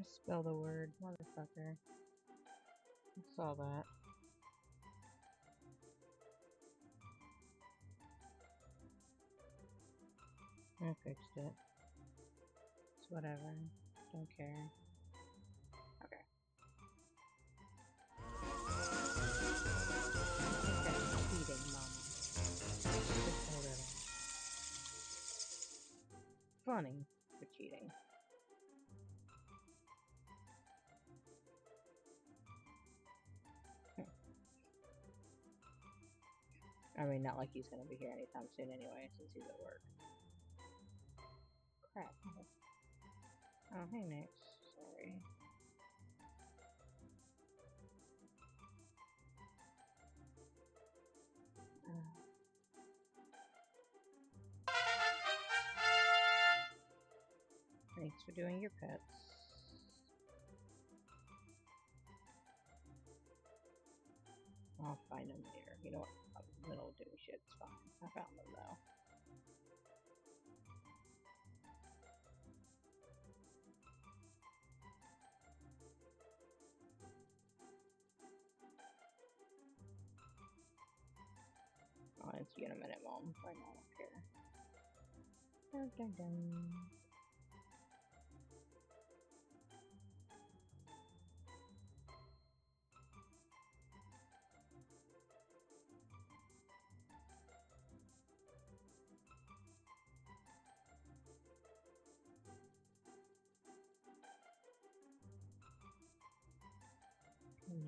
Spell the word, motherfucker. I saw that. I fixed it. It's whatever. Don't care. Okay. Okay, cheating, mama. Just a little. Funny, for cheating. I mean, not like he's gonna be here anytime soon anyway, since he's at work. Crap. Oh, hey, Nick. Sorry. Thanks for doing your pets. I'll find them later. You know what? I'm in the middle of doing shit. It's fine. I found them though. I'll answer you in a minute, Mom. Right now, I don't care. Dun, dun, dun.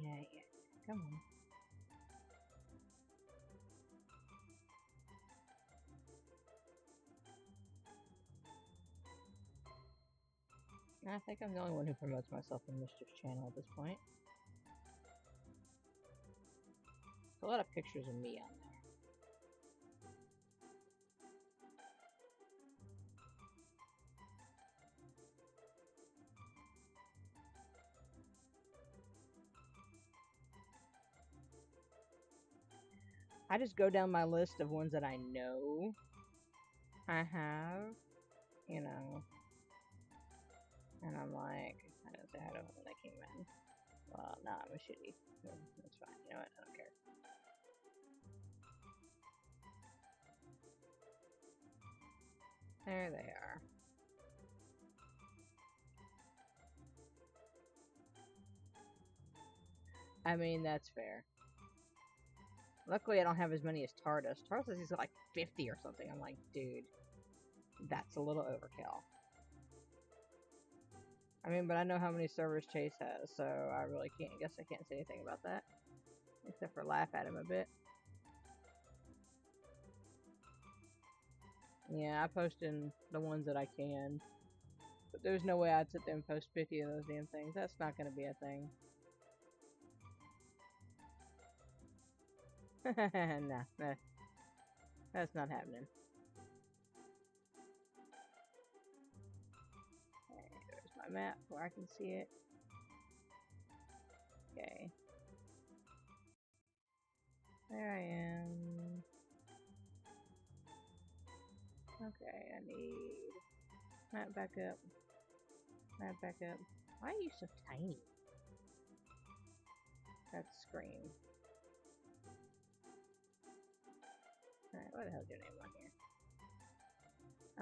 Yeah, yeah. Come on. I think I'm the only one who promotes myself in Mischief's channel at this point. There's a lot of pictures of me on there. I just go down my list of ones that I know I have, you know, and I'm like, I didn't say hi to him when I came in. Well, nah, I'm a shitty. That's fine. You know what? I don't care. There they are. I mean, that's fair. Luckily, I don't have as many as Tardis. Tardis is like 50 or something. I'm like, dude, that's a little overkill. I mean, but I know how many servers Chase has, so I really can't. I guess I can't say anything about that, except for laugh at him a bit. Yeah, I post in the ones that I can, but there's no way I'd sit there and post 50 of those damn things. That's not gonna be a thing. Nah, that's not happening. There's my map where I can see it. Okay. There I am. Okay, I need map back up. Map back up. Why are you so tiny? That's Scream. Alright, what the hell's your name on here?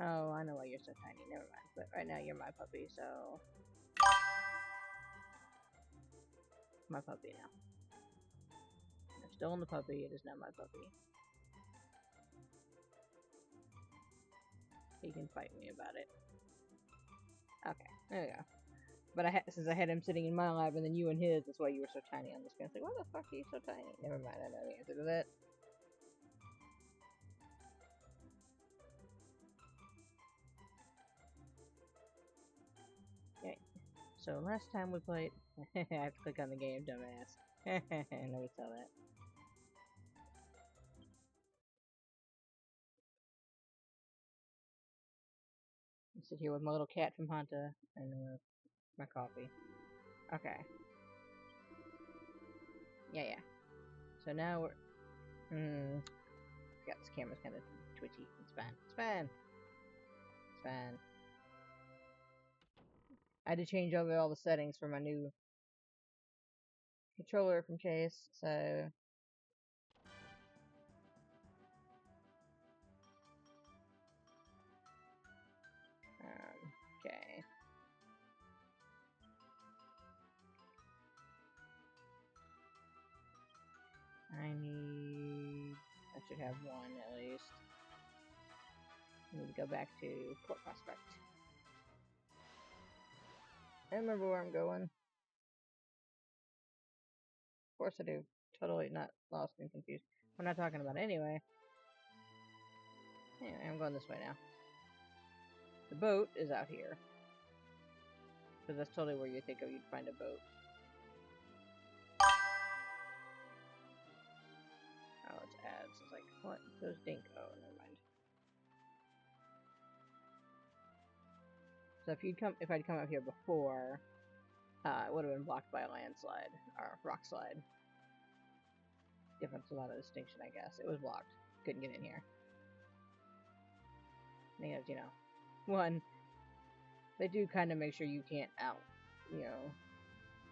Oh, I know why you're so tiny. Never mind. But right now you're my puppy, so my puppy now. I've stolen the puppy. It is now my puppy. He can fight me about it. Okay, there we go. But since I had him sitting in my lap and then you in his, that's why you were so tiny on the screen. It's like, why the fuck are you so tiny? Never mind, I know the answer to that. Okay. So last time we played, I have to click on the game, dumbass. I know you saw that. I sit here with my little cat from Hanta and my coffee. Okay. Yeah, yeah. So now we're. Yeah, this camera's kind of twitchy. It's fine. It's fine. It's fine. I had to change over all the settings for my new controller from Chase, so okay. I should have one at least. I need to go back to Port Prospect. I remember where I'm going. Of course I do. Totally not lost and confused. We're not talking about it anyway. Anyway, I'm going this way now. The boat is out here. Because that's totally where you think of you'd find a boat. Oh, it's ads. It's like, what? Those dink. Oh, never mind. So if I'd come up here before, it would have been blocked by a landslide or rock slide. Difference without a distinction, I guess. It was blocked. Couldn't get in here. Because, you know, one, they do kind of make sure you can't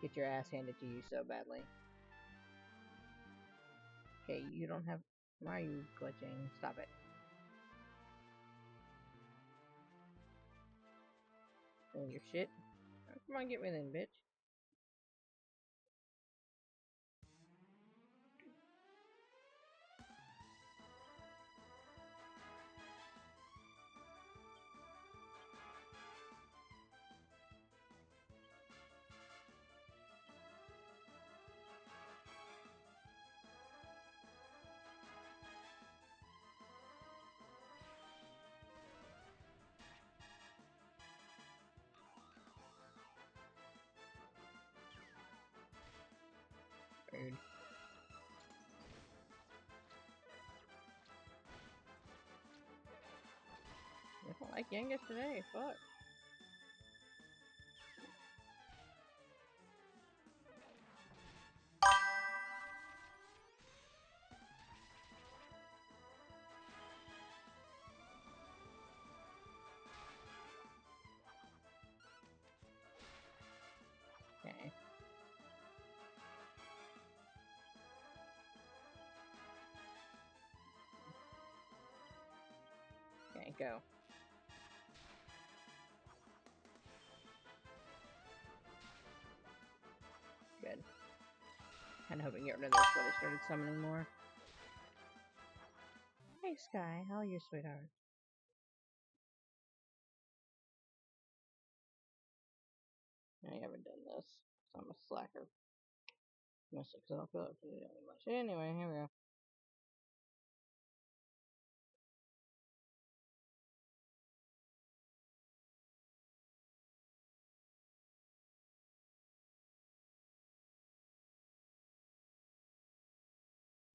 get your ass handed to you so badly. Okay, you don't have. Why are you glitching? Stop it. Oh, your shit. Oh, come on, get me then, bitch. Rude. I don't like Genghis today. Fuck. Okay. Okay, go. Good. Kinda hoping to get rid of this before they started summoning more. Hey, Sky. How are you, sweetheart? I haven't done this. So I'm a slacker. Mostly because I don't feel like doing it much. Anyway, here we go.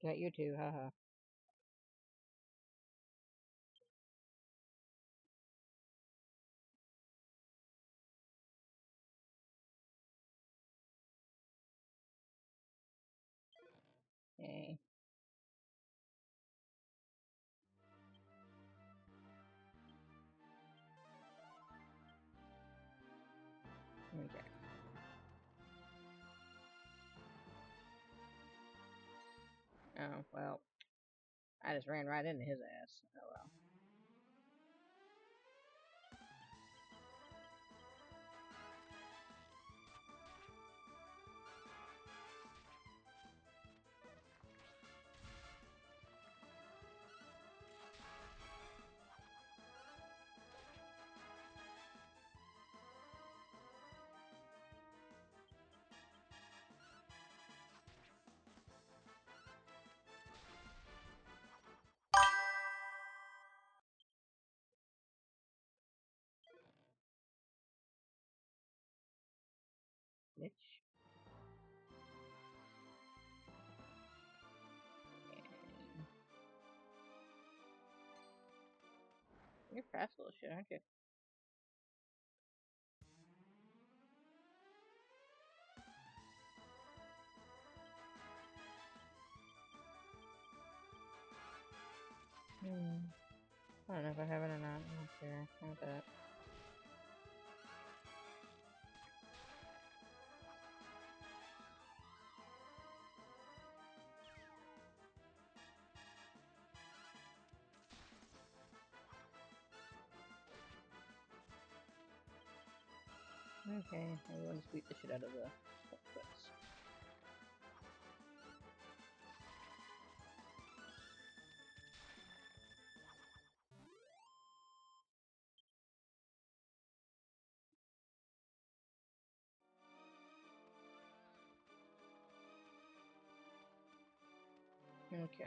Got you too, haha. Okay. Okay. Oh, well. I just ran right into his ass. Oh well. Bitch. And you're fast little shit, aren't you? I don't know if I have it or not. I don't care. How about that? Okay, everyone just beat the shit out of the puppets. Okay.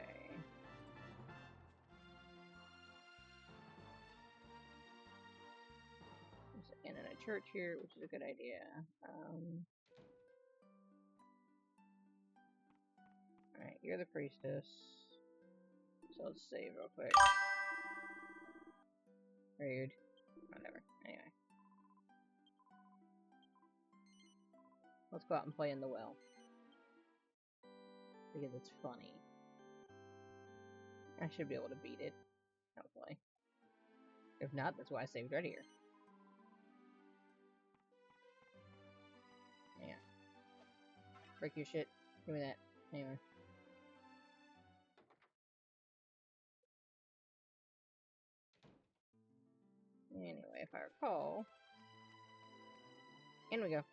There's in a church here, which is a good idea. Alright, you're the priestess. So let's save real quick. Rude. Whatever. Anyway. Let's go out and play in the well. Because it's funny. I should be able to beat it. Hopefully. If not, that's why I saved right here. Yeah. Break your shit. Give me that. Anyway. Anyway, if I recall... In we go.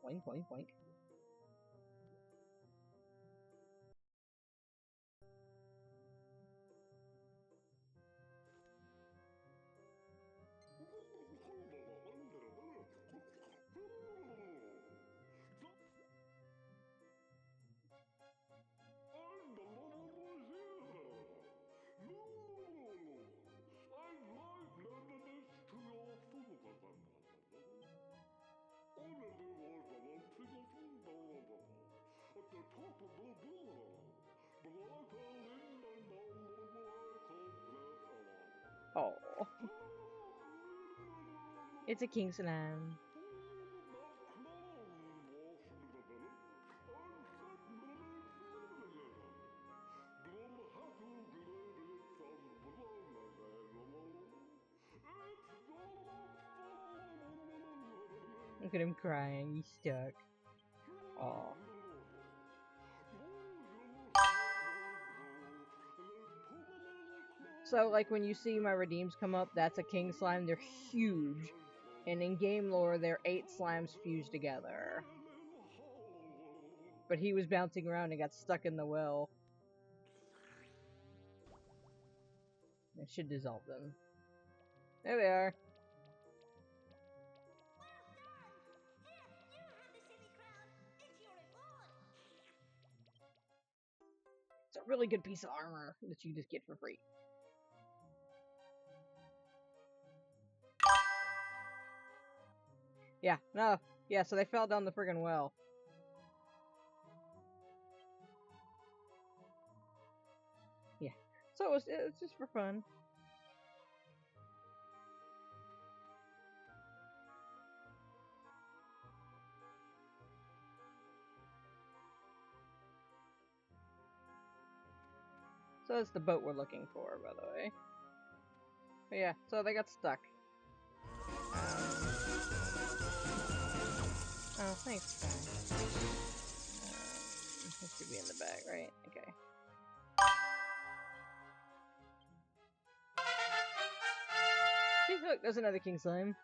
Boink, boink, boink. Oh. It's a king slime. Look at him crying, he's stuck. Aw. So, like, when you see my redeems come up, that's a king slime. They're huge. And in game lore, they're 8 slimes fused together. But he was bouncing around and got stuck in the well. It should dissolve them. There they are. It's a really good piece of armor that you just get for free. Yeah, no. Yeah, so they fell down the friggin' well. Yeah. So it was just for fun. So that's the boat we're looking for, by the way. But yeah, so they got stuck. Oh, thanks, guys. This should be in the bag, right? Okay. See, look, there's another king slime.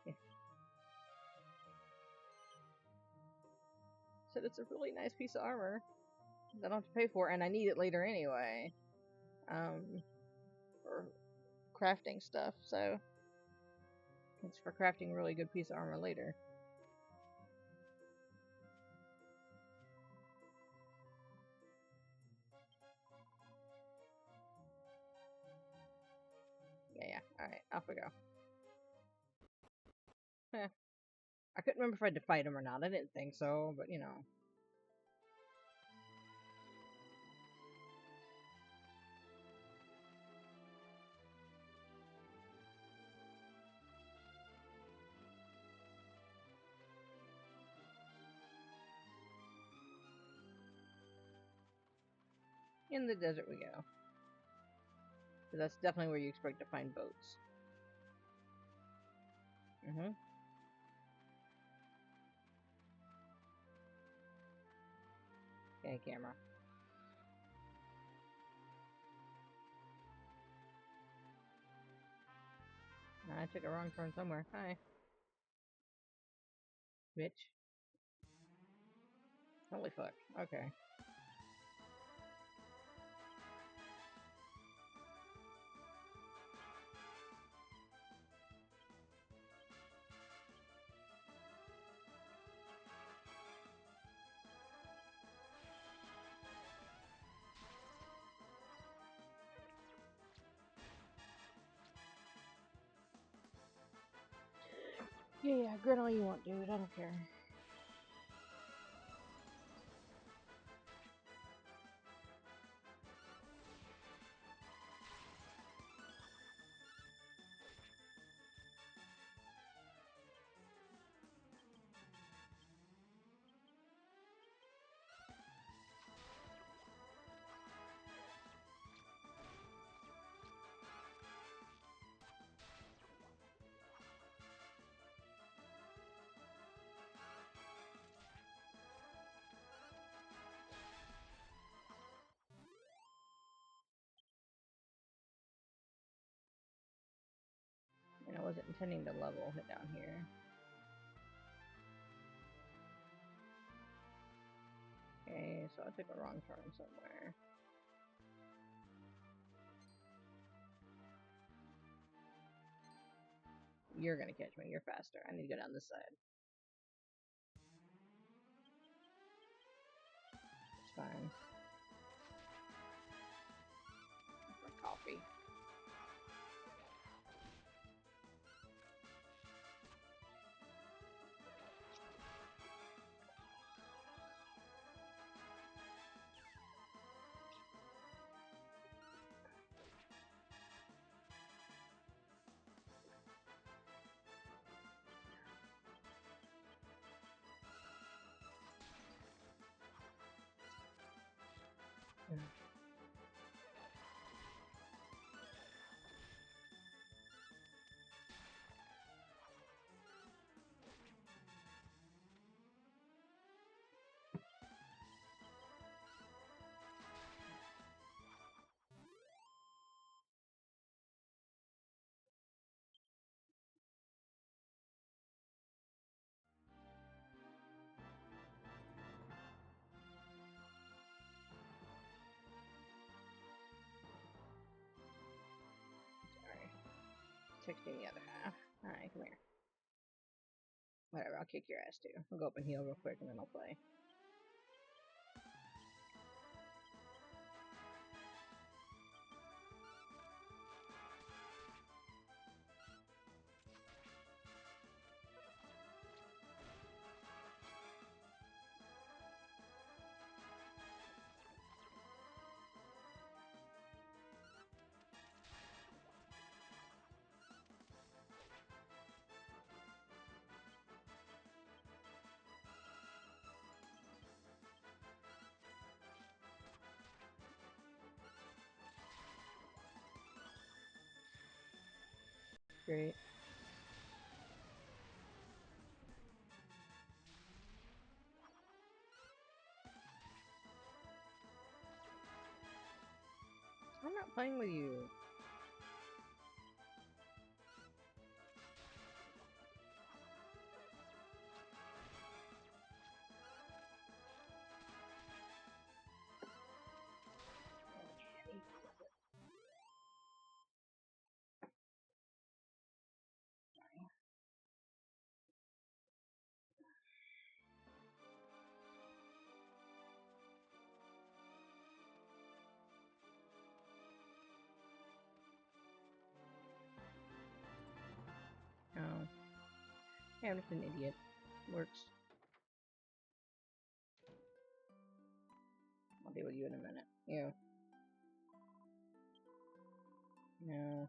Yeah. So it's a really nice piece of armor that I don't have to pay for, and I need it later anyway. For crafting stuff, so it's for crafting a really good piece of armor later. Yeah, alright, off we go. I couldn't remember if I had to fight him or not. I didn't think so, but you know. In the desert we go. So that's definitely where you expect to find boats. Okay, camera. I took a wrong turn somewhere. Hi, bitch. Holy fuck. Okay. Yeah, grin all you want, dude. I don't care. And I wasn't intending to level it down here. Okay, so I took a wrong turn somewhere. You're gonna catch me. You're faster. I need to go down this side. It's fine. For coffee. Sorry. Texting the other half. Alright, come here. Whatever, I'll kick your ass too. I'll go up and heal real quick and then I'll play. Great. I'm not playing with you. Oh. Yeah, I'm just an idiot. Works. I'll deal with you in a minute. You. No.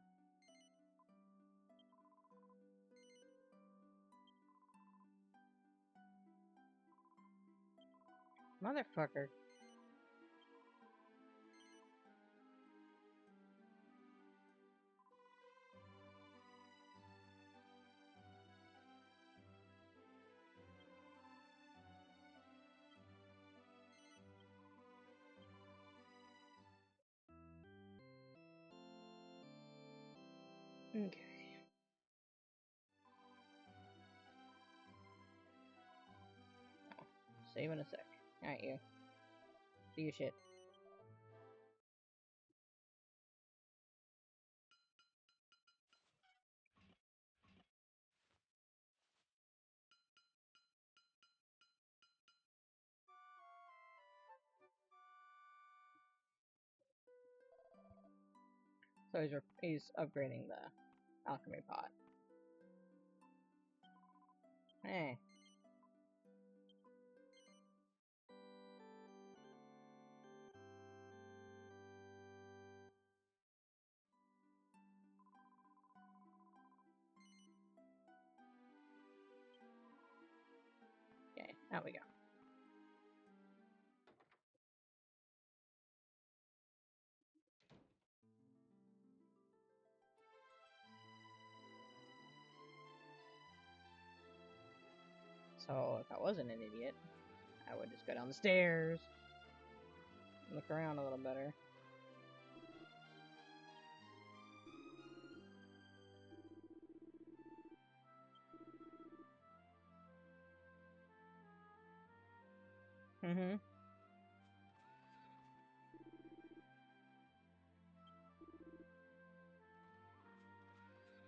Motherfucker. Okay. save in a sec. Alright, you. Do your shit. So he's upgrading the alchemy pot. Hey. Okay, now we go. So if I wasn't an idiot, I would just go down the stairs. Look around a little better. Mm-hmm.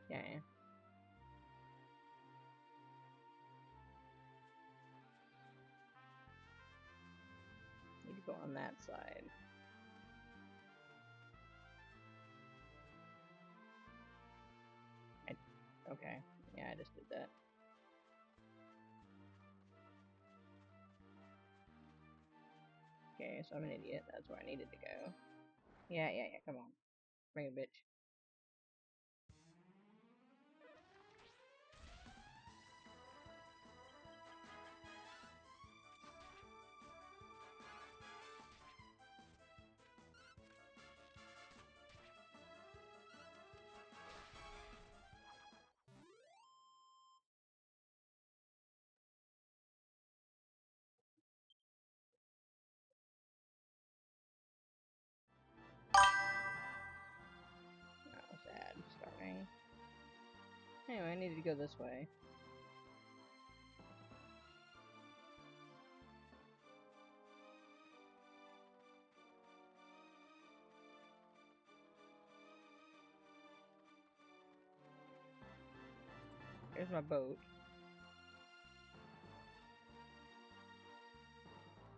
Okay. Need to go on that side. Okay. Yeah, I just did that. Okay, so I'm an idiot. That's where I needed to go. Yeah, come on. Bring it, bitch. Oh, sad. Starting. Anyway, I needed to go this way. Here's my boat.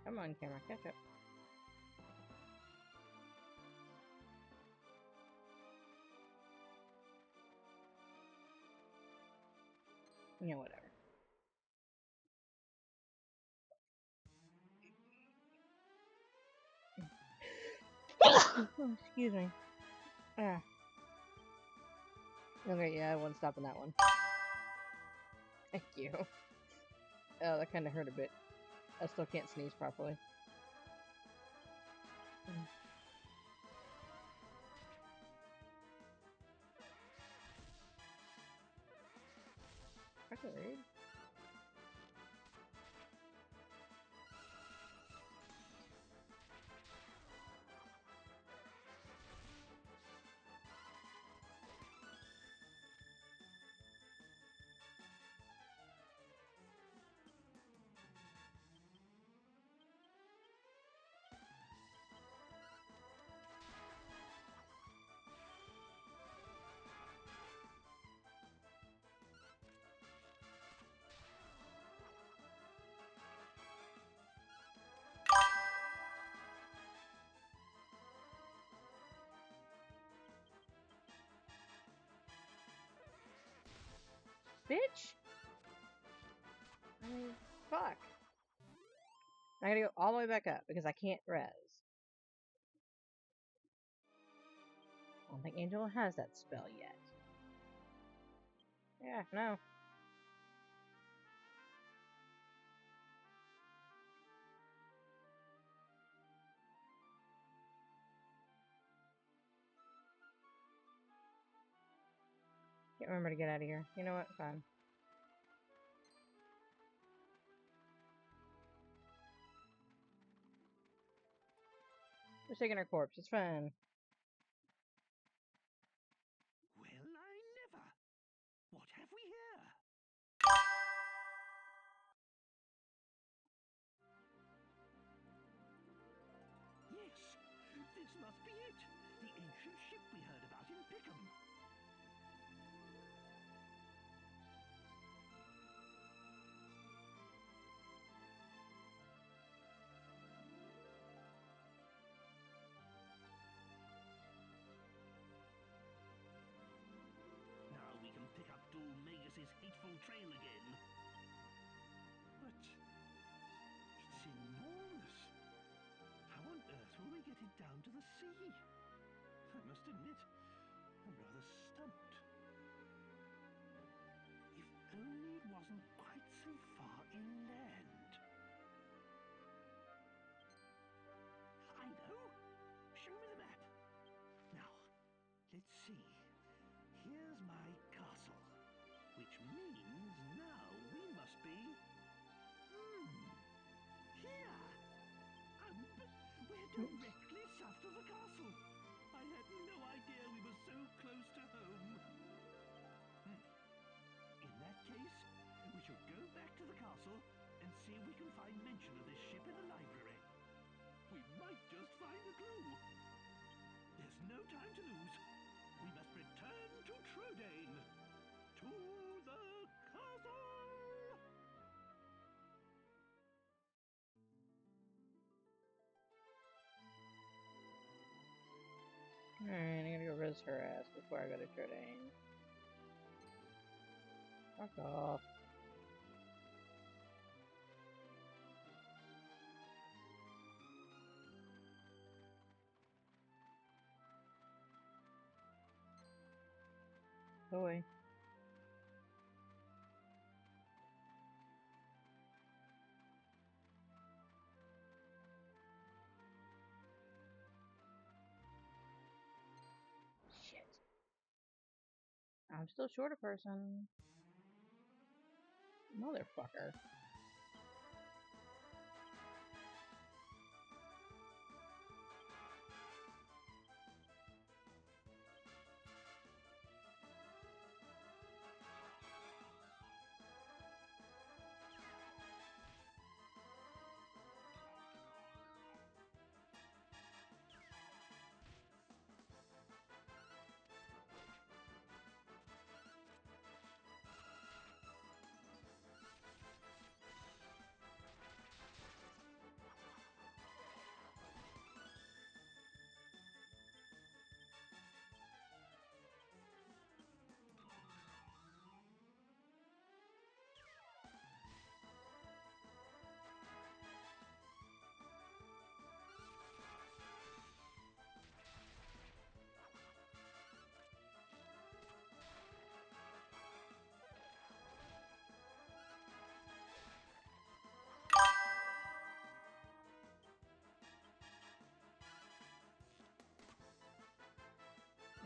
Come on, camera, catch up. Yeah, whatever. Oh, excuse me. Ah. Okay, yeah, I won't stop on that one. Thank you. Oh, that kind of hurt a bit. I still can't sneeze properly. That's weird. Bitch! I mean, fuck. I gotta go all the way back up because I can't res. I don't think Angela has that spell yet. Yeah, no. Can't remember to get out of here. You know what? Fine. We're taking her corpse. It's fine. Well, I never. What have we here? ship we heard about in Pickham. Now we can pick up Dul Magus's hateful trail again. But it's enormous. How on earth will we get it down to the sea? I must admit, I'm rather stumped. If only it wasn't quite so far inland. I know! Show me the map! Now, let's see. Here's my castle, which means now we must be... here! But we're directly south of the castle. I had no idea we were so close to home. In that case, we shall go back to the castle and see if we can find mention of this ship in the library. We might just find a clue. There's no time to lose. We must return to Trodaine. To the castle! Alright, I'm gonna go visit her ass before I go to Trodaine. Fuck off. Go away. Shit. I'm still short a person. Motherfucker.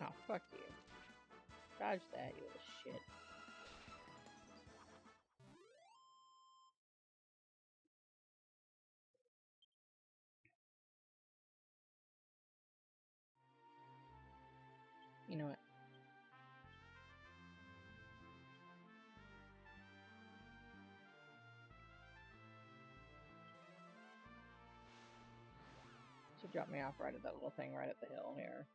Oh, fuck you. Dodge that, you little shit. You know what? Should drop me off right at that little thing right at the hill here.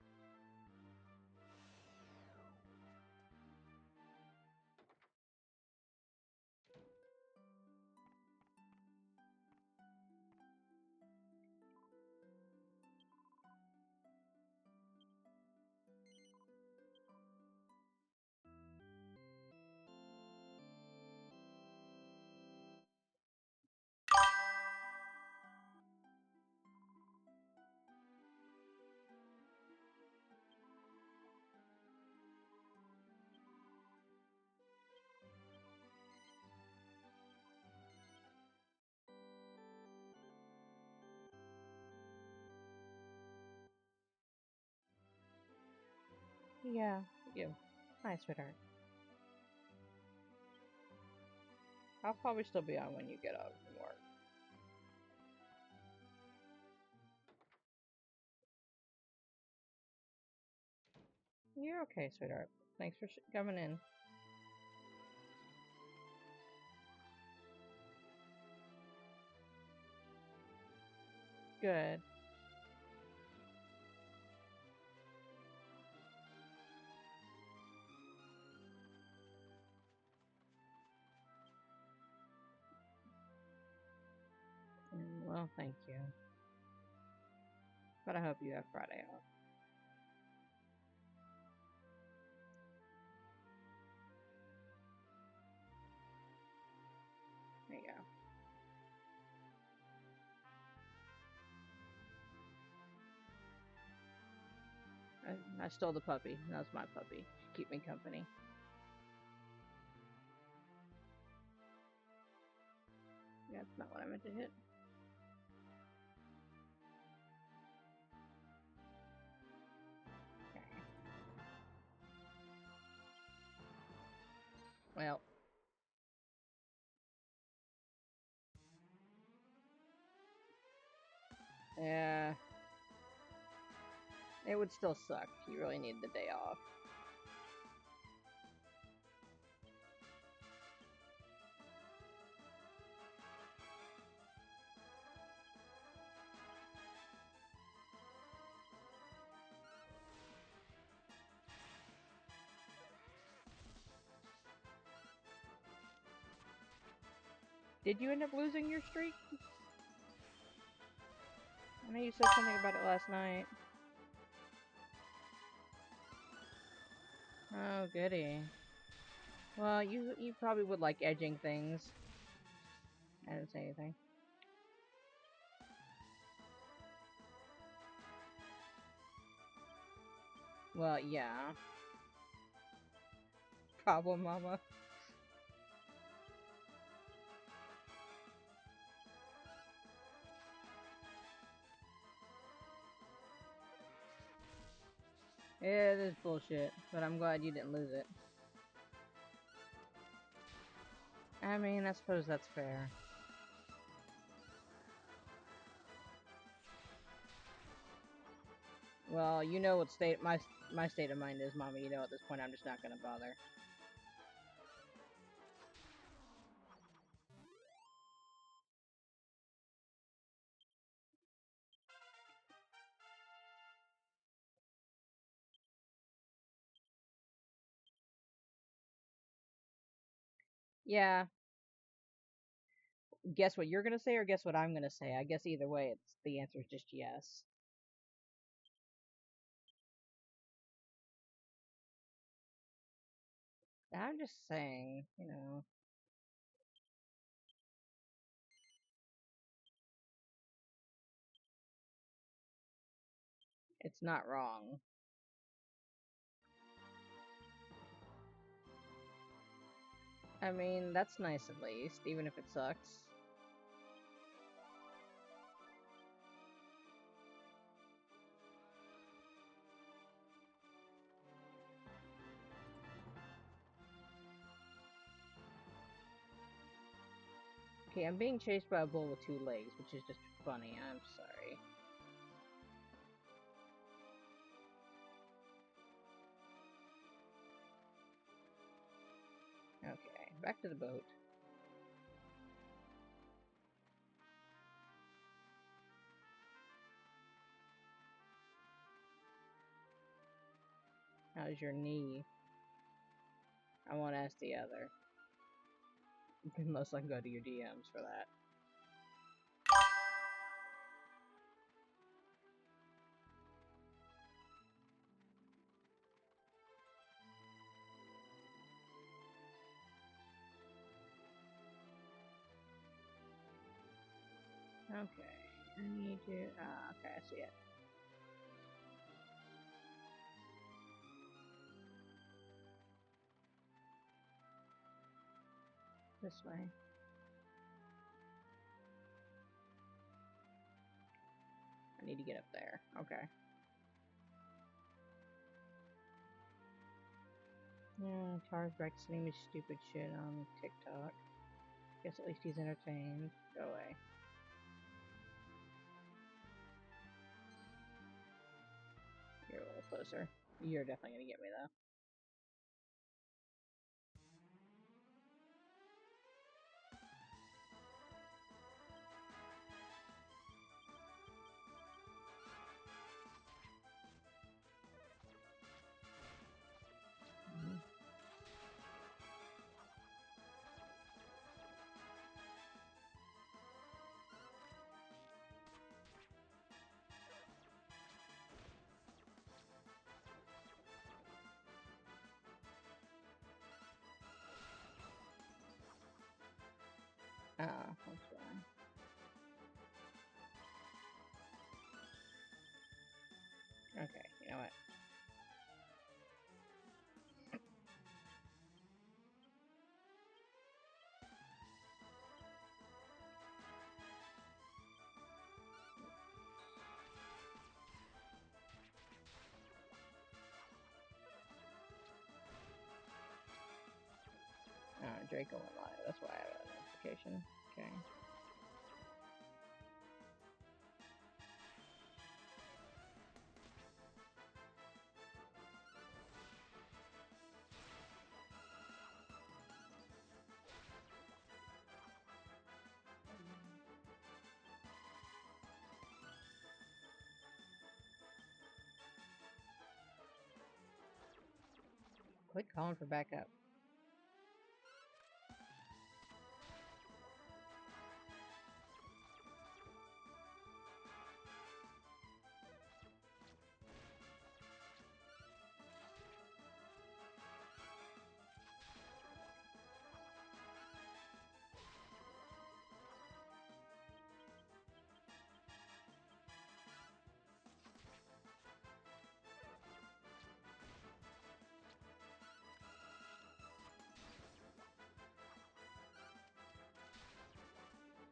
Yeah, you. Hi, sweetheart. I'll probably still be on when you get up from work. You're okay, sweetheart. Thanks for coming in. Good. Well, thank you. But I hope you have Friday off. There you go. I stole the puppy. That's my puppy. Keep me company. Yeah, that's not what I meant to hit. Okay. Well. Yeah. It would still suck. You really need the day off. Did you end up losing your streak? I know you said something about it last night. Oh, goody. Well, you probably would like edging things. I didn't say anything. Well, yeah. Problem, mama. Yeah, it is bullshit, but I'm glad you didn't lose it. I mean, I suppose that's fair. Well, you know what state my state of mind is, Mama. You know at this point I'm just not gonna bother. Yeah. Guess what you're gonna say, or guess what I'm gonna say? I guess either way, it's the answer is just yes. I'm just saying, you know, it's not wrong. I mean, that's nice at least, even if it sucks. Okay, I'm being chased by a bull with two legs, which is just funny. I'm sorry. Okay, back to the boat. How's your knee? I won't ask the other. Unless I can go to your DMs for that. Okay. I need you. Okay, I see it. This way. I need to get up there. Okay. Yeah, Charles Rex sending me stupid shit on TikTok. Guess at least he's entertained. Go away. You're a little closer. You're definitely gonna get me though. Mhm. That's fine. Okay, you know what? Draco went live. That's why I have a notification. Okay. Quit calling for backup.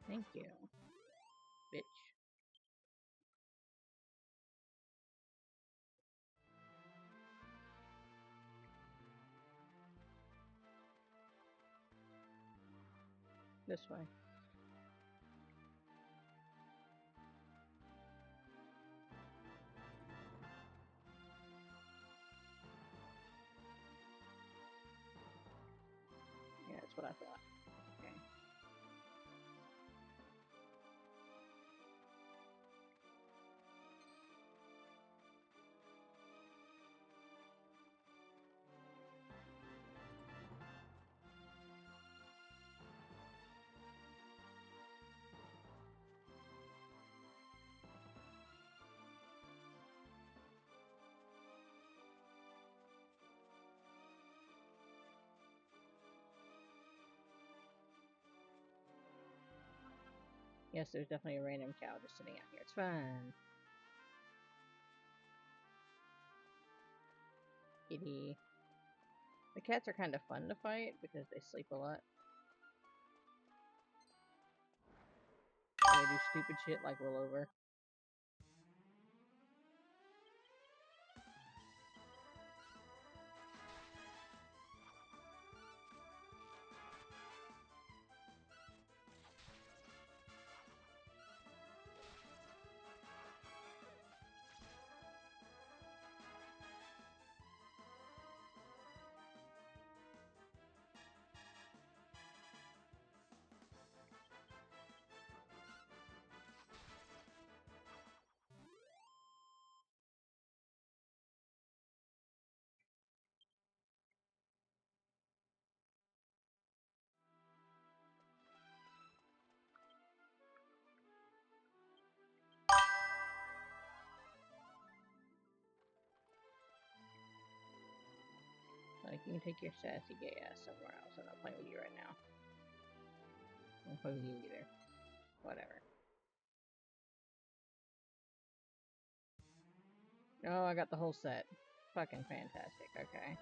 Thank you, bitch. This way. Yeah, that's what I thought. Okay. Yes, there's definitely a random cow just sitting out here. It's fine. Kitty. The cats are kind of fun to fight because they sleep a lot. And they do stupid shit like roll over. Like, you can take your sassy gay ass somewhere else. I'm not playing with you right now. I'm not playing with you either. Whatever. Oh, I got the whole set. Fucking fantastic. Okay.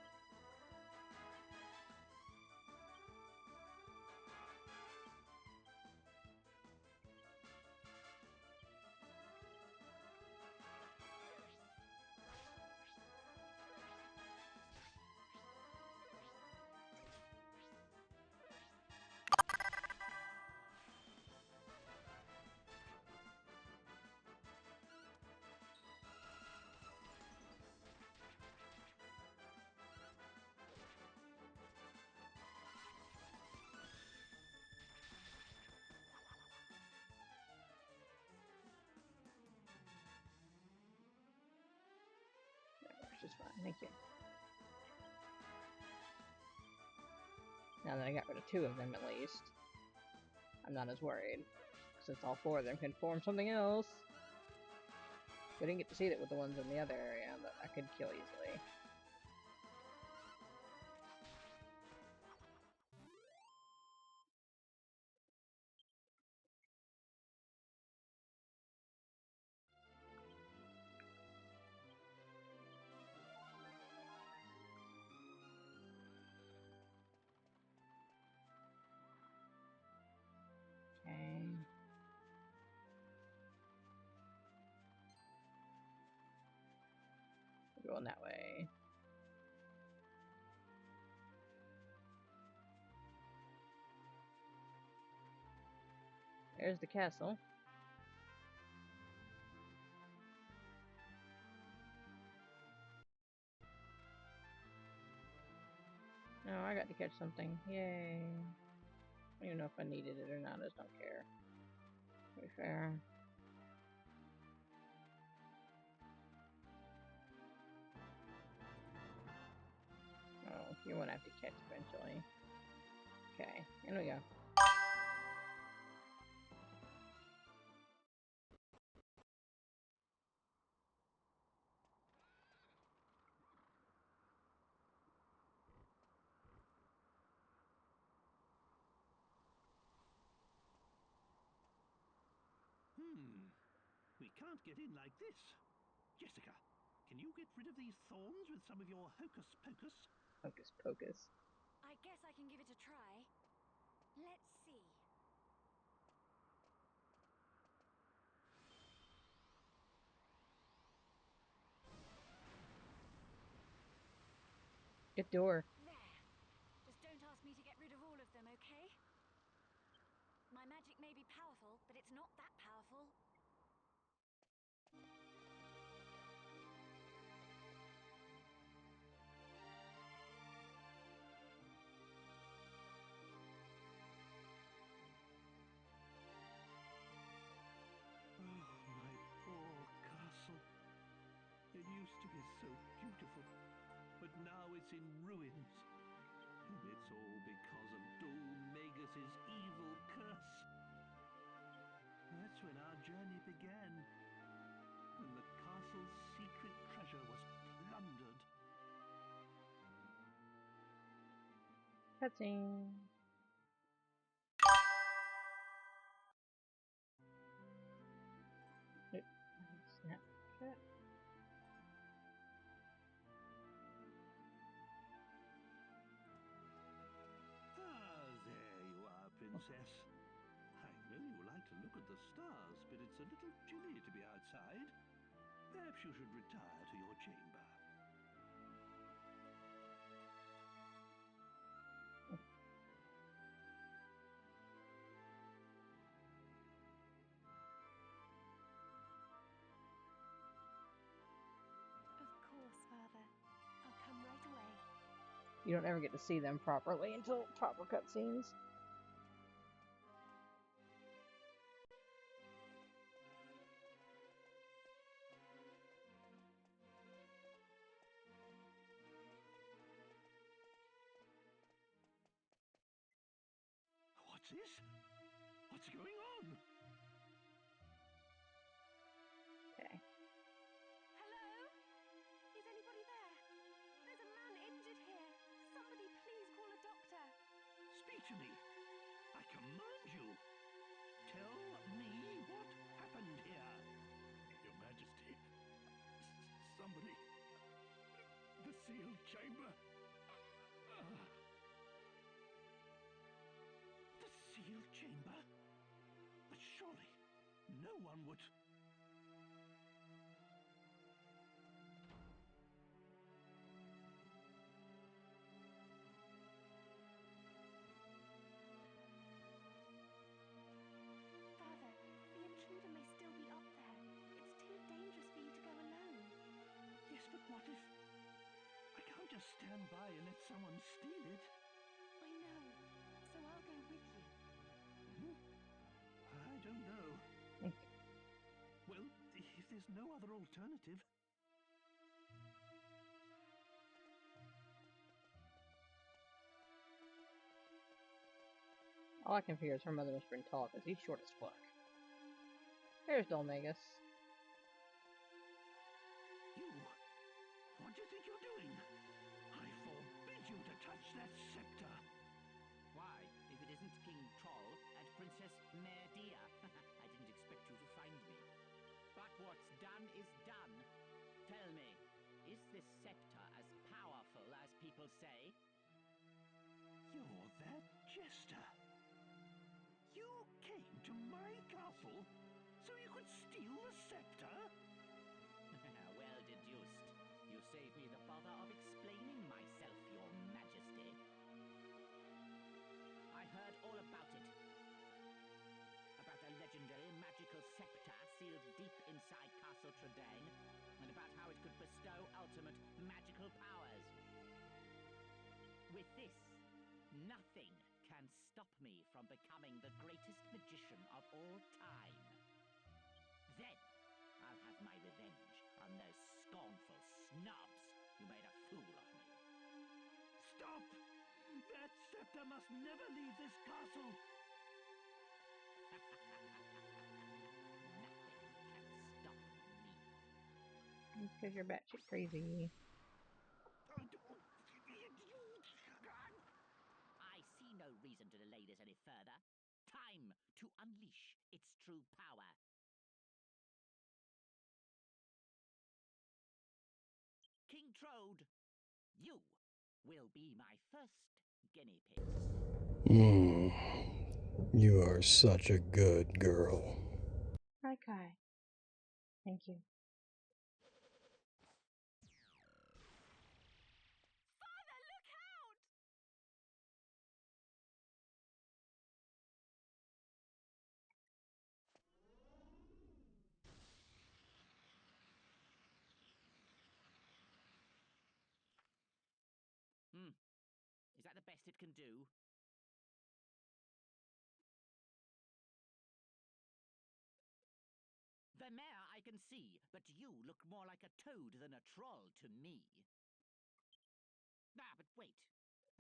That works just fine. Thank you. Now that I got rid of 2 of them at least, I'm not as worried. Since all 4 of them can form something else. We didn't get to see that with the ones in the other area, but I could kill easily. There's the castle. Oh, I got to catch something. Yay. I don't even know if I needed it or not. I just don't care. To be fair. Oh, you won't have to catch eventually. Okay, in we go. We can't get in like this. Jessica, can you get rid of these thorns with some of your hocus pocus? Hocus pocus. I guess I can give it a try. Let's see. Good door. There. Just don't ask me to get rid of all of them, okay? My magic may be powerful, but it's not that powerful. Oh, my poor castle. It used to be so beautiful, but now it's in ruins. And it's all because of Dol Magus's evil curse. That's when our journey began, when the castle's secret treasure was plundered. Cutscene. Snap. Ah, there you are, Princess. I know you like to look at the stars, but it's a little chilly to be outside. Perhaps you should retire to your chamber. Of course, Father. I'll come right away. You don't ever get to see them properly until proper cutscenes. What's this? What's going on? Okay. Hello? Is anybody there? There's a man injured here. Somebody please call a doctor. Speak to me. I command you. Tell me what happened here. Your Majesty. Somebody. The sealed chamber. The sealed chamber? But surely no one would. Father, the intruder may still be up there. It's too dangerous for you to go alone. Yes, but what if. I can't just stand by and let someone steal it. I know, so I'll go with you. I don't know. Well, if there's no other alternative. All I can figure is her mother must have been tall because he's short as fuck. There's Dol Magus. You. What do you think you're doing? I forbid you to touch that scepter. Why, if it isn't King Troll and Princess Merdia? I didn't expect you to find me. But what's done is done. Tell me, is this scepter as powerful as people say? You're that jester. You came to my castle so you could steal the scepter? Well deduced. You saved me the bother of explaining myself, Your Majesty. I heard all about it. About the legendary magical scepter sealed deep inside Castle Tredang, and about how it could bestow ultimate magical powers. With this, nothing can stop me from becoming the greatest magician of all time. Then, I'll have my revenge on those scornful snobs who made a fool of me. Stop! That scepter must never leave this castle! Nothing can stop me. It's because you're batshit crazy. I see no reason to delay this any further. Time to unleash its true power. King Trode, you will be my first guinea pig. You are such a good girl. Hi, Kai. Thank you. Father, look out! Is that the best it can do? The mayor I can see, but you look more like a toad than a troll to me. Ah, but wait.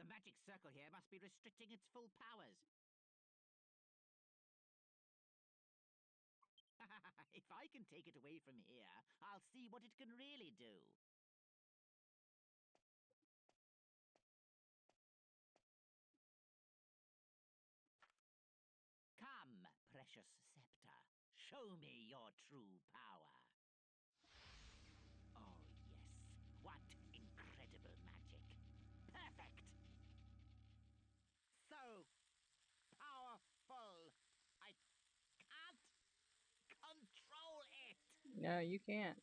The magic circle here must be restricting its full powers. If I can take it away from here, I'll see what it can really do. Come, precious scepter. Show me your true power. Oh, yes. What incredible magic. Perfect! So powerful. I can't control it. No, you can't.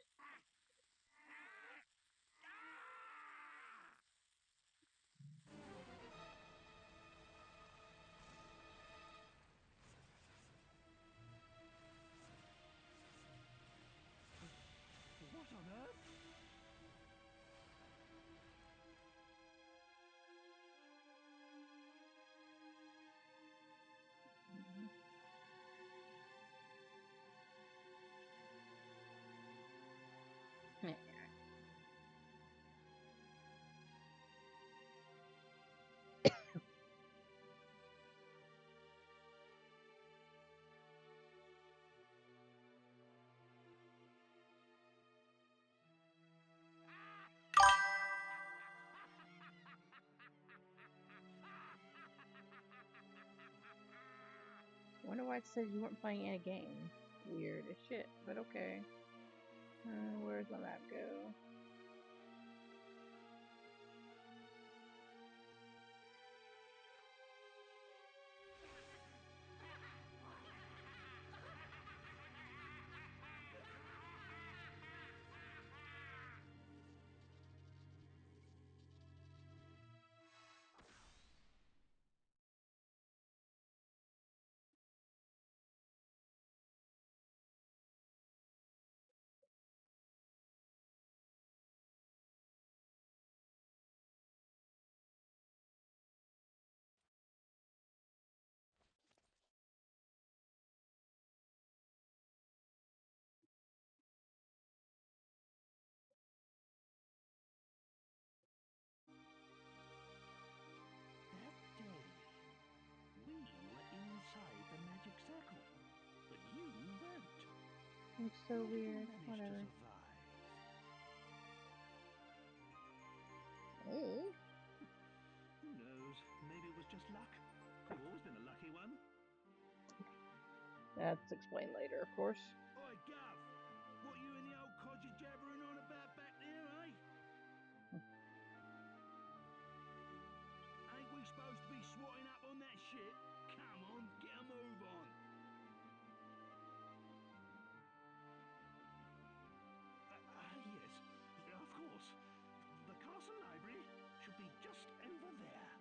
What on earth? Wonder why it says you weren't playing any game. Weird as shit, but okay. Where's my map go? That day, we were inside the magic circle, but you weren't. It's so How did you weird. manage Whatever. to survive? Oh. Who knows? Maybe it was just luck. You've always been a lucky one. That's explained later, of course. Oi, Gav! What you and the old codger jabbering on about back there, eh? Ain't we supposed to be swatting up on that shit? Come on, get a move on. Yes, of course. The castle library should be just over there.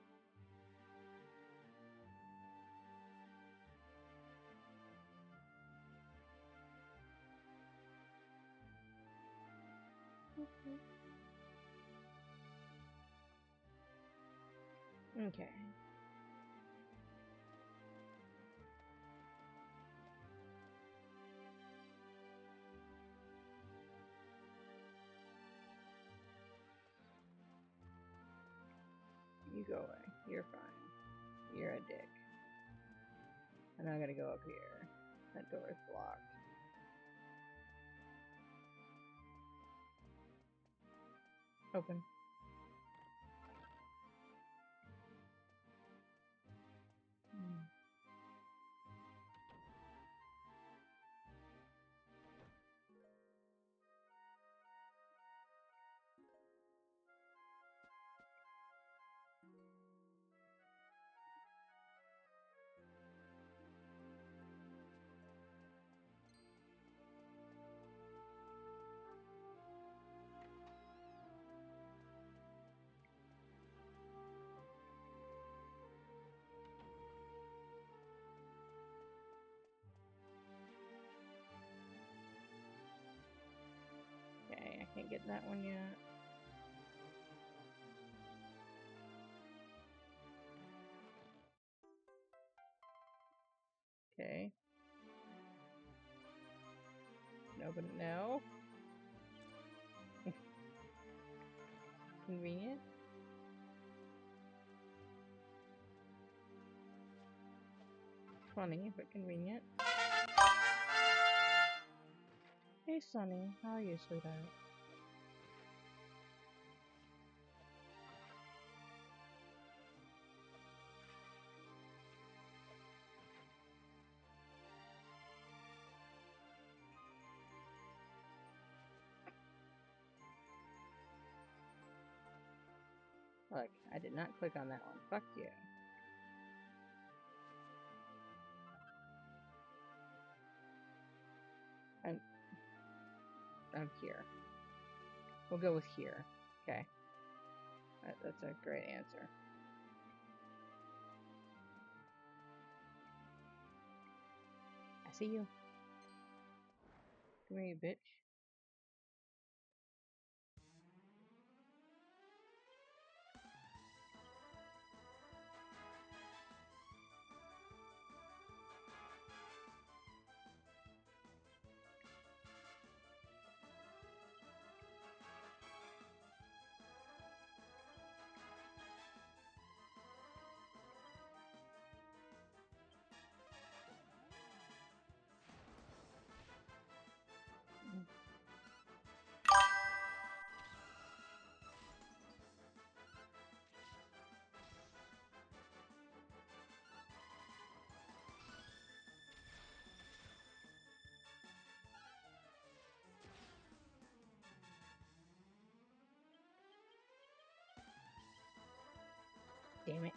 Okay. You go away. You're fine. You're a dick. And I'm gonna go up here. That door is blocked. Open. Hmm. Okay, I can't get that one yet. Okay. Can open it now. Convenient. Funny, but convenient. Hey, Sonny. How are you, sweetheart? Look, I did not click on that one. Fuck you. I'm here. We'll go with here. Okay. That's a great answer. I see you. Come here, you bitch. Damn it.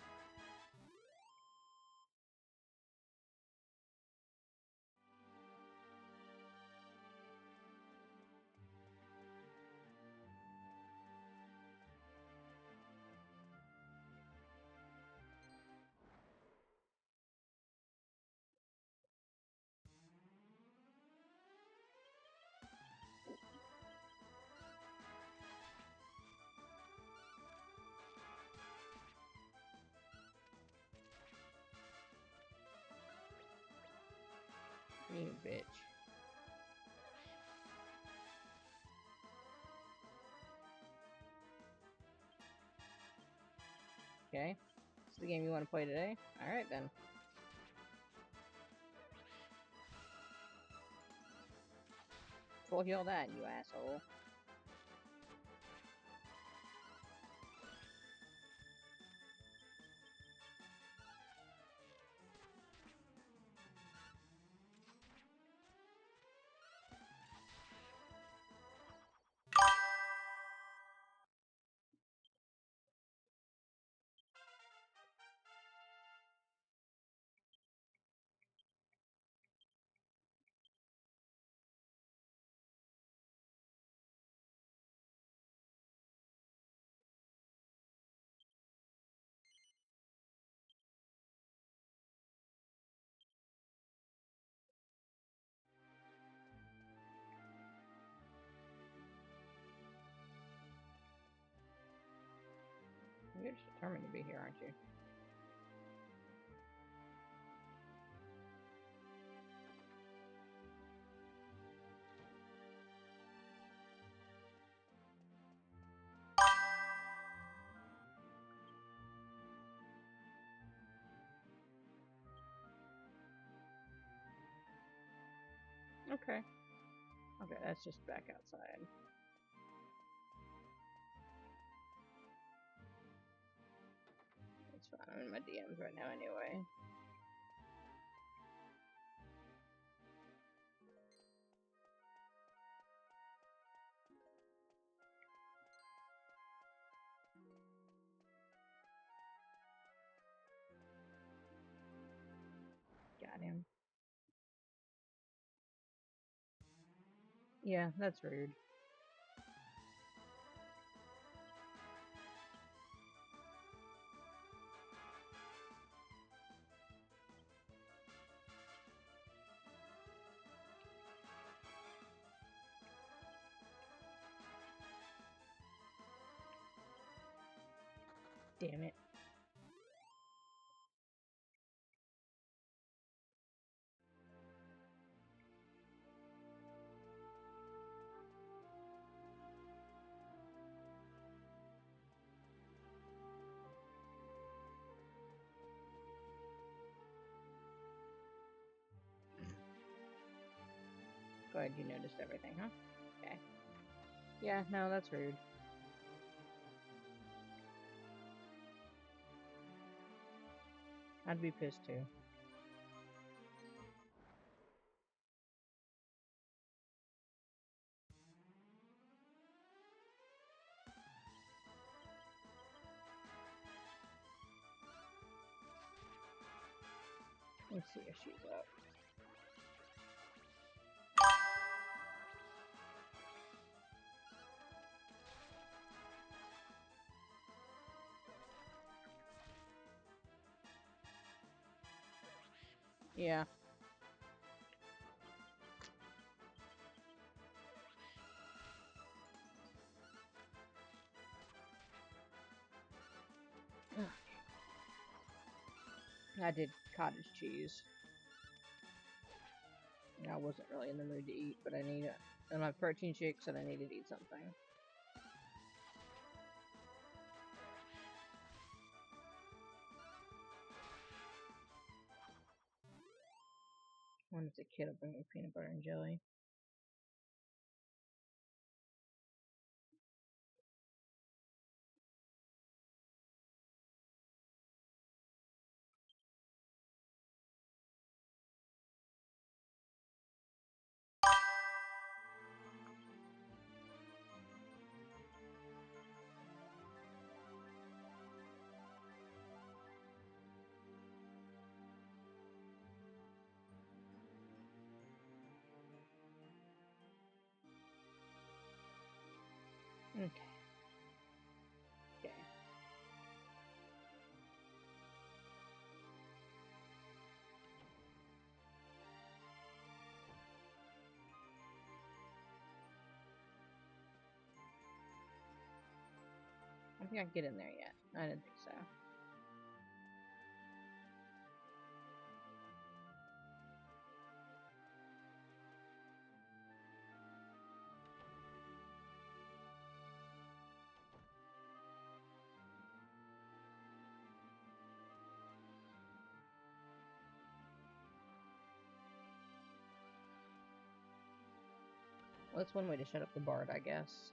You bitch. Okay. This is the game you want to play today? Alright then. Full heal that, you asshole. just determined to be here, aren't you? Okay. Okay, that's just back outside. That's fine. I'm in my DMs right now anyway. Got him. Yeah, that's rude. Damn it. Glad you noticed everything, huh? Okay. Yeah, no, that's rude. I'd be pissed too. Let's see if she's up. Yeah. I did cottage cheese. I wasn't really in the mood to eat, but I need it. And my protein shake said I needed to eat something. When it's a kid, I'll bring me peanut butter and jelly. Okay. Okay. I don't think I can get in there yet. I didn't think so. Well, that's one way to shut up the bard, I guess.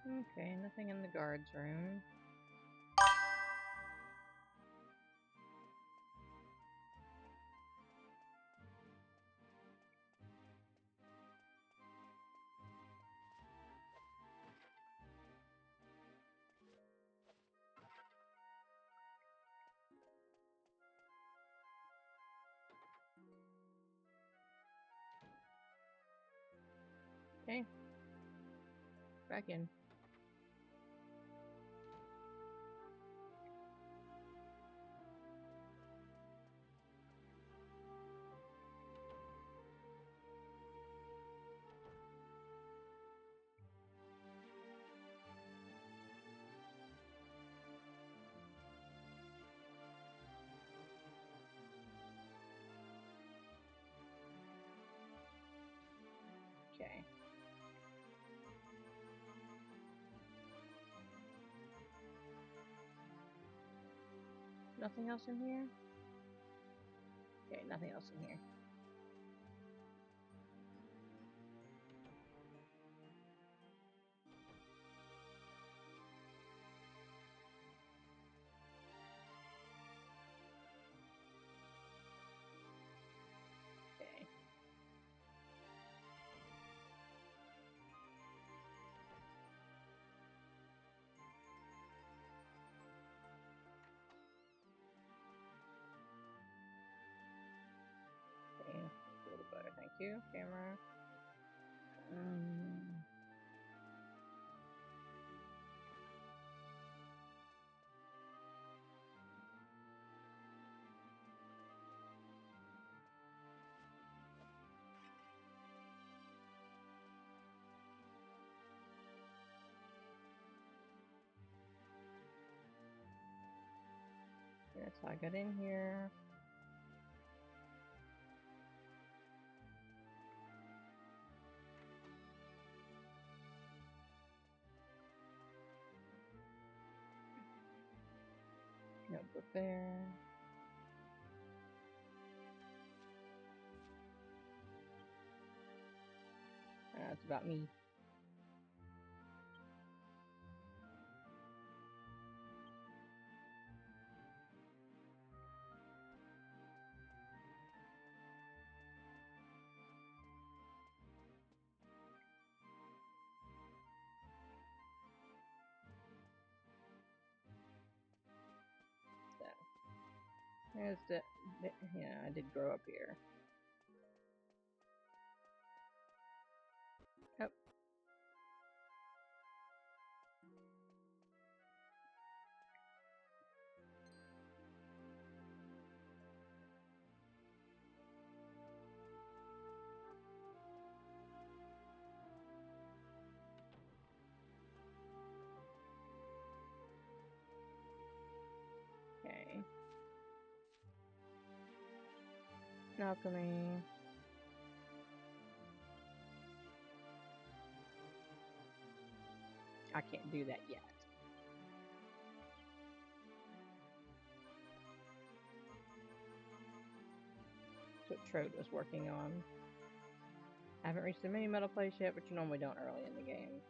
Okay, nothing in the guards room. Okay. Back in. Okay. Nothing else in here? Okay, nothing else in here. Okay. Okay. A little better, thank you. Camera. Um, that's how I got in here. Notebook there. It's about me. So, there's yeah, I did grow up here. Yep. Okay. Alchemy. I can't do that yet. That's what Trode was working on. I haven't reached the mini metal place yet, but you normally don't early in the game.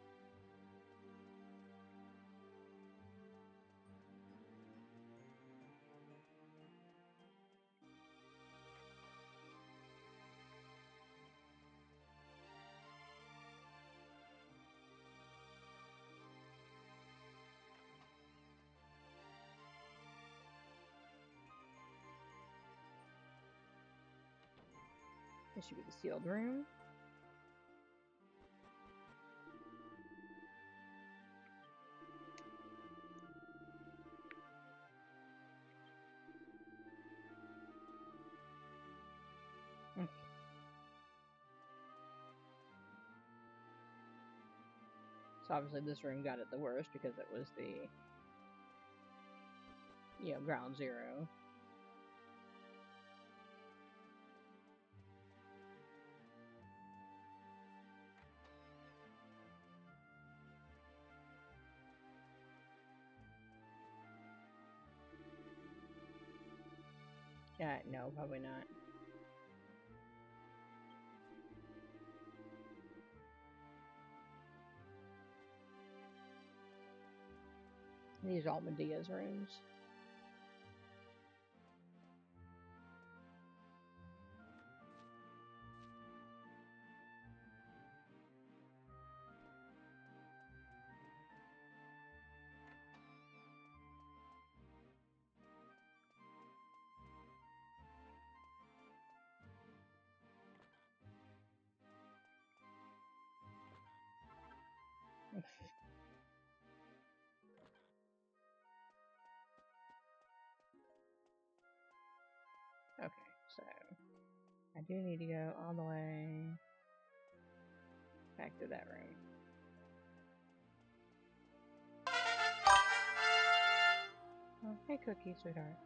This should be the sealed room. So obviously this room got it the worst because it was the, you know, ground zero. No, probably not. These are all Medea's rooms. Okay, so I do need to go all the way back to that room. Oh, hey, Cookie, sweetheart.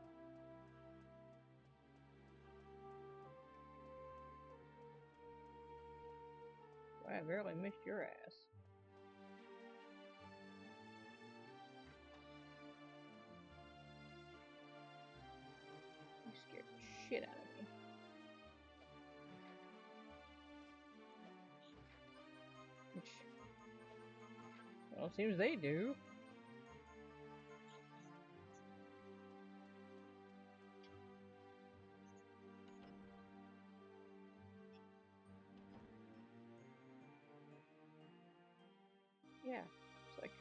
Well, I barely missed your ass. You scared the shit out of me. Which, well, seems they do. Yeah, it's like,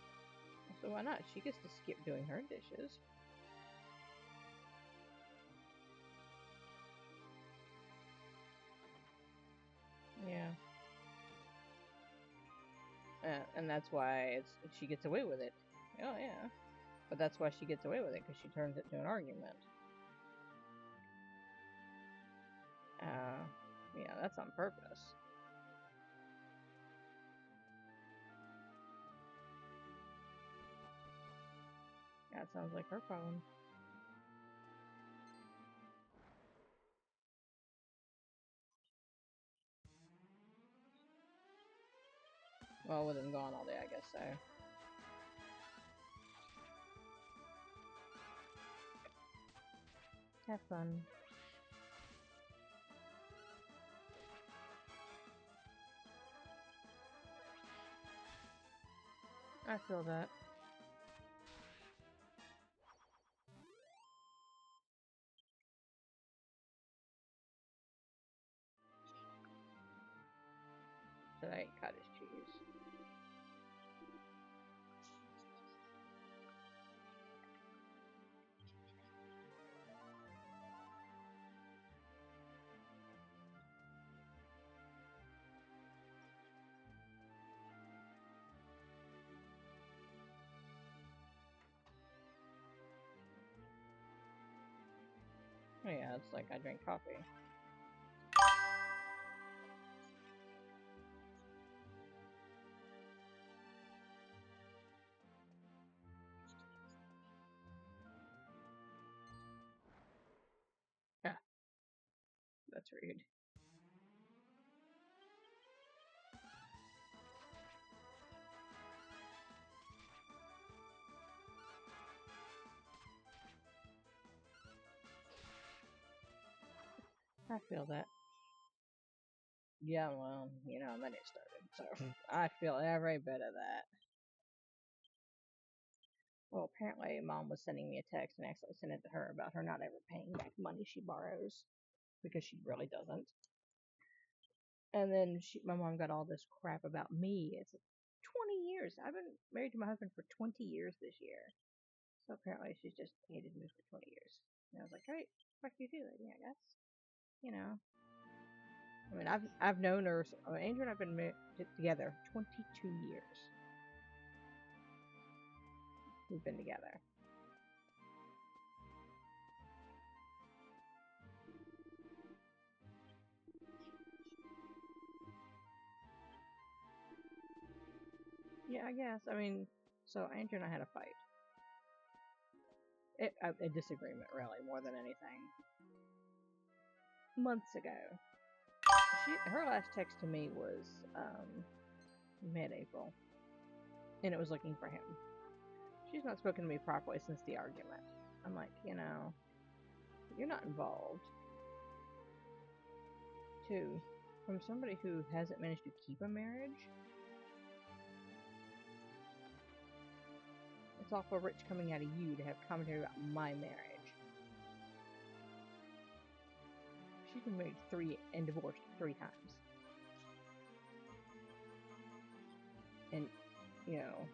so why not? She gets to skip doing her dishes. Yeah. And that's why she gets away with it. Oh, yeah. But that's why she gets away with it, because she turns it to an argument. Yeah, that's on purpose. That sounds like her problem. Well, with him gone all day, I guess so. Have fun. I feel that. So I ate cottage cheese. Oh yeah, it's like I drink coffee. Yeah, that's rude. I feel that. Yeah, well, you know, then it started, so I feel every bit of that. Well, apparently, Mom was sending me a text and actually sent it to her about her not ever paying back money she borrows because she really doesn't. And then my mom got all this crap about me. It's 20 years. I've been married to my husband for 20 years this year. So apparently, she's just hated me for 20 years. And I was like, great, fuck you too, lady, I guess. You know. I mean, I've known her. Andrew and I've been together 22 years. We've been together. Yeah, I guess. I mean, so Andrew and I had a fight. A disagreement, really, more than anything. Months ago. Her last text to me was mid-April, and it was looking for him. She's not spoken to me properly since the argument. I'm like, you know, you're not involved. 2, from somebody who hasn't managed to keep a marriage, it's awful rich coming out of you to have commentary about my marriage. She's been married 3 and divorced 3 times. And, you know,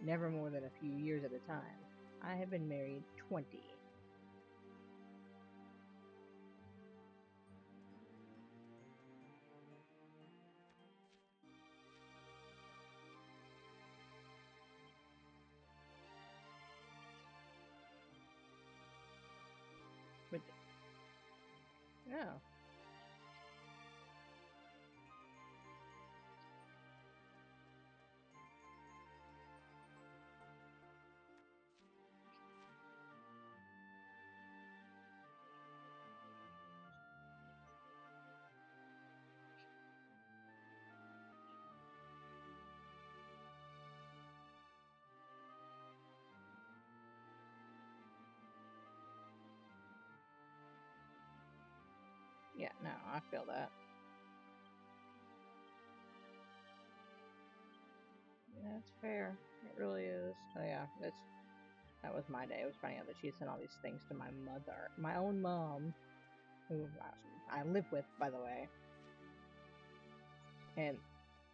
never more than a few years at a time. I have been married 20. Oh. Yeah, no, I feel that. That's fair. It really is. Oh yeah, that was my day. It was funny that she sent all these things to my mother, my own mom, who I live with, by the way. And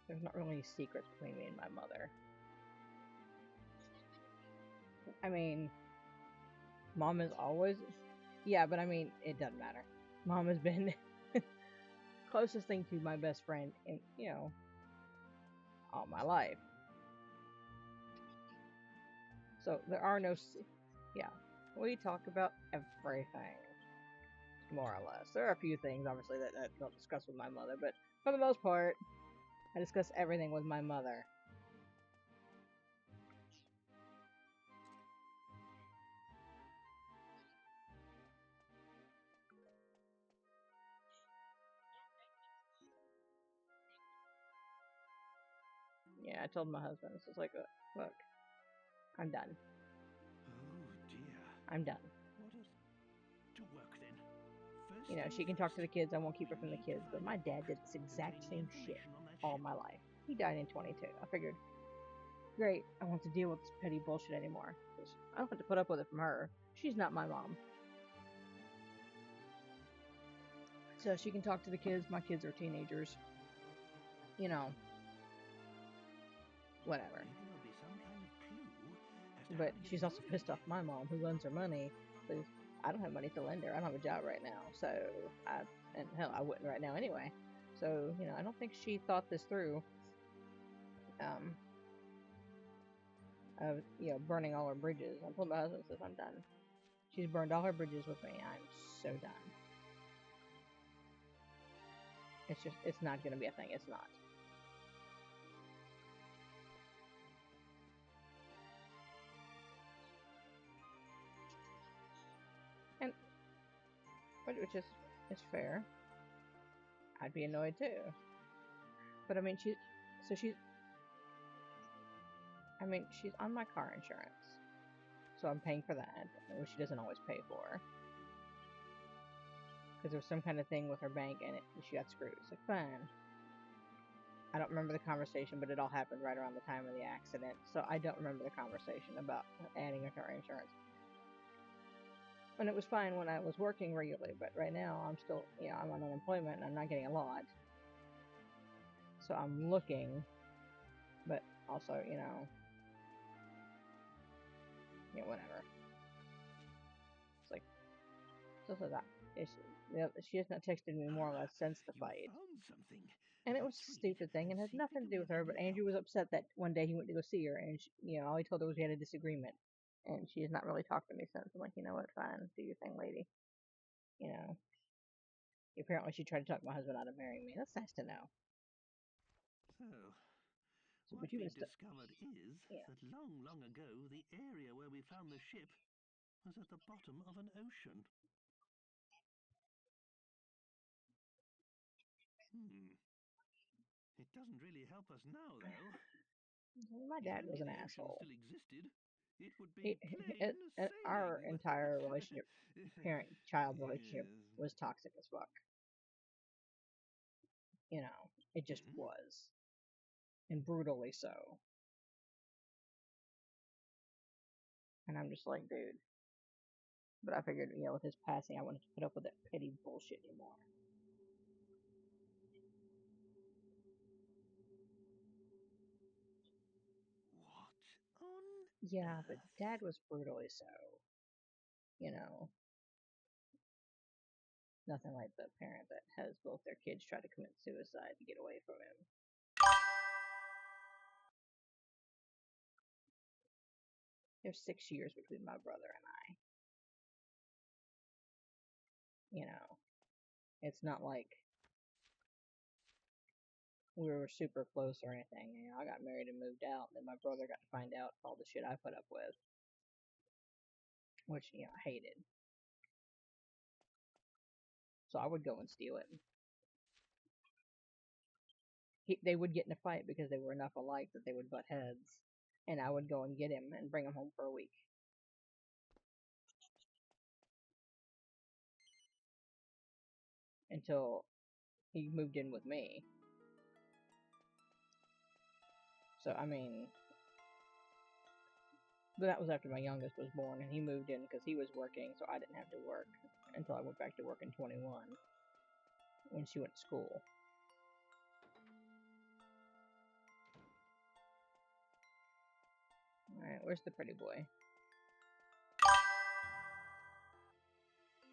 there's not really any secrets between me and my mother. I mean, mom is always, yeah, but I mean, it doesn't matter. Mom has been closest thing to my best friend in, all my life. So there are no, yeah, we talk about everything, more or less. There are a few things, obviously, that I don't discuss with my mother, but for the most part, I discuss everything with my mother. Yeah, I told my husband, this is like, look, I'm done. Oh dear. I'm done. What is to work then? First You know, she can talk to the kids. I won't keep her from the kids. But my dad did this exact same shit all my life. He died in 22. I figured, great, I won't have to deal with this petty bullshit anymore. I don't have to put up with it from her. She's not my mom. So she can talk to the kids. My kids are teenagers. You know, whatever. But she's also pissed off my mom, who lends her money. Because I don't have money to lend her. I don't have a job right now. So, and hell, I wouldn't right now anyway. So, I don't think she thought this through. Of, burning all her bridges. I told my husband, says, I'm done. She's burned all her bridges with me. I'm so done. It's not going to be a thing. It's not. And, which is fair. I'd be annoyed too. But I mean, she's on my car insurance. So I'm paying for that, which she doesn't always pay for. Because there was some kind of thing with her bank and she got screwed. It's like, fine. I don't remember the conversation, but it all happened right around the time of the accident. So I don't remember the conversation about adding her to our insurance. And it was fine when I was working regularly, but right now I'm still, I'm on unemployment and I'm not getting a lot. So I'm looking, but also, whatever. It's like, so that. She has not texted me more or less since the fight. And it was a stupid thing and had nothing to do with her, but Andrew was upset that one day he went to go see her and, all he told her was we had a disagreement. And she has not really talked to me since. I'm like, you know what, fine, do your thing, lady. Apparently she tried to talk my husband out of marrying me. That's nice to know. So, what we discovered is that long ago, the area where we found the ship was at the bottom of an ocean. It doesn't really help us now, though. My dad was an asshole. Still existed, it would be our entire relationship, parent-child relationship, was toxic as fuck. It just was. And brutally so. And I'm just like, dude. But I figured, with his passing, I wouldn't have to put up with that petty bullshit anymore. What on Yeah, earth? but Dad was brutally so. Nothing like the parent that has both their kids try to commit suicide to get away from him. There's 6 years between my brother and I. It's not like we were super close or anything. You know, I got married and moved out, and then my brother got to find out all the shit I put up with, which, you know, I hated. So I would go and steal it. They would get in a fight because they were enough alike that they would butt heads, and I would go and get him and bring him home for a week. Until he moved in with me. So, I mean, but that was after my youngest was born, and he moved in because he was working, so I didn't have to work until I went back to work in 21 when she went to school. Alright, where's the pretty boy?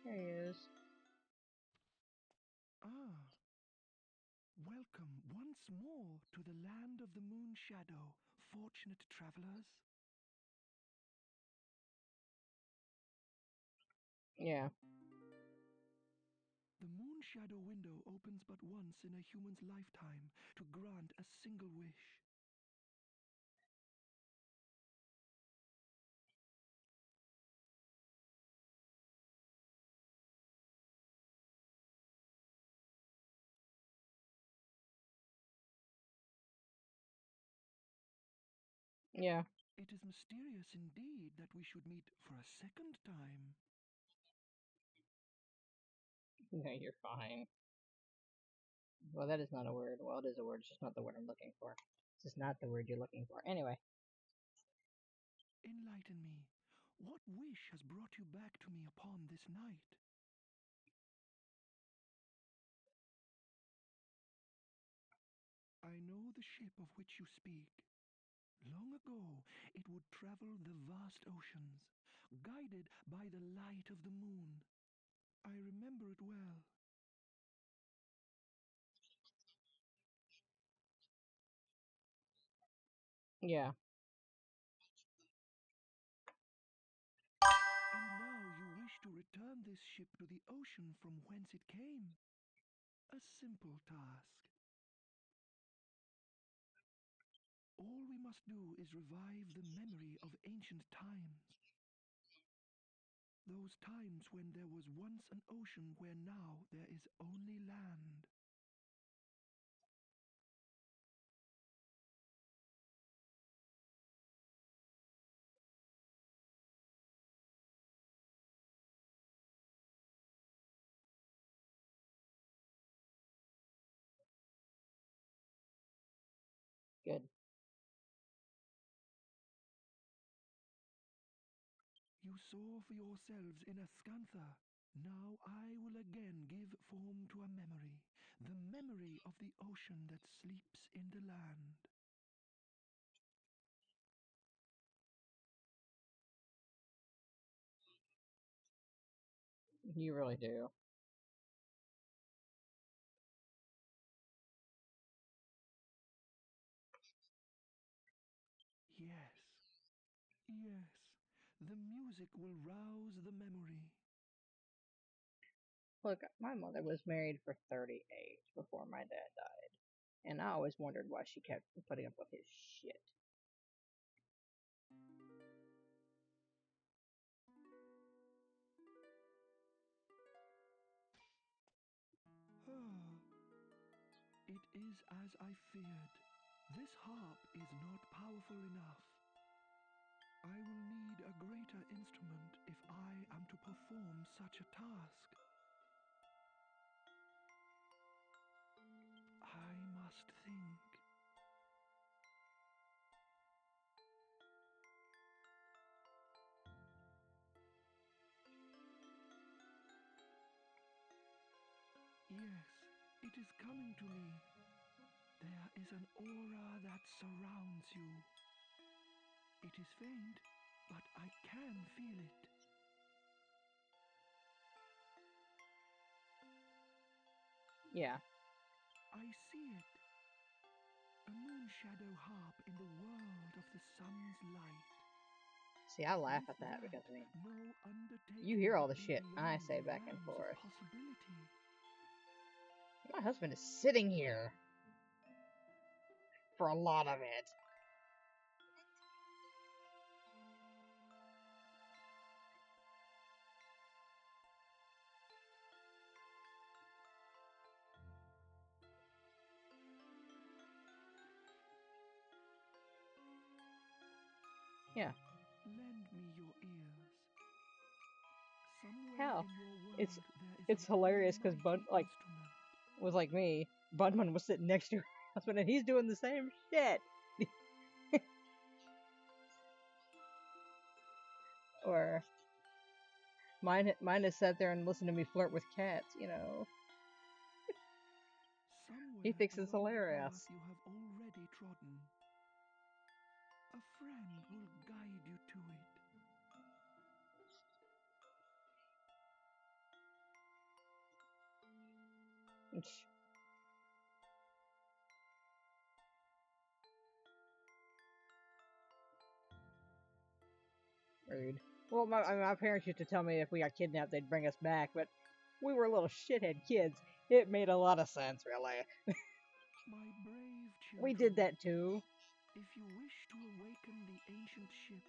There he is. Ah. Welcome once more to the land of the Moon Shadow, fortunate travelers. Yeah. The Moon Shadow window opens but once in a human's lifetime to grant a single wish. Yeah. It is mysterious indeed that we should meet for a second time. No, you're fine. Well, that is not a word. Well, it is a word, it's just not the word I'm looking for. It's just not the word you're looking for. Anyway. Enlighten me. What wish has brought you back to me upon this night? I know the ship of which you speak. Long ago, it would travel the vast oceans, guided by the light of the moon. I remember it well. Yeah. And now you wish to return this ship to the ocean from whence it came. A simple task. All we must do is revive the memory of ancient times. Those times when there was once an ocean where now there is only land. Good. You saw for yourselves in Ascantha. Now I will again give form to a memory, the memory of the ocean that sleeps in the land. You really do. Yes, yes, the music will rouse the memory. Look, my mother was married for 38 before my dad died. And I always wondered why she kept putting up with his shit. It is as I feared. This harp is not powerful enough. I will need a greater instrument if I am to perform such a task. I must think. Yes, it is coming to me. There is an aura that surrounds you. It is faint, but I can feel it. Yeah. I see it. A moon shadow harp in the world of the sun's light. See, I laugh With at that because, I that, mean, no undertaking you hear all could the be shit I beyond say the back and realms of forth. possibility. My husband is sitting here for a lot of it. Yeah. Lend me your ears. Somewhere Hell, in your world it's there is an hilarious because Bud almighty instrument. was like me. Budman was sitting next to her husband, and he's doing the same shit. Or mine has sat there and listened to me flirt with cats. You know, he thinks it's Somewhere along the hilarious. path you have already trodden. A friend will guide you to it. Rude. Well, my parents used to tell me if we got kidnapped, they'd bring us back, but we were little shithead kids. It made a lot of sense, really. My brave children. We did that too. If you wish to awaken the ancient ship,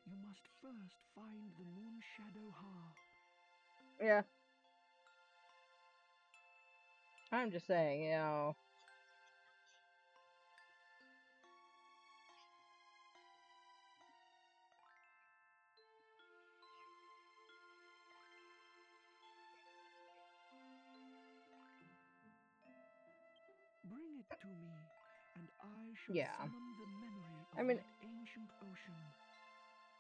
you must first find the Moon Shadow Harp. Yeah. I'm just saying, you know. Bring it to me, and I shall Yeah. summon the memory of I mean, that ancient ocean,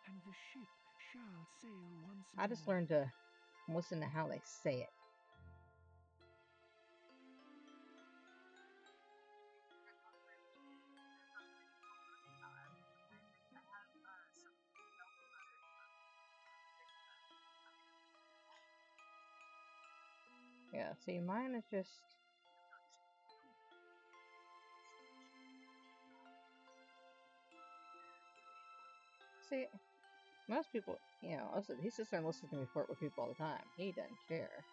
and the ship shall sail once more. I just learned to listen to how they say it. Yeah, see, mine is just... See, most people, you know, listen, he sits there and listens to me flirt with people all the time. He doesn't care.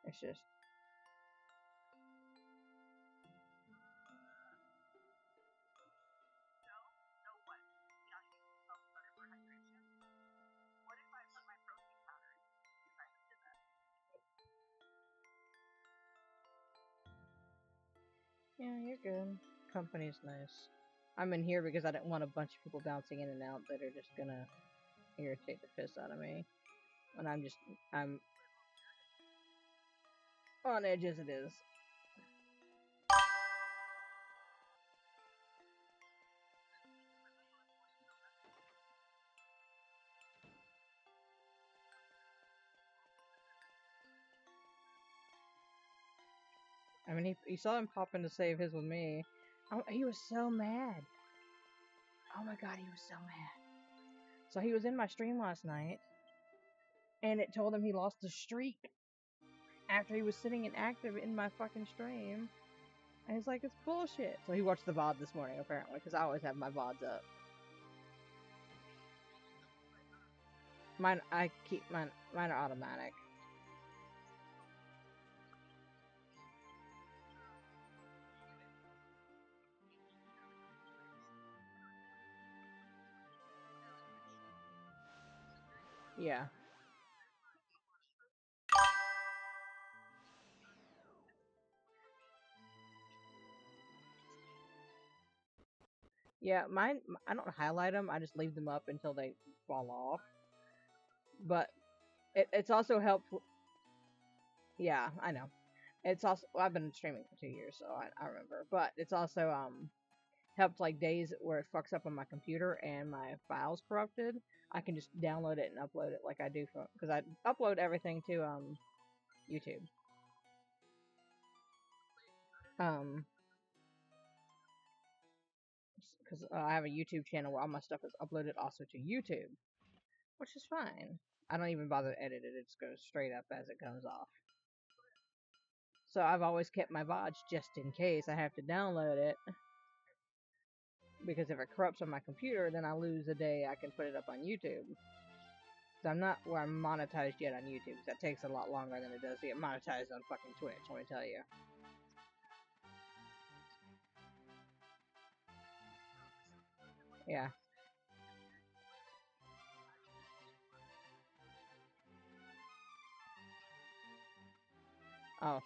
It's just... Yeah, you're good. Company's nice. I'm in here because I didn't want a bunch of people bouncing in and out that are just gonna irritate the piss out of me. And I'm on edge as it is. I mean, he saw him pop in to save his with me. Oh, he was so mad. Oh my god, he was so mad. So he was in my stream last night, and it told him he lost the streak after he was sitting inactive in my fucking stream. And he's like, it's bullshit. So he watched the VOD this morning, apparently, because I always have my VODs up. I keep mine are automatic. Yeah. Yeah, mine, I don't highlight them, I just leave them up until they fall off. But it's also helpful. Yeah, I know. It's also, well, I've been streaming for 2 years, so I remember. But it's also, helped like days where it fucks up on my computer and my file's corrupted. I can just download it and upload it like I do from, because I upload everything to, YouTube. Because I have a YouTube channel where all my stuff is uploaded also to YouTube, which is fine. I don't even bother to edit it; it just goes straight up as it comes off. So I've always kept my VODs just in case I have to download it, because if it corrupts on my computer, then I lose a day I can put it up on YouTube. 'Cause I'm not where I'm monetized yet on YouTube. 'Cause that takes a lot longer than it does to get monetized on fucking Twitch, let me tell you. Yeah. Oh.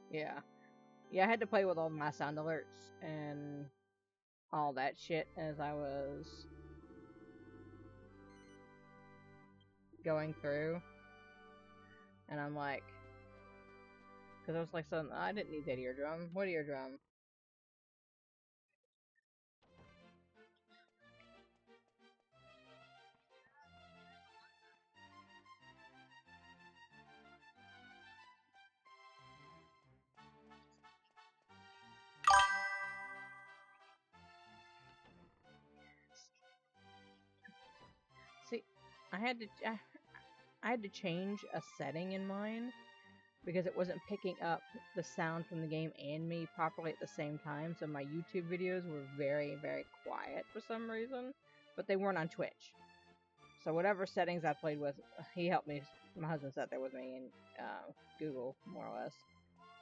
Yeah. Yeah, I had to play with all my sound alerts and all that shit as I was going through. And I'm like, because I was like, so I didn't need that eardrum. What eardrum? See, I had to I had to change a setting in mine because it wasn't picking up the sound from the game and me properly at the same time. So my YouTube videos were very, very quiet for some reason, but they weren't on Twitch. So whatever settings I played with, he helped me. My husband sat there with me and Google, more or less,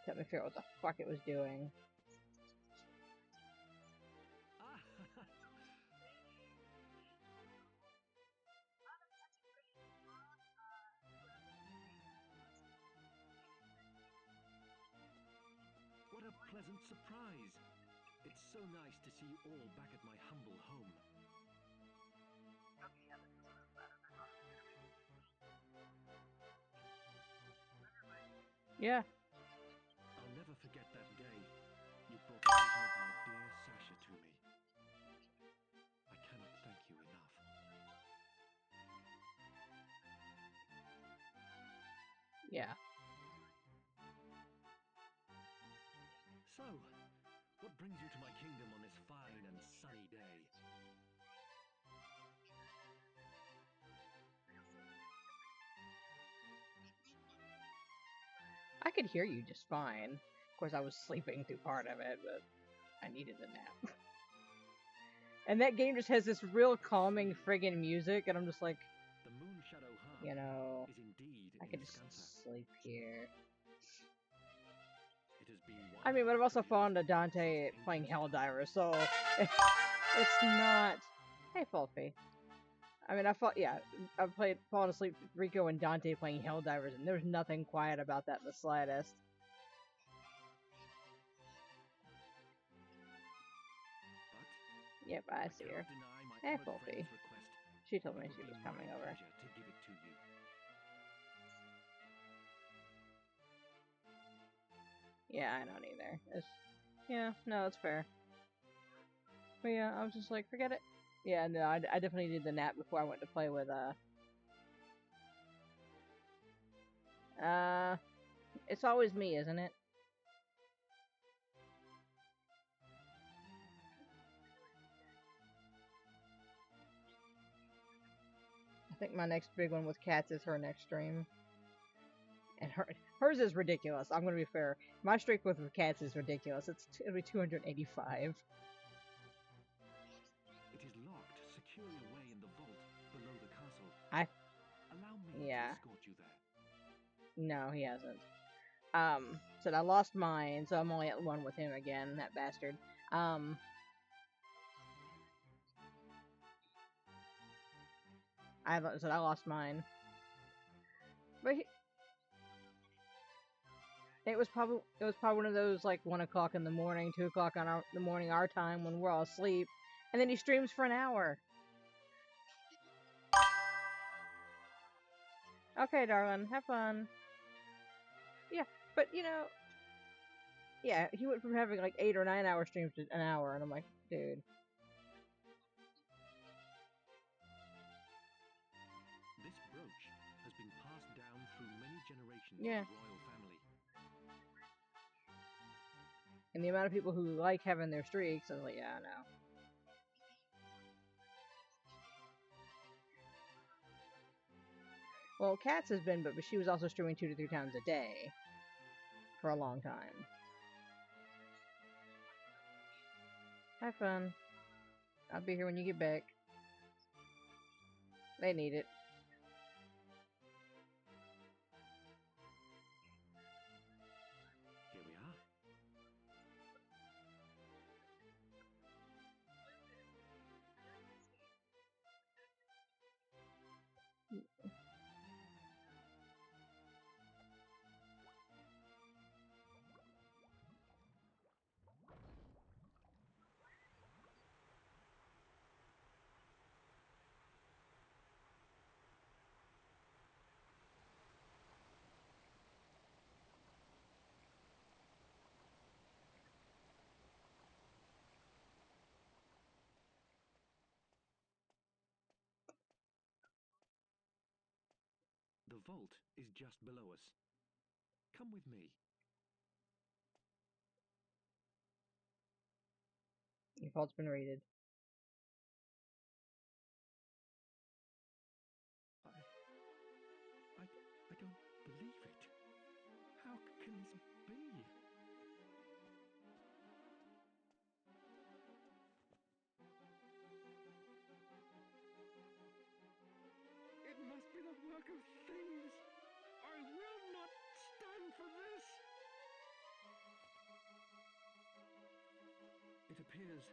helped me figure out what the fuck it was doing. What a pleasant surprise. It's so nice to see you all back at my humble home. Yeah. I'll never forget that day. You brought the vision of my dear Sasha to me. I cannot thank you enough. Yeah. So, what brings you to my kingdom on this fine and sunny day? I could hear you just fine. Of course, I was sleeping through part of it, but I needed a nap. And that game just has this real calming friggin' music, and I'm just like, The Moon Shadow Harp you know, is indeed I in could just Scansa. sleep here. It has been I mean, but I've also 100 fallen to years Dante since playing ancient Helldivers, so it's not. Hey, Fulfy. I mean, I've fallen asleep to Rico and Dante playing Helldivers, and there's nothing quiet about that in the slightest. But Yep, I see her. cannot deny my Hey, honored Fulfy. friend's request. She told It me would she be was my coming over. pleasure to give it to you. Yeah, I don't either. Yeah, no, it's fair. But yeah, I was just like, forget it. Yeah, no, I definitely did the nap before I went to play with, it's always me, isn't it? I think my next big one with cats is her next stream. And hers is ridiculous. I'm gonna be fair. My streak with cats is ridiculous. It'll be 285. It is locked securely away in the vault below the castle. Allow me to Yeah. escort you there. No, he hasn't. Said I lost mine, so I'm only at one with him again, that bastard. I lost mine. But It was probably one of those like 1 o'clock in the morning, 2 o'clock on the morning our time when we're all asleep, and then he streams for an hour. Okay, darling, have fun. Yeah, but yeah, he went from having like 8 or 9 hour streams to an hour, and I'm like, dude. This brooch has been passed down through many generations Yeah. of the royal family. And the amount of people who like having their streaks, I was like, yeah, I know. Well, Katz has been, but she was also streaming 2 to 3 times a day for a long time. Have fun. I'll be here when you get back. They need it. Here we are. The vault is just below us. Come with me. Your fault's been raided. I don't believe it. How can this be? It must be the work of thieves. I will not stand for this. It appears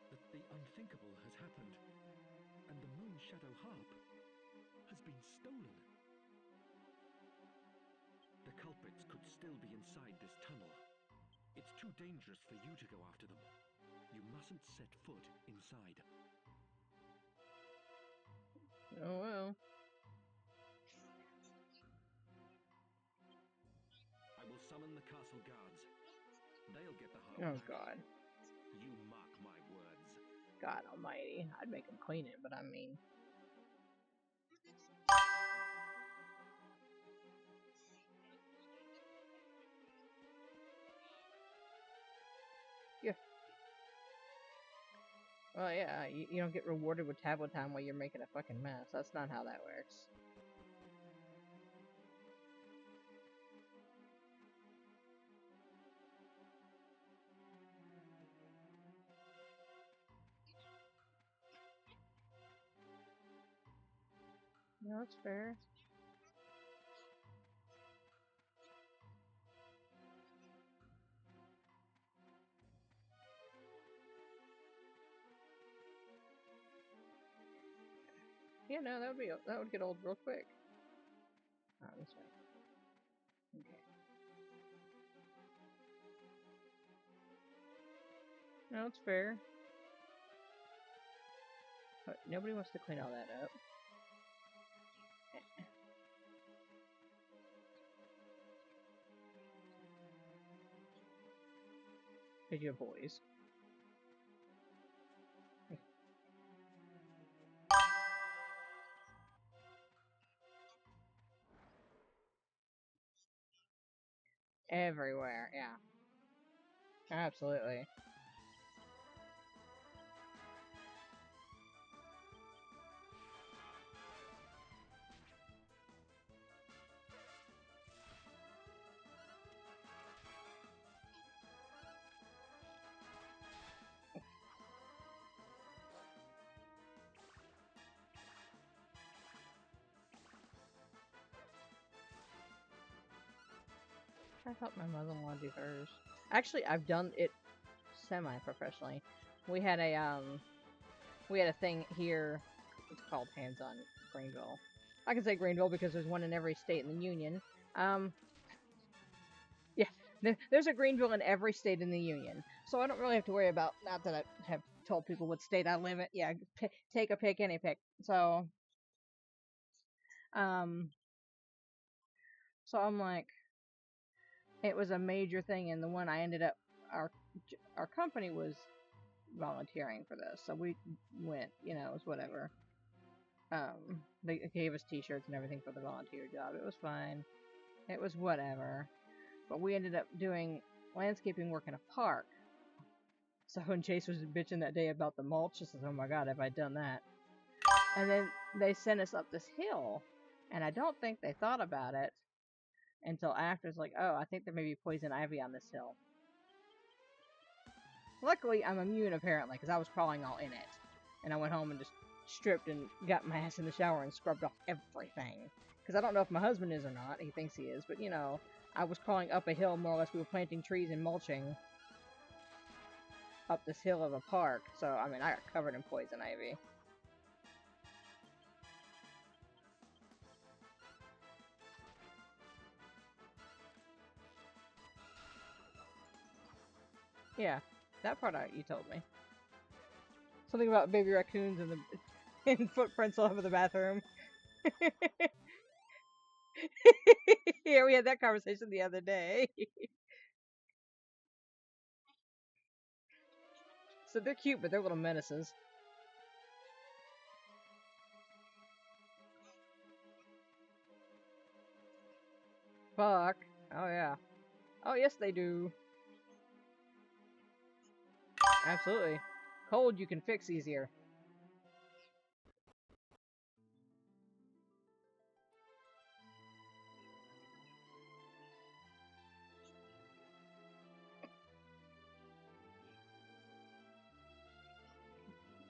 that the unthinkable has happened, and the Moon Shadow Harp has been stolen. The culprits could still be inside this tunnel. It's too dangerous for you to go after them. You mustn't set foot inside. Oh well. I will summon the castle guards. They'll get the harp Oh back. god. You mark my words. God almighty. I'd make him clean it, but I mean. Yeah. Well, yeah, you don't get rewarded with tablet time while you're making a fucking mess. That's not how that works. No, that's fair. Yeah, no, that would get old real quick. Oh, this way. Okay. No, it's fair. But nobody wants to clean all that up. Because you have boys. Everywhere, yeah. Absolutely. I helped my mother-in-law do hers. Actually, I've done it semi-professionally. We had a thing here. It's called Hands on Greenville. I can say Greenville because there's one in every state in the union. Yeah, There's a Greenville in every state in the union, so I don't really have to worry about. Not that I have told people what state I live in. Yeah, take a pick, any pick. Um, so I'm like, it was a major thing, and the one I ended up, our our company was volunteering for this, so we went. You know, it was whatever. They gave us T-shirts and everything for the volunteer job. It was fine. It was whatever. But we ended up doing landscaping work in a park. So when Chase was bitching that day about the mulch, she says, "Oh my God, have I done that?" And then they sent us up this hill, and I don't think they thought about it until after. It's like, oh, I think there may be poison ivy on this hill. Luckily, I'm immune apparently, because I was crawling all in it. And I went home and just stripped and got my ass in the shower and scrubbed off everything. Because I don't know if my husband is or not. He thinks he is. But, you know, I was crawling up a hill, more or less. We were planting trees and mulching up this hill of a park. So, I mean, I got covered in poison ivy. Yeah, that part you told me. Something about baby raccoons and the and footprints all over the bathroom. Yeah, we had that conversation the other day. So they're cute, but they're little menaces. Fuck. Oh yeah. Oh yes, they do. Absolutely. Cold you can fix easier.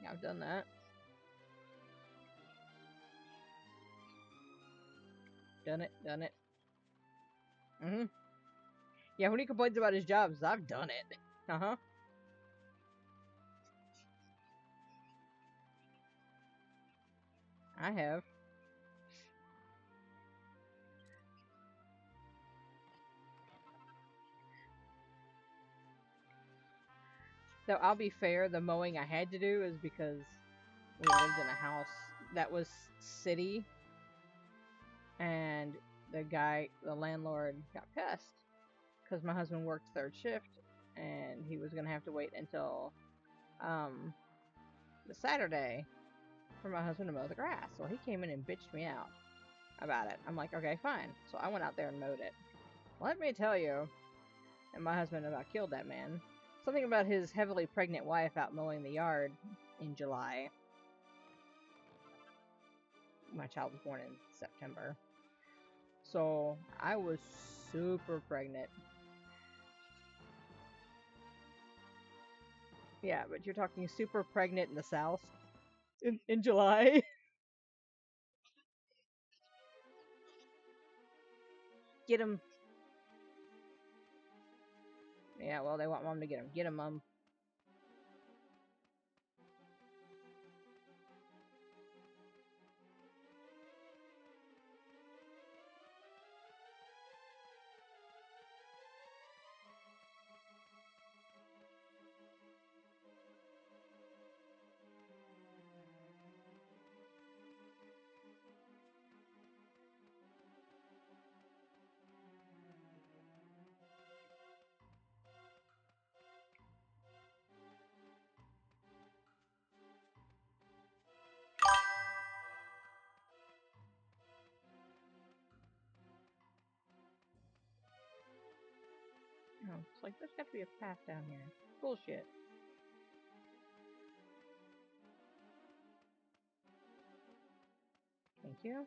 Yeah, I've done that. Done it. Done it. Yeah, when he complains about his jobs, I've done it. Uh-huh. I have. Though I'll be fair, the mowing I had to do is because we lived in a house that was city, and the landlord, got pissed because my husband worked third shift, and he was gonna have to wait until the Saturday for my husband to mow the grass. So he came in and bitched me out about it. I'm like, okay, fine. So I went out there and mowed it. Let me tell you, and my husband about killed that man. Something about his heavily pregnant wife out mowing the yard in July. My child was born in September. So I was super pregnant. Yeah, but you're talking super pregnant in the South in July. Get him. Yeah, well, they want mom to get him. Get him, mom. Oh, it's like, there's got to be a path down here. Bullshit. Thank you.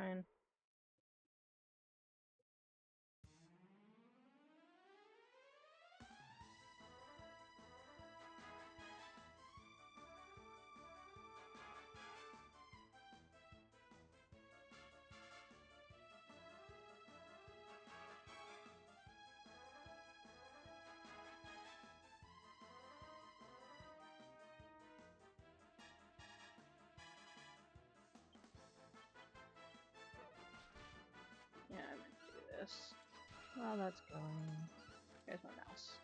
fine. Yeah, I meant to do this. Well, that's going. There's my mouse.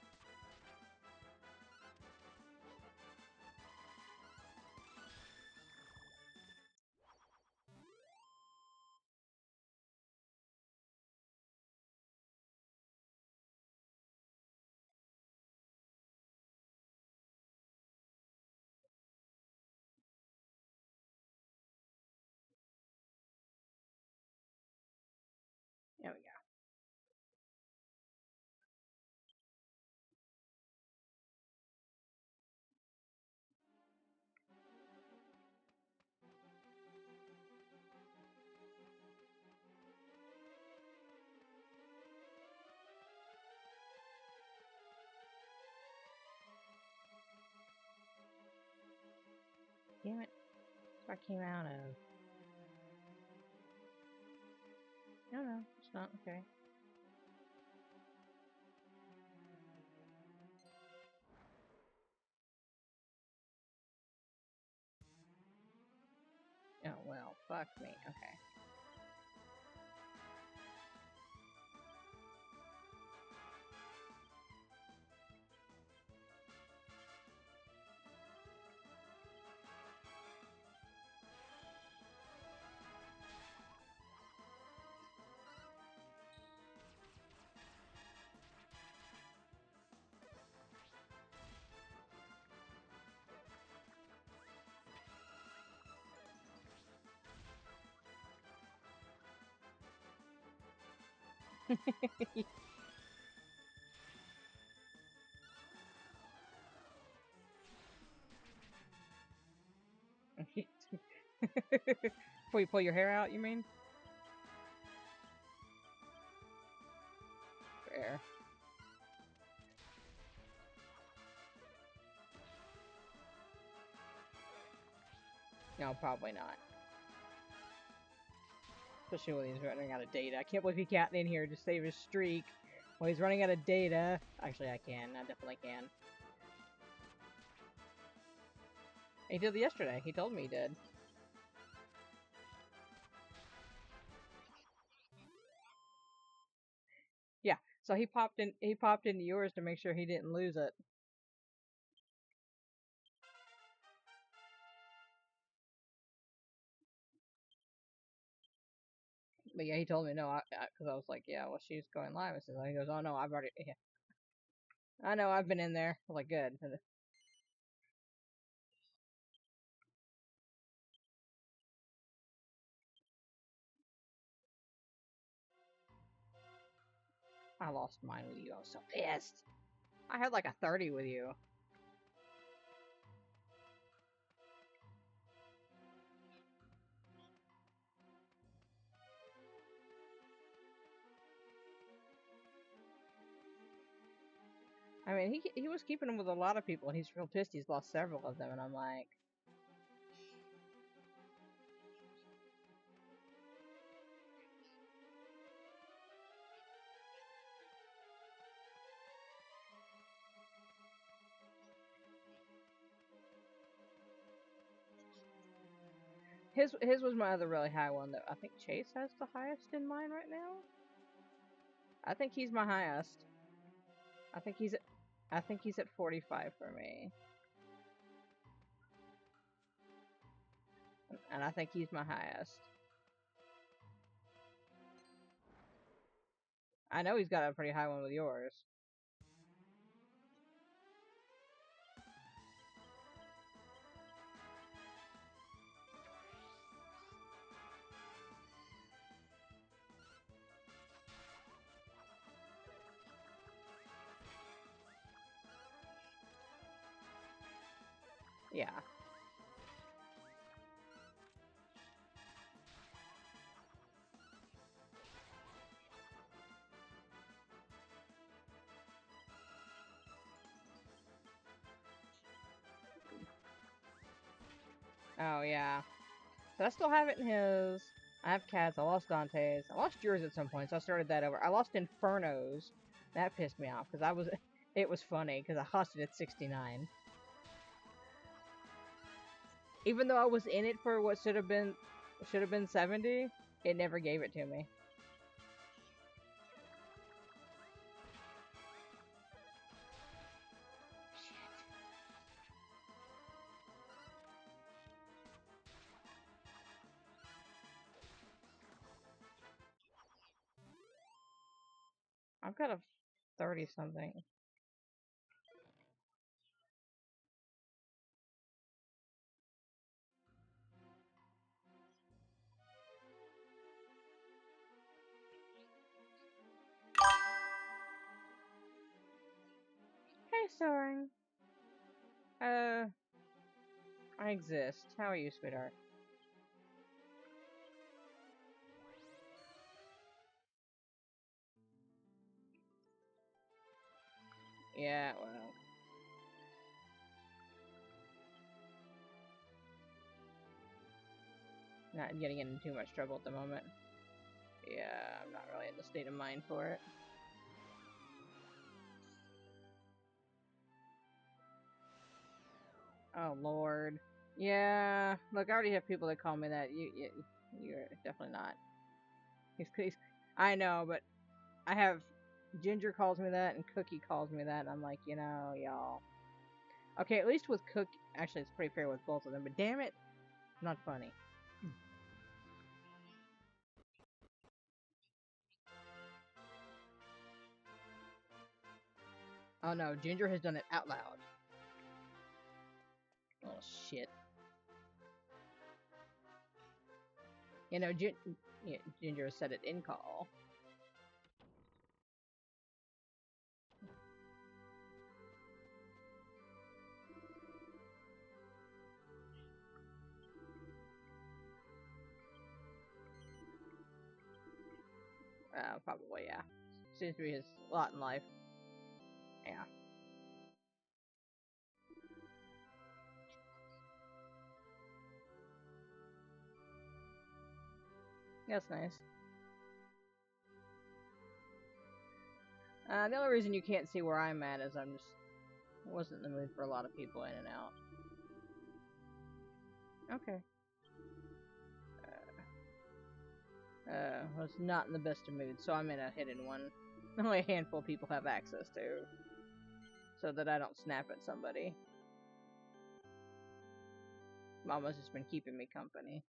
There we go. Damn it. That's what I came out of. No, it's not. Okay. Oh, well, fuck me. Okay. Before you pull your hair out, you mean? Fair. No, probably not. Especially when he's running out of data. I can't believe he got in here to save his streak. Well, he's running out of data. Actually, I can. I definitely can. He did it yesterday. He told me he did. Yeah. So he popped in. He popped into yours to make sure he didn't lose it. But yeah, he told me no. Because I was like, yeah, well, she's going live. I said, he goes, oh no, I've already. Yeah. I know. I've been in there. I was like, good. I lost mine with you. I was so pissed. I had like a 30 with you. I mean, he was keeping them with a lot of people, and he's real pissed. He's lost several of them, and I'm like, his was my other really high one though. I think Chase has the highest in mine right now. I think he's my highest. I think he's at 45 for me, and I think he's my highest. I know he's got a pretty high one with yours. Yeah. Oh, yeah. So I still have it in his. I have cats. I lost Dante's. I lost yours at some point, so I started that over. I lost Inferno's. That pissed me off because I was. It was funny because I lost it at 69. Even though I was in it for what should have been 70, it never gave it to me. I've got a 30 something. Hey, Soaring. I exist. How are you, sweetheart? Yeah, well. Not getting into too much trouble at the moment. Yeah, I'm not really in the state of mind for it. Oh, Lord. Yeah, look, I already have people that call me that. You're definitely not. He's, I know, but I have Ginger calls me that, and Cookie calls me that, and I'm like, y'all. Okay, at least with Cookie, actually, it's pretty fair with both of them, but damn it, not funny. Oh no, Ginger has done it out loud. Oh shit. Ginger said it in call. Probably, yeah. Seems to be his lot in life. Yeah. That's nice. The only reason you can't see where I'm at is I wasn't in the mood for a lot of people in and out. Okay. Was not in the best of moods, so I'm in a hidden one. Only a handful of people have access to, so that I don't snap at somebody. Mama's just been keeping me company.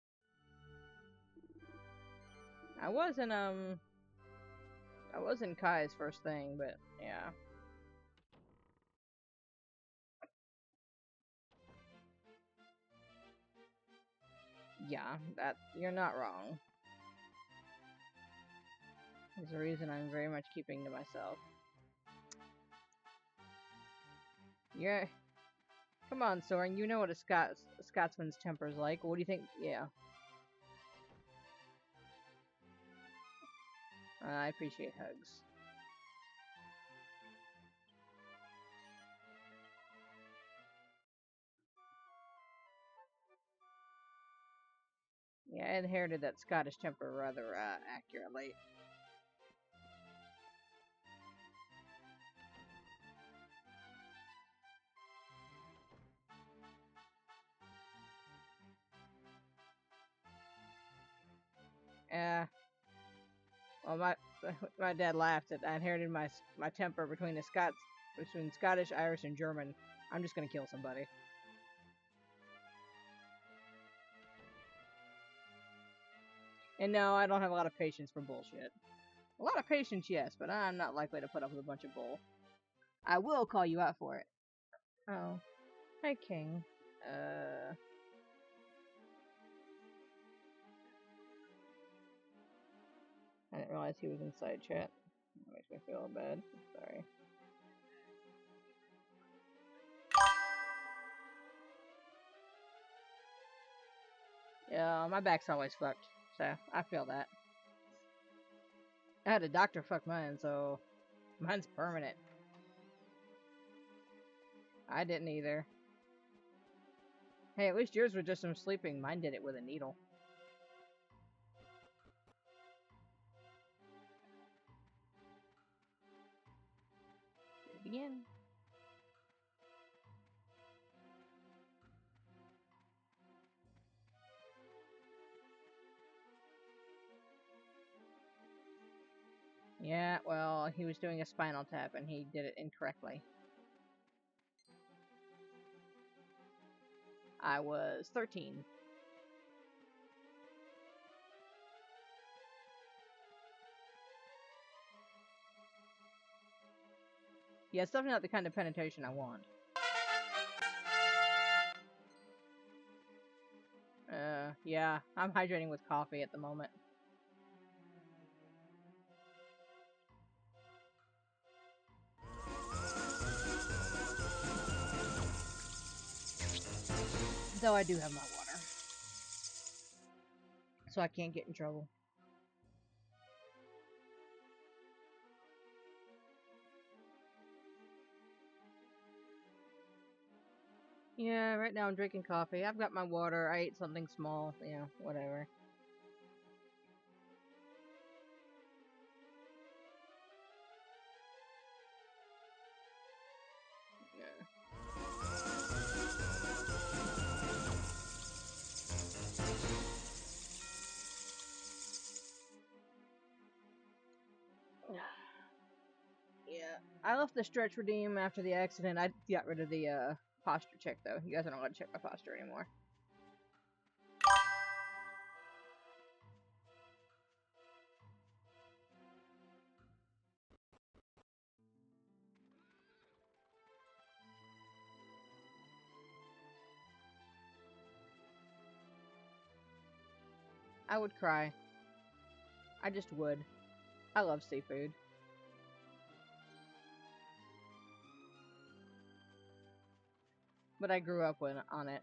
I was in Kai's first thing, but yeah. Yeah, you're not wrong. There's a reason I'm very much keeping to myself. Yeah. Come on, Soren, you know what a Scotsman's temper is like. What do you think? Yeah. I appreciate hugs. Yeah, I inherited that Scottish temper rather accurately. Well, my dad laughed that I inherited my temper between Scottish, Irish, and German. I'm just gonna kill somebody. And no, I don't have a lot of patience for bullshit. A lot of patience, yes, but I'm not likely to put up with a bunch of bull. I will call you out for it. Oh. Hi, King. I didn't realize he was inside chat. That makes me feel bad. Sorry. Yeah, my back's always fucked, so I feel that. I had a doctor fuck mine, so mine's permanent. I didn't either. Hey, at least yours was just some sleeping. Mine did it with a needle. Begin. Yeah, well, he was doing a spinal tap and he did it incorrectly. I was 13. Yeah, it's definitely not the kind of penetration I want. Yeah, I'm hydrating with coffee at the moment. Though I do have my water. So I can't get in trouble. Yeah, right now I'm drinking coffee. I've got my water. I ate something small. Yeah, whatever. Yeah, I left the stretch redeem after the accident. I got rid of the posture check though. You guys don't want to check my posture anymore. I would cry. I just would. I love seafood. But I grew up on it.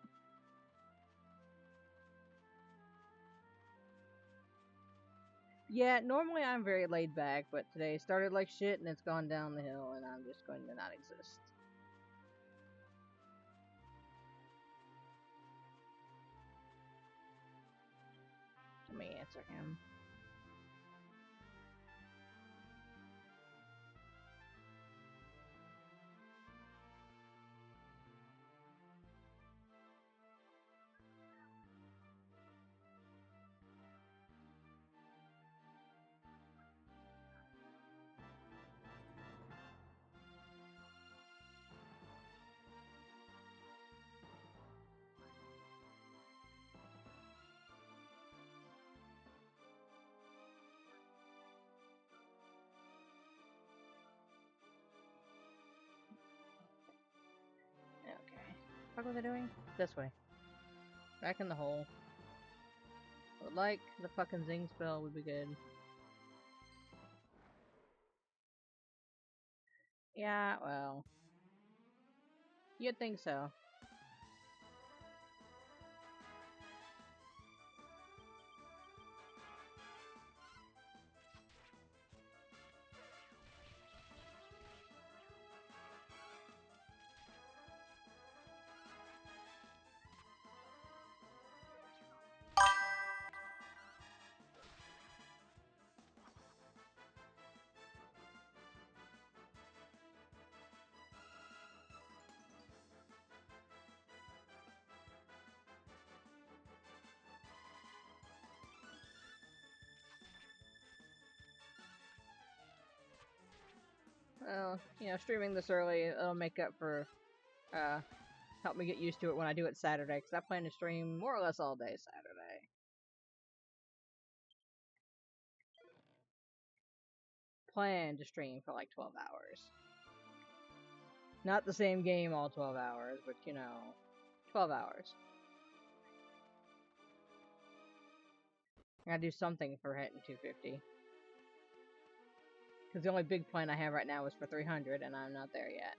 Yeah, normally I'm very laid back, but today started like shit and it's gone down the hill and I'm just going to not exist. Let me answer him. Okay. What was I doing? This way. Back in the hole. Would like the fucking zing spell would be good. Yeah, well. You'd think so. Well, you know, streaming this early, it'll make up for, help me get used to it when I do it Saturday, because I plan to stream more or less all day Saturday. Plan to stream for like 12 hours. Not the same game all 12 hours, but you know, 12 hours. I gotta do something for hitting 250. Because the only big plan I have right now is for 300, and I'm not there yet.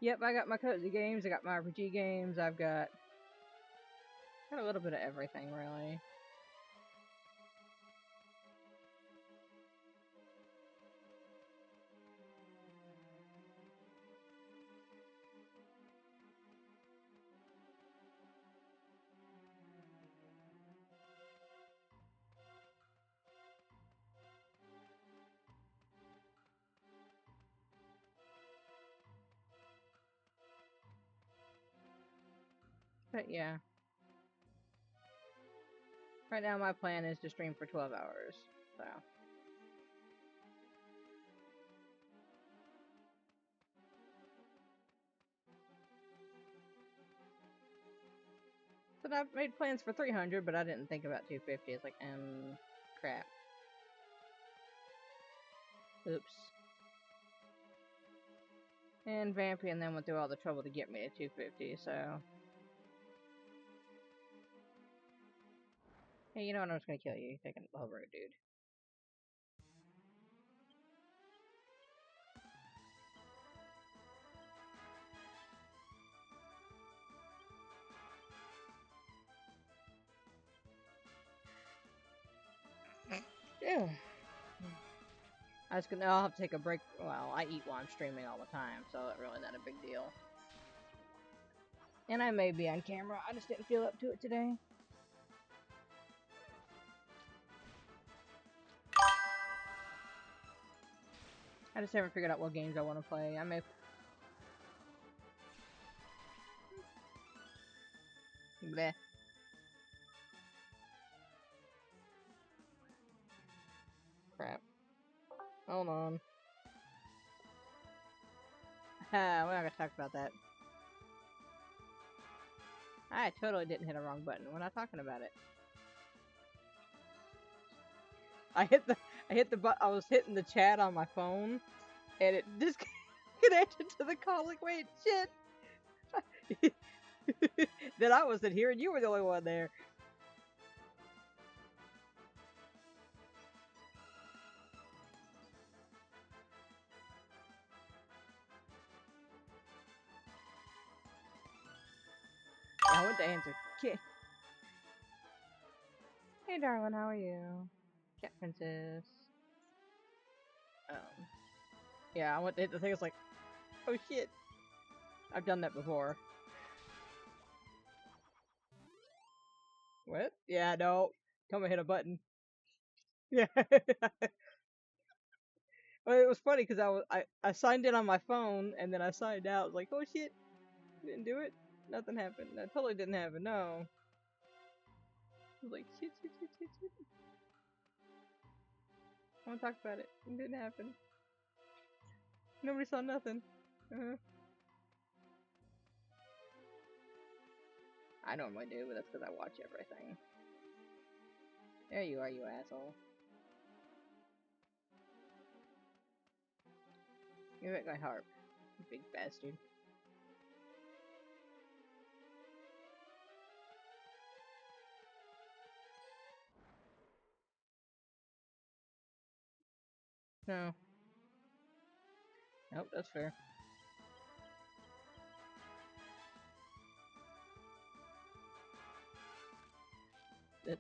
Yep, I got my cozy games, I got my RPG games, I've got a little bit of everything, really. But yeah. Right now my plan is to stream for 12 hours. So. But I've made plans for 300, but I didn't think about 250. It's like, crap. Oops. And Vampian then went through all the trouble to get me to 250, so... Hey, you know what? I'm just gonna kill you. You're taking the whole road, dude. Yeah. I'll have to take a break. Well, I eat while I'm streaming all the time, so it's really not a big deal. And I may be on camera. I just didn't feel up to it today. I just haven't figured out what games I want to play. I may... Bleh. Crap. Hold on. We're not gonna talk about that. I totally didn't hit a wrong button. We're not talking about it. I hit the button. I was hitting the chat on my phone, and it disconnected to the call. Like, wait, shit. Then I wasn't here, and you were the only one there. I went to answer. Hey, darling, how are you? Cat princess. Yeah, I went to hit the thing. It's like, oh shit. I've done that before. What? Yeah, no. Tell me to hit a button. Yeah. Well, it was funny because I signed in on my phone and then I signed out. I was like, oh shit, didn't do it. Nothing happened. That totally didn't happen. No. I was like, shit. I want to talk about it. It didn't happen. Nobody saw nothing. I normally do, but that's because I watch everything. There you are, you asshole. You hit my harp, you big bastard. No. Nope, that's fair.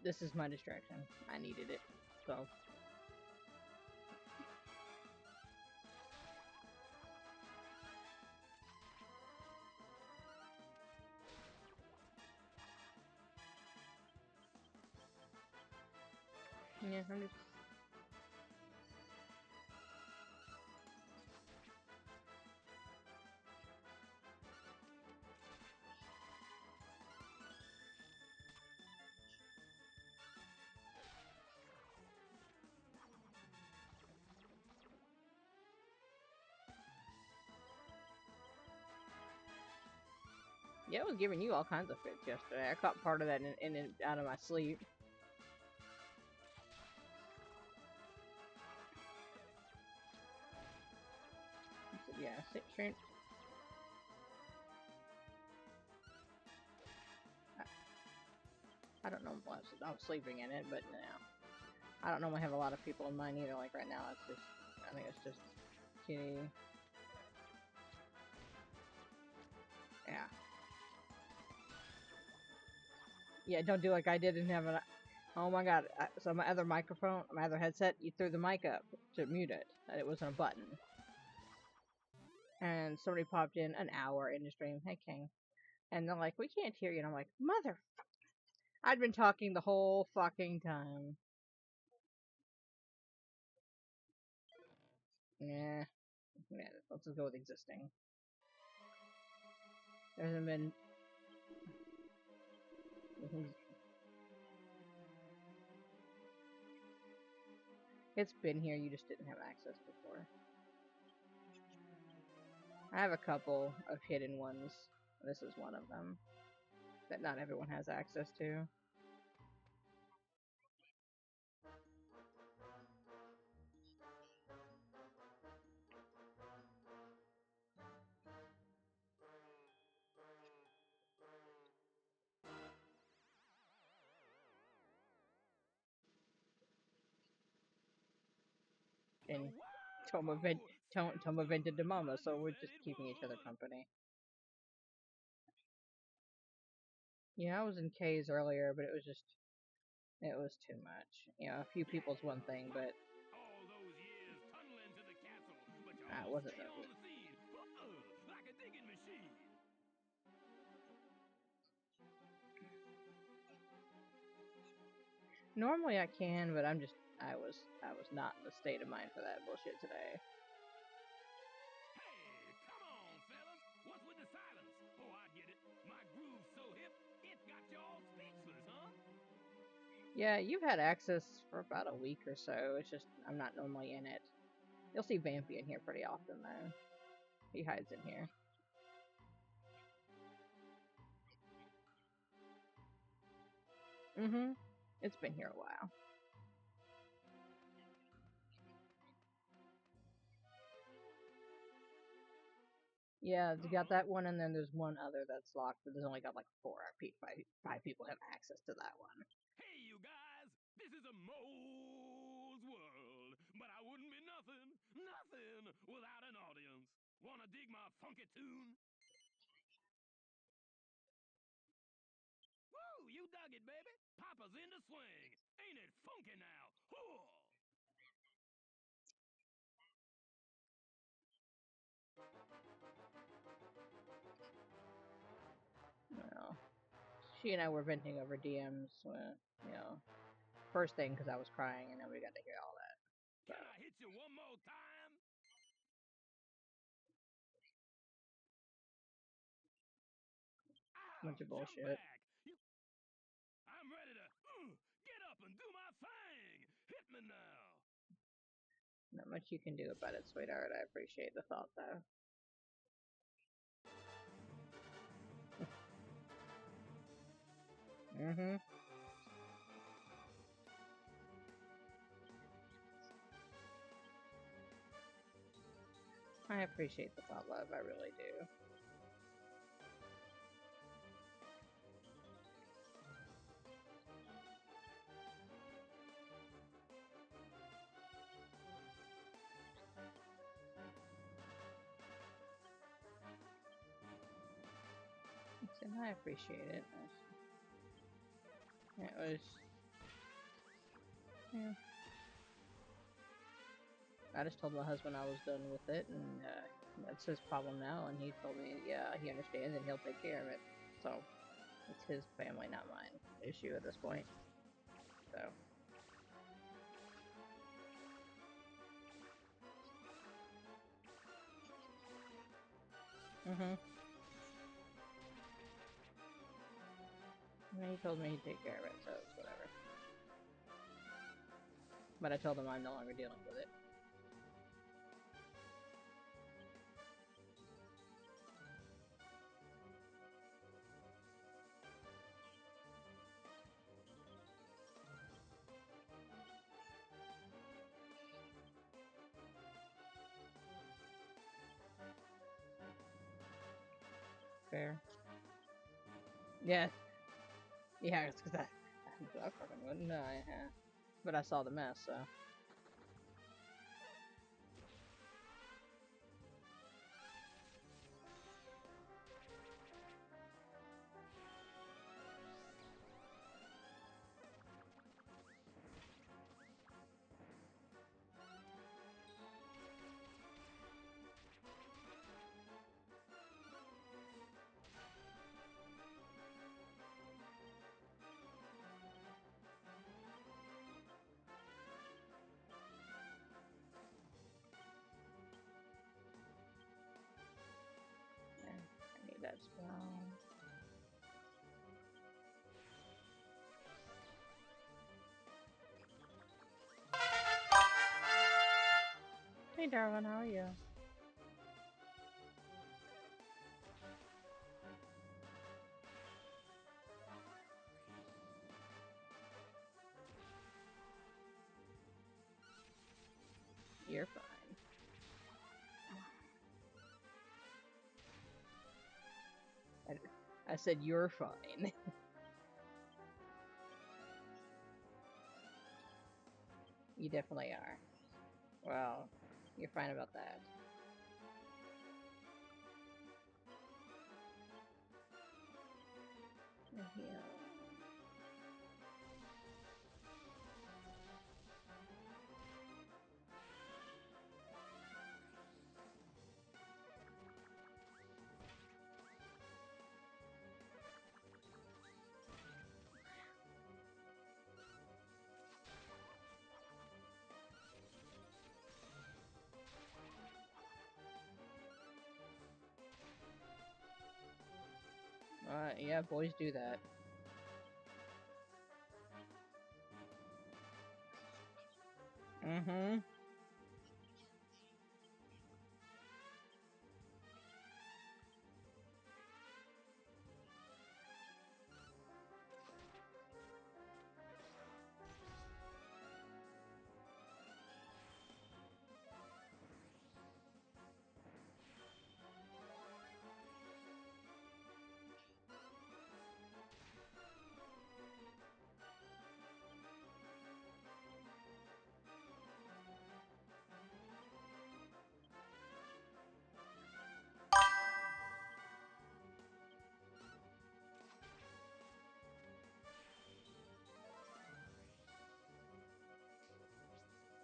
This is my distraction. I needed it. So. Yeah, I'm just... Yeah, I was giving you all kinds of fits yesterday. I caught part of that in out of my sleep. Yeah, straight. I don't know. I was sleeping in it, but no. I don't normally have a lot of people in mine either. Like right now, it's just. I think it's just Kitty. Yeah. Yeah, don't do like I did and have an. Oh my god. So my other microphone, my other headset, you threw the mic up to mute it. It wasn't a button. And somebody popped in an hour in the stream. Hey, King. And they're like, we can't hear you. And I'm like, mother. I'd been talking the whole fucking time. Yeah. Yeah, let's just go with existing. There hasn't been... It's been here, you just didn't have access before. I have a couple of hidden ones. This is one of them that not everyone has access to. And Toma vented to Mama, so we're just keeping each other company. Yeah, I was in K's earlier, but it was too much. You know, a few people's one thing, but All those years tunneling to the castle, but you it all wasn't stay no on good. the scene, like a digging machine. Normally I can, but I was not in the state of mind for that bullshit today. Hey, come on, fellas. What's with the silence? Oh, I get it. My groove's so hip, it got you all speechless, huh? Yeah, you've had access for about a week or so. It's just I'm not normally in it. You'll see Vampy in here pretty often though. He hides in here. Mm-hmm. It's been here a while. Yeah, you got that one, and then there's one other that's locked, but there's only got like five people have access to that one. Hey, you guys. This is a mole's world, but I wouldn't be nothing without an audience. Wanna dig my funky tune? Woo, you dug it, baby. Papa's in the swing. Ain't it funky now? Whoa! Well, she and I were venting over DMs, you know, first thing because I was crying, and then we got to hear all that. So. Can I hit you one more time? Ow, Bunch of jump bullshit. back. I'm ready to get up and do my thing. Hit me now. Not much you can do about it, sweetheart. I appreciate the thought, though. Mm-hmm. I appreciate the thought, love. I really do. And I appreciate it. It was, yeah. I just told my husband I was done with it, and that's his problem now. And he told me, yeah, he understands, and he'll take care of it. So it's his family, not mine, issue at this point. So. Mm-hmm. And he told me he'd take care of it, so it's whatever. But I told him I'm no longer dealing with it. Fair. Yeah. Yeah, it's because I fucking wouldn't know. But I saw the mess, so. darling, how are you? You're fine. I said you're fine. You definitely are. Well, you're fine about that. Yeah. Yeah, boys do that. Mm-hmm.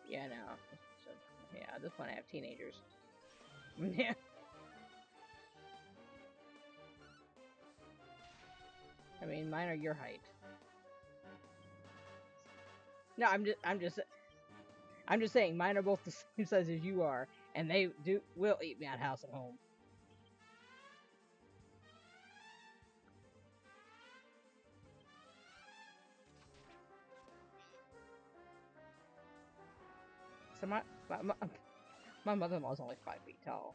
Yeah, no. So, yeah, at this point I have teenagers. Yeah. I mean, mine are your height. No, I'm just saying mine are both the same size as you are, and they will eat me out house and home. So my mother-in-law is only 5 feet tall.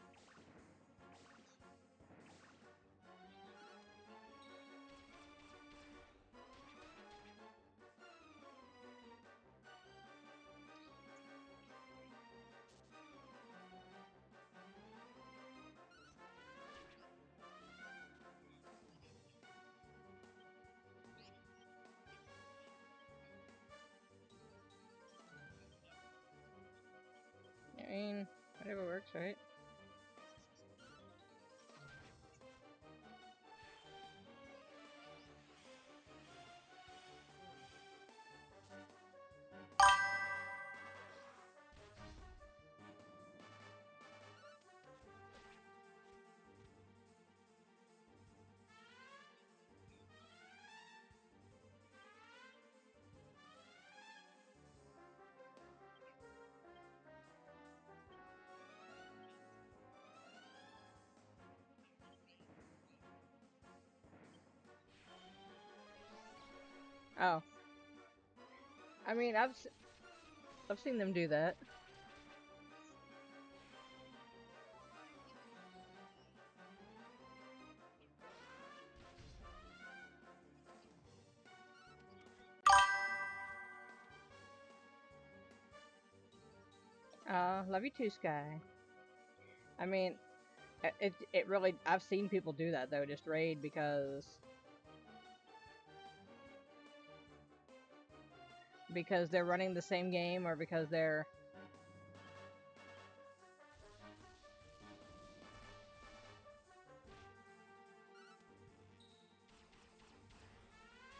I mean, whatever works, right? Oh, I mean, I've seen them do that. Love you too, Sky. I mean, it really I've seen people do that though, just raid because they're running the same game or because they're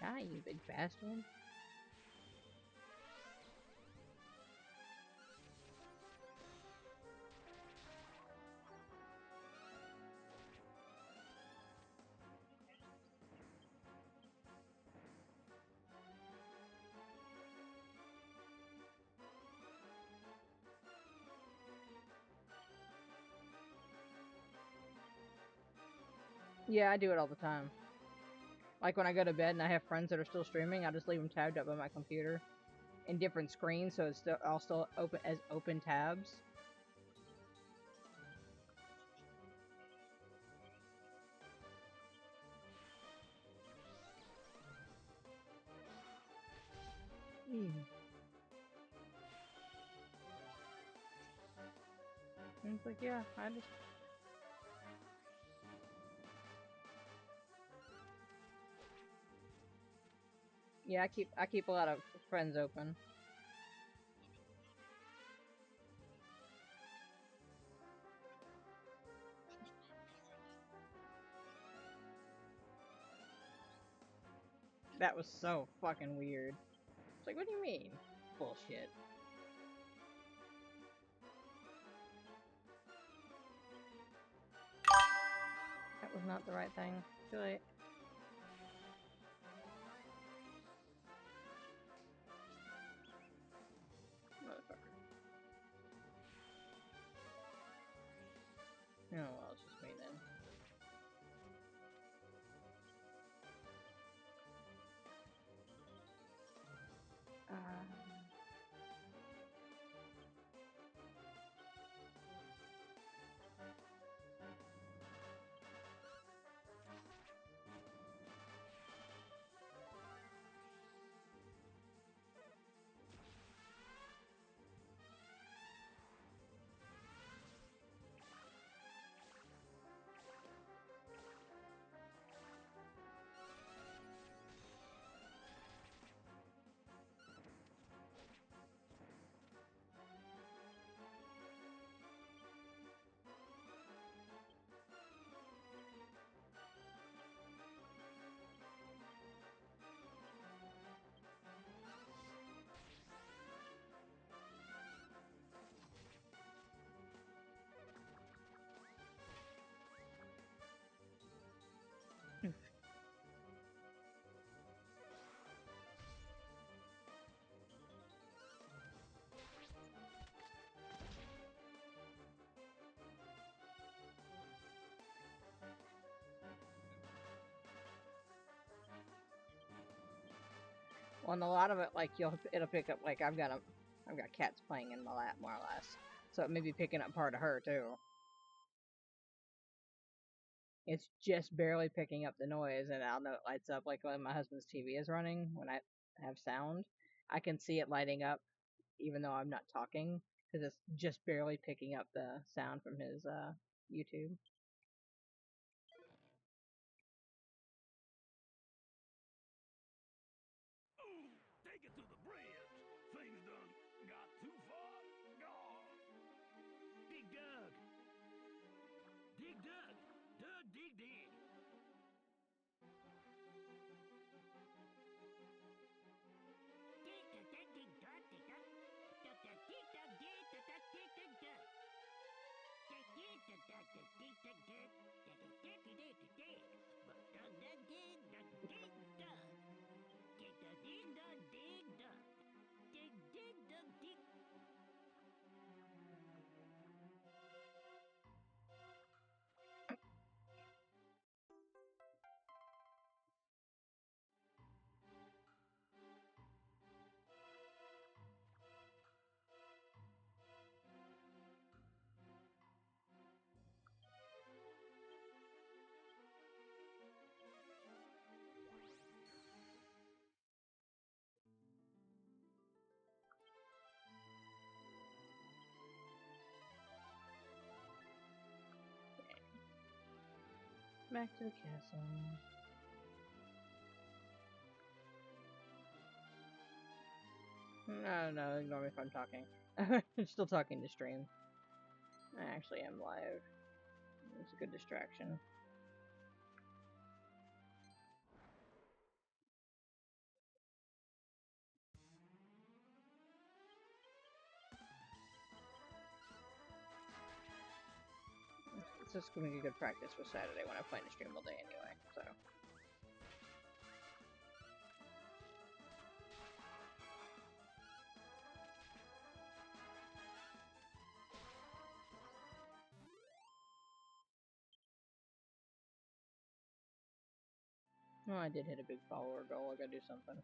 ah, you big bastard. Yeah, I do it all the time. Like when I go to bed and I have friends that are still streaming, I just leave them tabbed up on my computer in different screens, so it's still I'll still open as open tabs. And it's like, yeah, I just. Yeah, I keep a lot of friends open. That was so fucking weird. It's like, what do you mean? Bullshit. That was not the right thing. Too late. Motherfucker. Oh well, it's just me then. Well, and a lot of it, like it'll pick up. Like I've got cats playing in my lap, more or less. So it may be picking up part of her too. It's just barely picking up the noise, and I'll know it lights up. Like when my husband's TV is running, when I have sound, I can see it lighting up, even though I'm not talking, because it's just barely picking up the sound from his YouTube. Take it to the bridge. Things done got too far gone. Dig Dug. Dig Dug. Dug dig dig. Back to the castle. No, ignore me if I'm talking. I'm still talking to stream. I actually am live. It's a good distraction. It's just gonna be good practice for Saturday when I plan to stream all day anyway, so. Oh, I did hit a big follower goal. I gotta do something.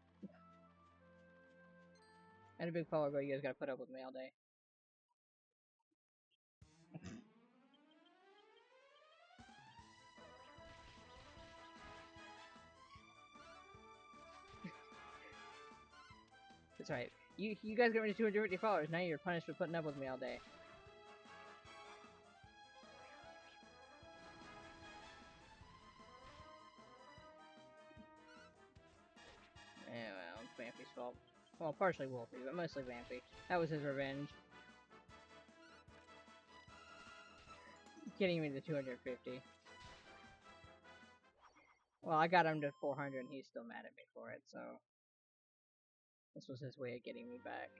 I had a big follower goal. You guys gotta put up with me all day. That's right. You guys got me to 250 followers. Now you're punished for putting up with me all day. Yeah, well, it's Vampy's fault. Well, partially Wolfie, but mostly Vampy. That was his revenge. Getting me to 250. Well, I got him to 400 and he's still mad at me for it, so... This was his way of getting me back.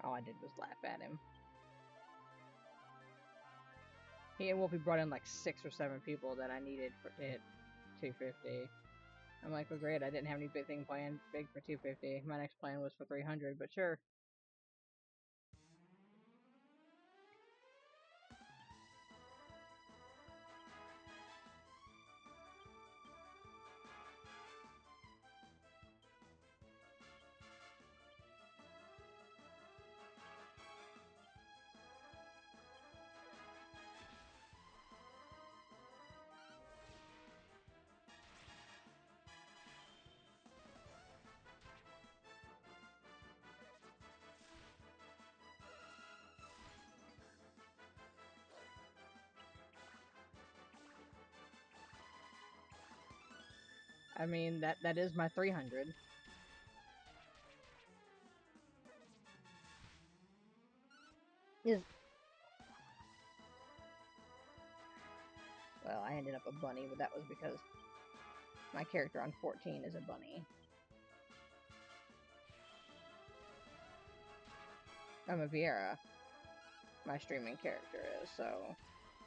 All I did was laugh at him. He and Wolfie brought in like 6 or 7 people that I needed to hit 250. I'm like, well, great, I didn't have any big thing planned big for 250. My next plan was for 300, but sure. I mean, that is my 300. Well, I ended up a bunny, but that was because my character on 14 is a bunny. I'm a Viera. My streaming character is, so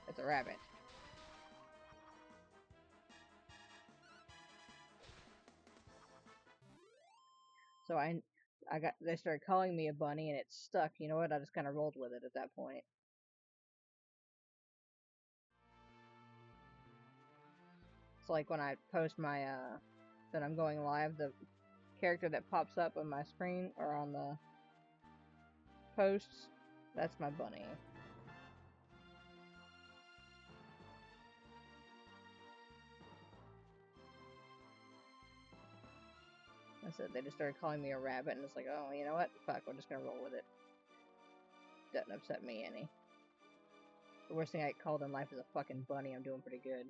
it's a rabbit. So they started calling me a bunny and it stuck. You know what? I just kind of rolled with it at that point. So like when I post my that I'm going live, the character that pops up on my screen or on the posts, that's my bunny. That's it. They just started calling me a rabbit, and it's like, oh, you know what? Fuck, we're just gonna roll with it. Doesn't upset me any. The worst thing I get called in life is a fucking bunny. I'm doing pretty good.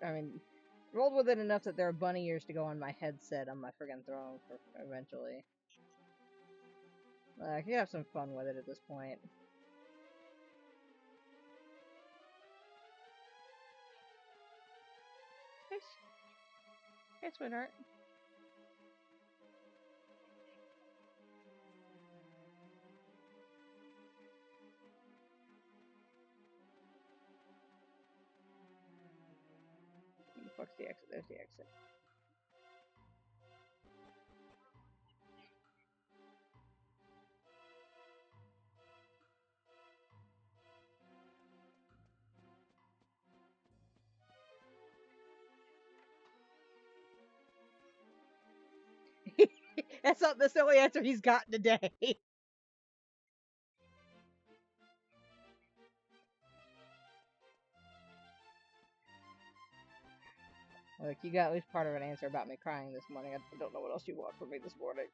I mean, rolled with it enough that there are bunny ears to go on my headset on my friggin' throne for eventually. I can have some fun with it at this point. Hey, sweetheart. Fuck's the exit? There's the exit. That's not the silly answer he's gotten today. Look, you got at least part of an answer about me crying this morning. I don't know what else you want from me this morning.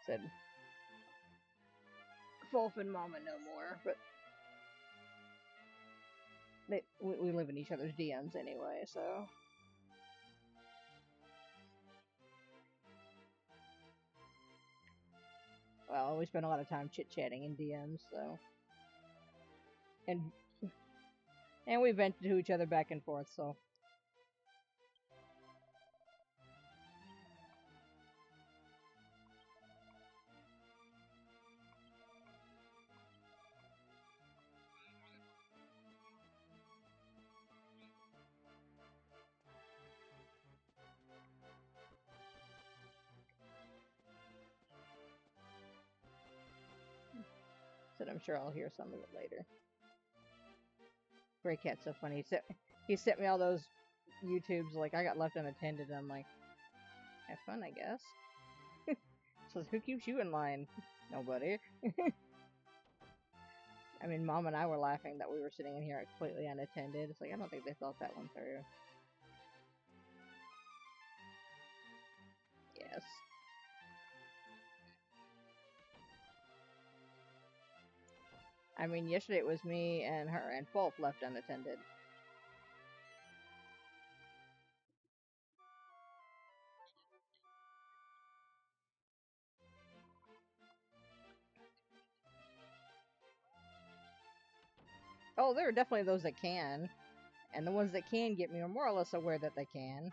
Said, Wolf and Mama no more, but we live in each other's DMs anyway, so. Well, we spend a lot of time chit-chatting in DMs, so. And we vent to each other back and forth, so. Said I'm sure I'll hear some of it later. Grey Cat's so funny. He sent me all those YouTube's like, I got left unattended, and I'm like, have fun, I guess. So who keeps you in line? Nobody. I mean, Mom and I were laughing that we were sitting in here completely unattended. It's like, I don't think they thought that one through. Yes. I mean, yesterday it was me and her and Fulf left unattended. Oh, there are definitely those that can. And the ones that can get me are more or less aware that they can.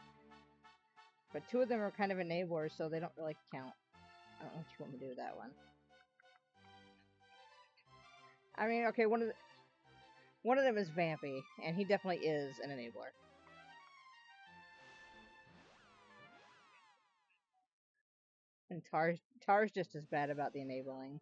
But two of them are kind of enablers, so they don't really count. I don't know what you want me to do with that one. I mean, okay, one of them is Vampy, and he definitely is an enabler. And Tar's just as bad about the enabling.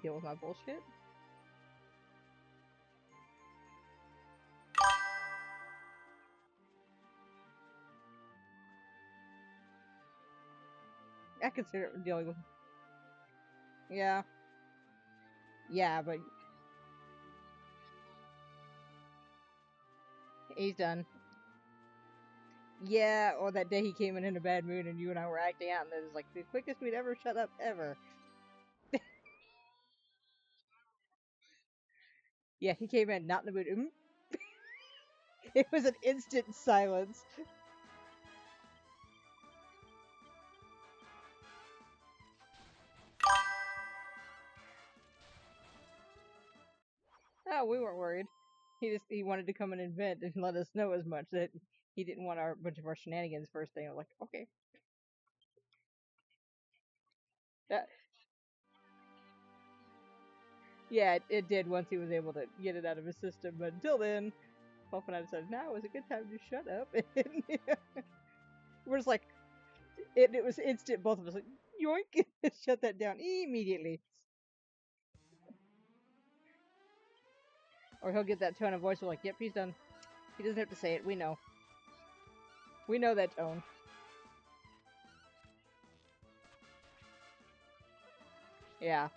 Deal with my bullshit. I consider dealing with. Yeah. Yeah, but he's done. Yeah, or that day he came in a bad mood and you and I were acting out, and it was like the quickest we'd ever shut up ever. Yeah, he came in not in the mood. It was an instant silence. Oh, we weren't worried. He wanted to come in and vent and let us know as much that he didn't want our bunch of our shenanigans first thing. I'm like, okay. That, yeah, it did once he was able to get it out of his system, but until then, Puff and I decided now is a good time to shut up. And we're just like, it was instant. Both of us like, yoink, shut that down immediately. Or he'll get that tone of voice. We're like, yep, he's done. He doesn't have to say it. We know. We know that tone. Yeah.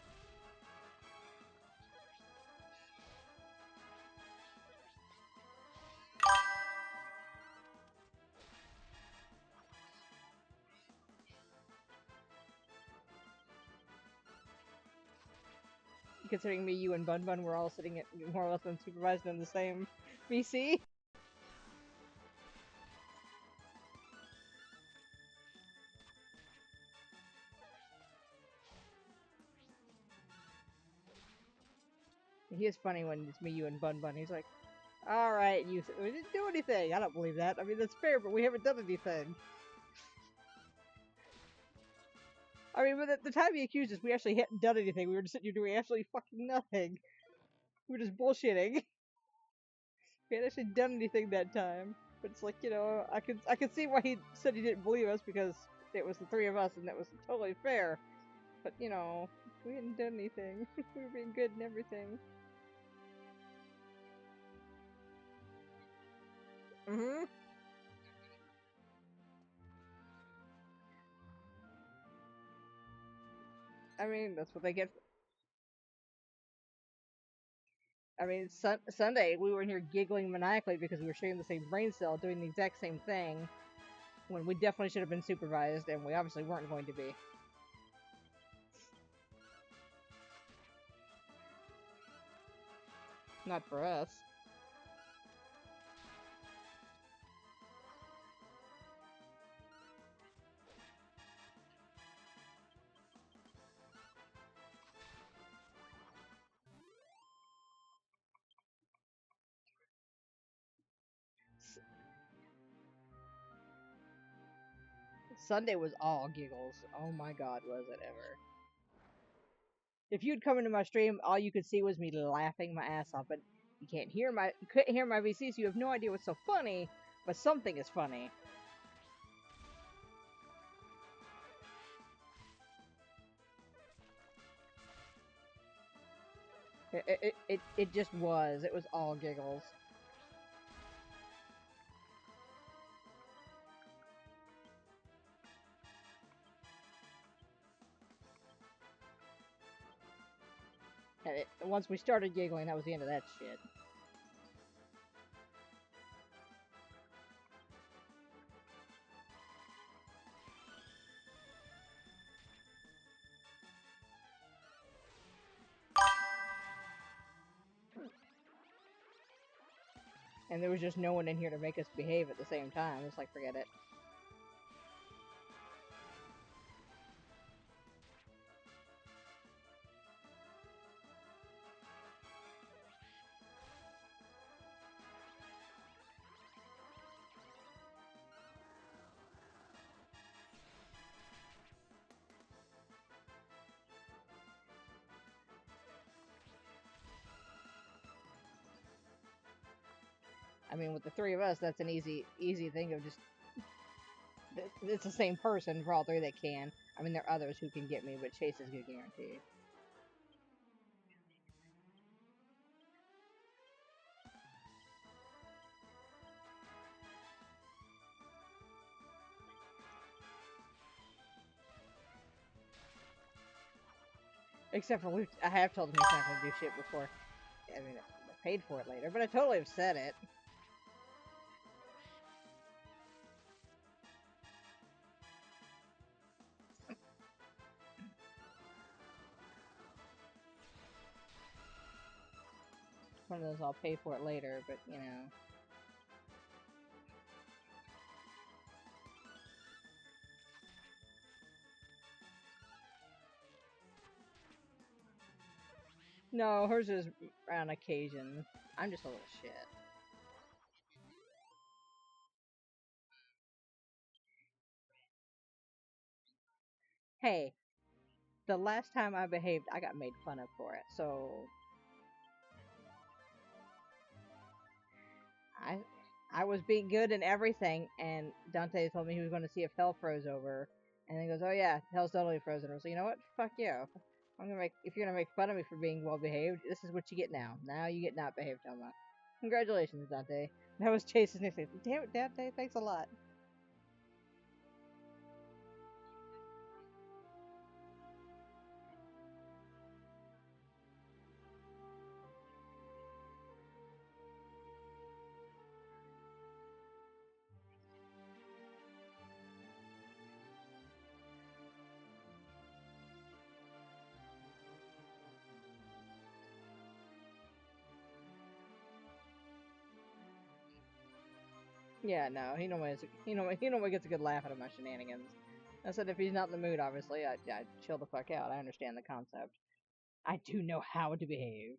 Considering me, you, and Bun Bun were all sitting at more or less unsupervised in the same VC. He is funny when it's me, you, and Bun Bun. He's like, all right, we didn't do anything. I don't believe that. I mean, that's fair, but we haven't done anything. I mean, but at the time he accused us, we actually hadn't done anything. We were just sitting here doing absolutely fucking nothing. We were just bullshitting. We hadn't actually done anything that time. But it's like, you know, I could see why he said he didn't believe us, because it was the three of us and that was totally fair. But, you know, we hadn't done anything. We were being good and everything. Mm-hmm. I mean, that's what they get. I mean, Sunday we were in here giggling maniacally because we were sharing the same brain cell, doing the exact same thing, when we definitely should have been supervised, and we obviously weren't going to be. Not for us. Sunday was all giggles. Oh my god, was it ever. If you'd come into my stream, all you could see was me laughing my ass off, but you couldn't hear my VC, so you have no idea what's so funny, but something is funny. It just was. It was all giggles. And once we started giggling, that was the end of that shit. And there was just no one in here to make us behave at the same time. It's like, forget it. I mean, with the three of us, that's an easy thing of just... It's the same person for all three that can. I mean, there are others who can get me, but Chase is good guarantee. Except for I have told him he's not going to do shit before. I mean, I paid for it later, but I totally have said it. One of those I'll pay for it later, but you know. No, hers is on occasion. I'm just a little shit. Hey, the last time I behaved, I got made fun of for it, so... I was being good and everything, and Dante told me he was going to see if hell froze over, and then he goes, "Oh yeah, hell's totally frozen." I was like, you know what? Fuck you. If you're gonna make fun of me for being well behaved, this is what you get now. Now you get not behaved, Toma. Congratulations, Dante. That was Chase's nickname. Damn it, Dante, thanks a lot. Yeah, no, he normally gets a good laugh out of my shenanigans. I said if he's not in the mood, obviously, I chill the fuck out. I understand the concept. I do know how to behave.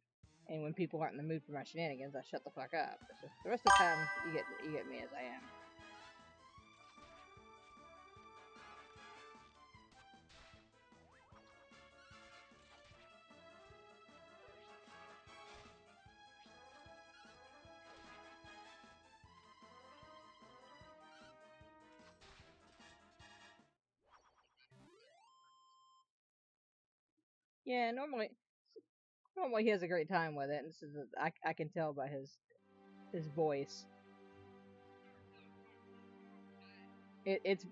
And when people aren't in the mood for my shenanigans, I shut the fuck up. It's just, the rest of the time, you get me as I am. Yeah, normally he has a great time with it, and this is I can tell by his voice. It's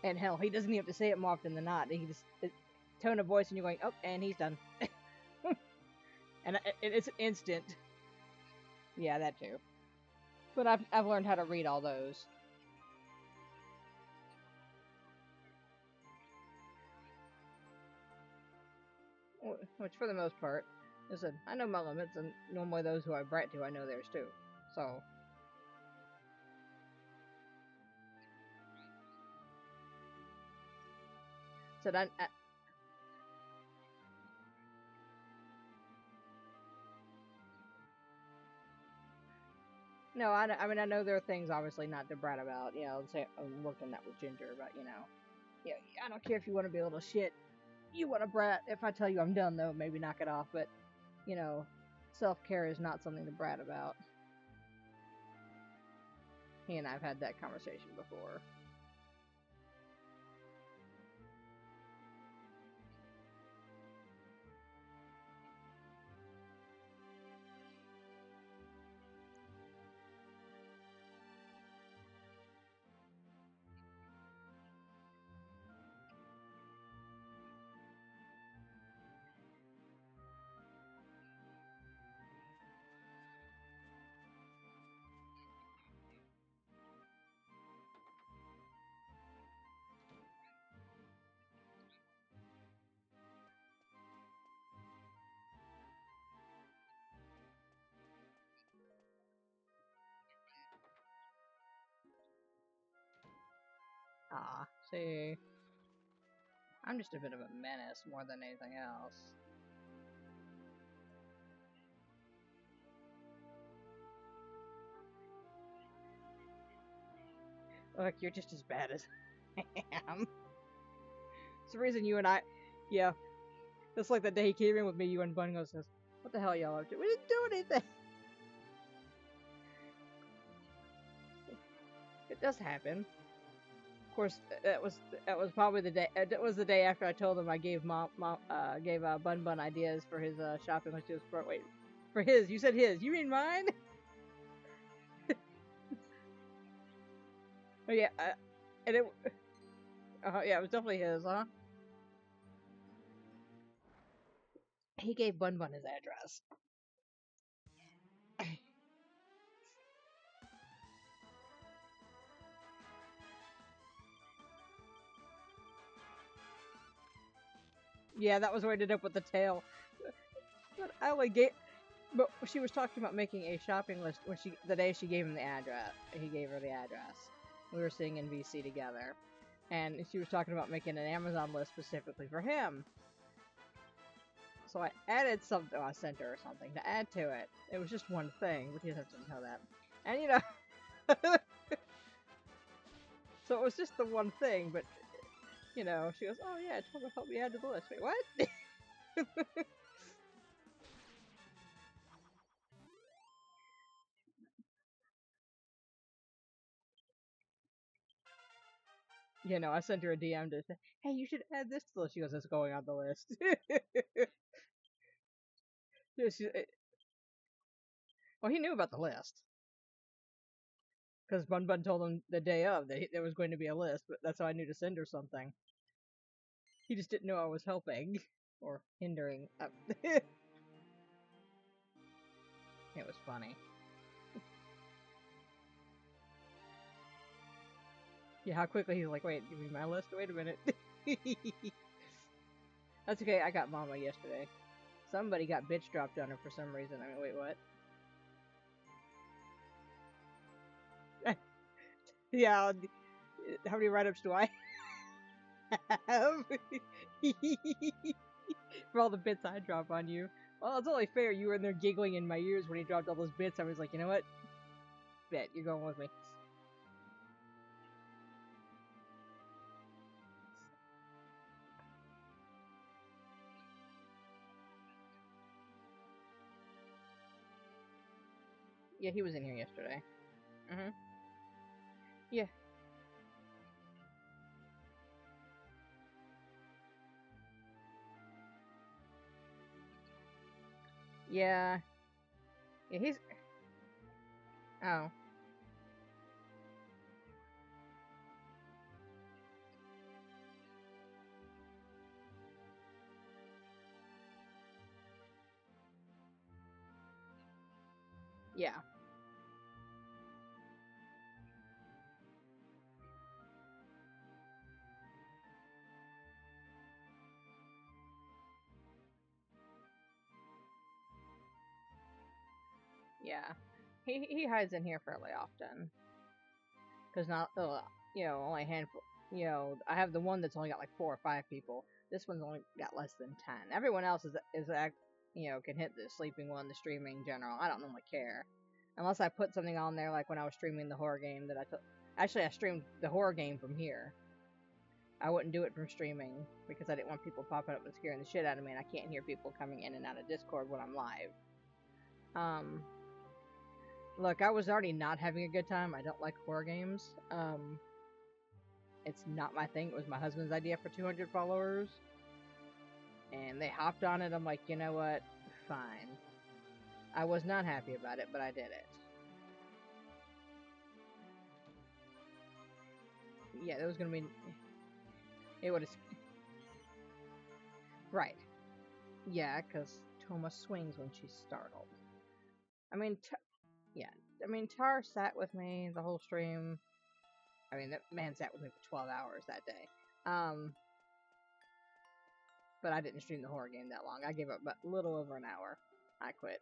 and hell, he doesn't even have to say it more often than not. He just tone of voice, and you're going, oh, and he's done. And it's instant. Yeah, that too. But I've learned how to read all those. Which, for the most part, listen, I know my limits, and normally those who I brat to, I know theirs too. So. So that. No, I mean, I know there are things obviously not to brat about. You know, say I worked on that with Ginger, but yeah, I don't care if you want to be a little shit. You want to brat. If I tell you I'm done, though, maybe knock it off. But you know, self care is not something to brat about. He and I've had that conversation before. Ah, see, I'm just a bit of a menace more than anything else. Look, you're just as bad as I am. It's the reason you and I, yeah, it's like that day he came in with me, you and Bungo says, what the hell y'all up to? We didn't do anything. It does happen. Of course, that was probably the day. It was the day after I told him I gave gave Bun Bun ideas for his shopping list. Wait, for his. You said his. You mean mine? Oh yeah, and it. Yeah, it was definitely his, huh? He gave Bun Bun his address. Yeah, that was where I ended up with the tail. But I only gave. But she was talking about making a shopping list when the day she gave him the address. He gave her the address. We were sitting in VC together, and she was talking about making an Amazon list specifically for him. So I added something. I sent her or something to add to it. It was just one thing, but he doesn't have to know that. And so it was just the one thing. But she goes, "Oh yeah, tell him to help me add to the list." Wait, what? I sent her a DM to say, "Hey, you should add this to the list." She goes, "It's going on the list." Yeah, well, he knew about the list because Bun Bun told him the day of that there was going to be a list, but that's how I knew to send her something. He just didn't know I was helping or hindering. It was funny. Yeah, how quickly he's like, "Wait, give me my list. Wait a minute." That's okay. I got Mama yesterday. Somebody got bitch dropped on her for some reason. I mean, wait, what? Yeah. How many write-ups do I have? For all the bits I drop on you. Well, it's only fair. You were in there giggling in my ears when he dropped all those bits. I was like, you know what? Bet you're going with me. Yeah, he was in here yesterday. Yeah. Yeah. Yeah, he's. Oh. Yeah. Yeah. He hides in here fairly often. Because not, only a handful. I have the one that's only got like 4 or 5 people. This one's only got less than 10. Everyone else can hit the sleeping one, the streaming general. I don't normally care. Unless I put something on there, like when I was streaming the horror game that I took. Actually, I streamed the horror game from here. I wouldn't do it from streaming because I didn't want people popping up and scaring the shit out of me, and I can't hear people coming in and out of Discord when I'm live. Look, I was already not having a good time. I don't like horror games. It's not my thing. It was my husband's idea for 200 followers, and they hopped on it. I'm like, you know what? Fine. I was not happy about it, but I did it. Yeah, there was gonna be. It would have. Right. Yeah, because Toma swings when she's startled. I mean, yeah. I mean, Tar sat with me the whole stream. I mean, that man sat with me for 12 hours that day. But I didn't stream the horror game that long. I gave up a little over an hour. I quit.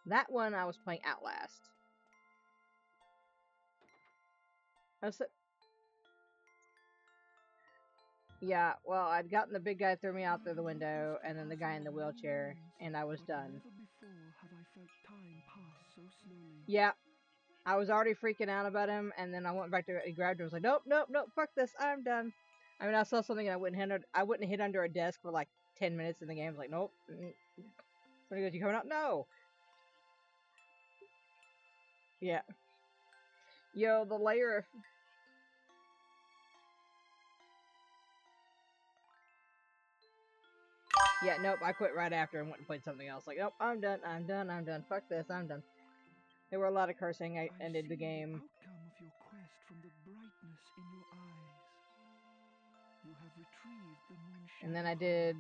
That one I was playing Outlast. Yeah, well, I'd gotten the big guy threw me out through the window, and then the guy in the wheelchair, and I was done. Yeah, I was already freaking out about him, and then I went back to he grabbed him. I was like, nope, nope, nope, fuck this, I'm done. I mean, I saw something and I wouldn't hit under a desk for like 10 minutes in the game. I was like, nope. So he goes, you coming out? No. Yeah. Yo, the layer of... Yeah, nope, I quit right after and went and played something else. Like, nope, I'm done, I'm done, I'm done. Fuck this, I'm done. There were a lot of cursing. I ended the game. Outcome of your quest from the brightness in your eyes. You have retrieved the moonshine. And then I did...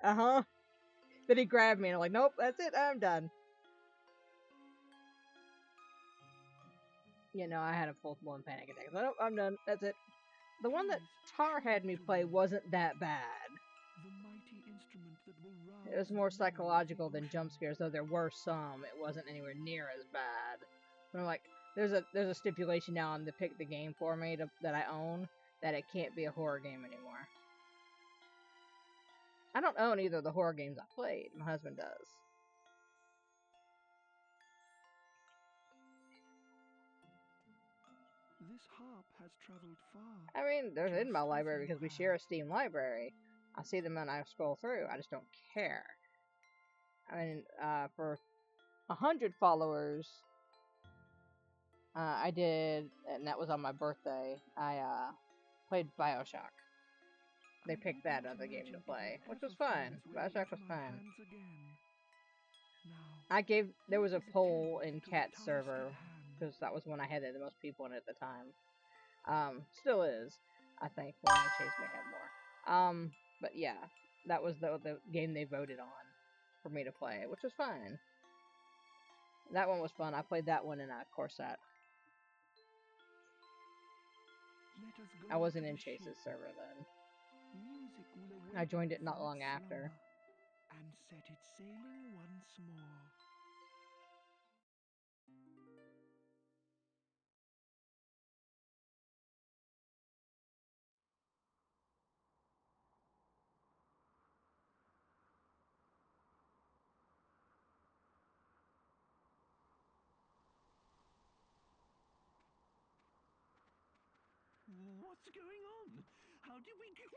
Uh-huh. Then he grabbed me and I'm like, nope, that's it, I'm done. You know, I had a full-blown panic attack. So, nope, I'm done, that's it. The one that Tar had me play wasn't that bad. It was more psychological than jump scares, though there were some. It wasn't anywhere near as bad. But I'm like, there's a stipulation now on the pick the game for me that I own that it can't be a horror game anymore. I don't own either of the horror games I played. My husband does. This harp has traveled far. I mean, they're in my library because we share a Steam library. I see them and I scroll through. I just don't care. I mean, for 100 followers, I did, and that was on my birthday. I played Bioshock. They picked that other game to play, which was fun. Bioshock was fun. There was a poll in Cat's server, because that was when I had the most people in it at the time. Still is, I think. Well, Chase may have more. But yeah, that was the game they voted on for me to play, which was fun. That one was fun. I played that one in Corset. I wasn't in Chase's server then. I joined it not long after. And set it sailing once more. What's going on? How did we get...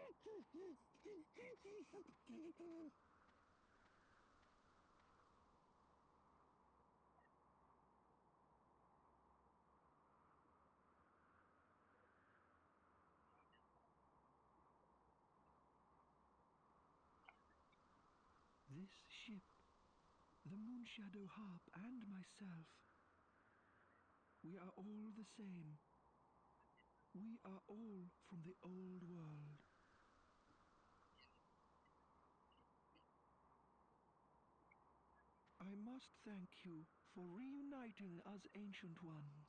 This ship, the Moonshadow Harp and myself, we are all the same. We are all from the old world. I must thank you for reuniting us ancient ones.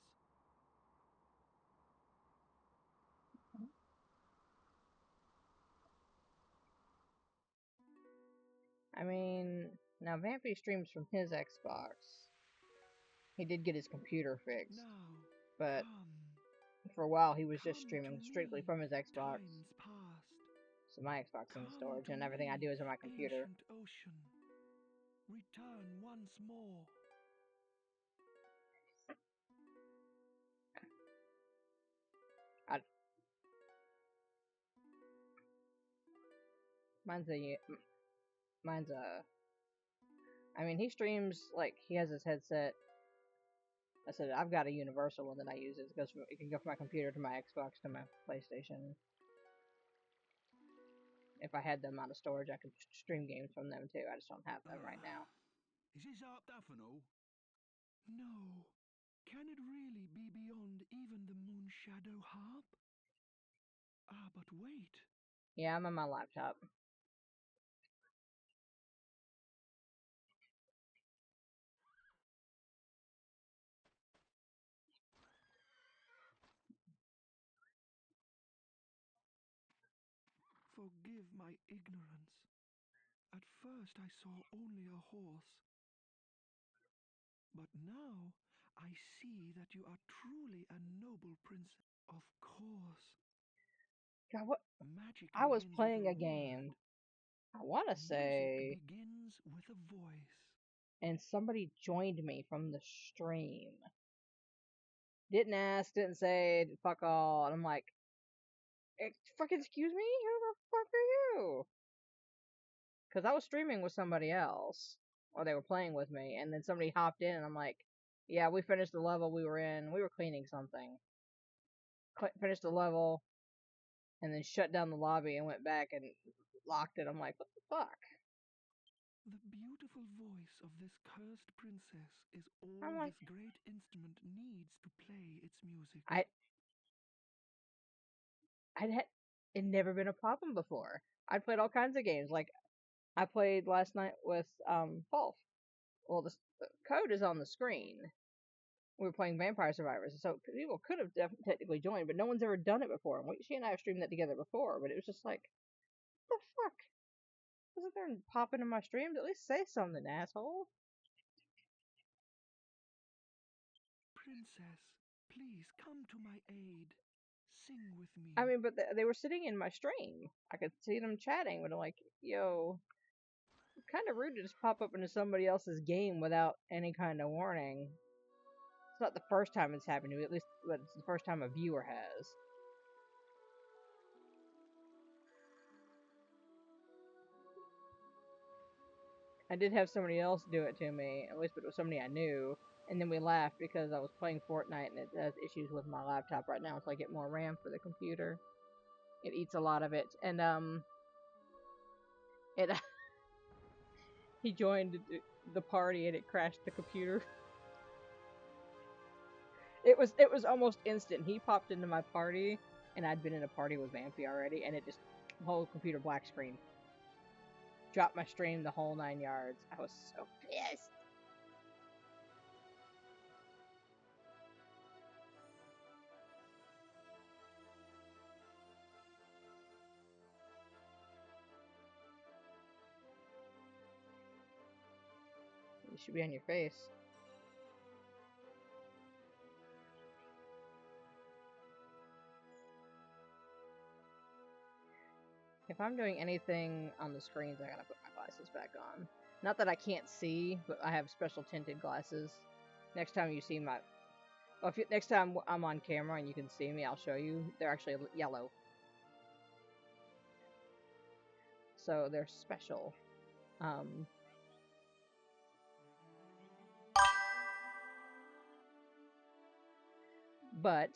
I mean, now Vampy streams from his Xbox. He did get his computer fixed, but for a while he was just streaming strictly from his Xbox. So my Xbox in the Come storage, to and everything I me, do is on my computer. ancient ocean. Return once more. Mine's a, mine's a. I mean, he streams like he has his headset. I said I've got a universal one that I use. It goes from, it can go from my computer to my Xbox to my PlayStation. If I had them out of storage, I could stream games from them too. I just don't have them right now. Is this Art Daffino? No. Can it really be beyond even the Moon Shadow harp? Ah, but wait. Yeah, I'm on my laptop. Forgive my ignorance. At first I saw only a horse. But now I see that you are truly a noble princess. Of course. God, what? Magic I was begins playing with a a game. word. I want to say, Music begins with a voice. and somebody joined me from the stream. Didn't ask, didn't say, fuck all. And I'm like, fucking excuse me? Who the fuck are you? Because I was streaming with somebody else, or they were playing with me, and then somebody hopped in, and I'm like, yeah, we finished the level we were in. We were cleaning something. Finished the level, and then shut down the lobby and went back and locked it. I'm like, what the fuck? The beautiful voice of this cursed princess is all I'm like, this great instrument needs to play its music. I'd had it never been a problem before. I'd played all kinds of games. Like I played last night with Falf. Well, the code is on the screen. We were playing Vampire Survivors, so people could have technically joined, but no one's ever done it before. And she and I have streamed that together before, but it was just like, what the fuck? Wasn't there popping in my streams? At least say something, asshole. Princess, please come to my aid. Sing with me. I mean, but they were sitting in my stream. I could see them chatting, but I'm like, yo, kind of rude to just pop up into somebody else's game without any kind of warning. It's not the first time it's happened to me, at least, but it's the first time a viewer has. I did have somebody else do it to me, at least it was somebody I knew, and then we laughed because I was playing Fortnite and it has issues with my laptop right now, so I get more RAM for the computer. It eats a lot of it, and it he joined the party and it crashed the computer. It was almost instant. He popped into my party, and I'd been in a party with Vampy already, and it just the whole computer black screen. Dropped my stream the whole 9 yards. I was so pissed. It should be on your face. If I'm doing anything on the screens, I gotta put my glasses back on. Not that I can't see, but I have special tinted glasses. Next time you see my... Well, next time I'm on camera and you can see me, I'll show you. They're actually yellow. So they're special. But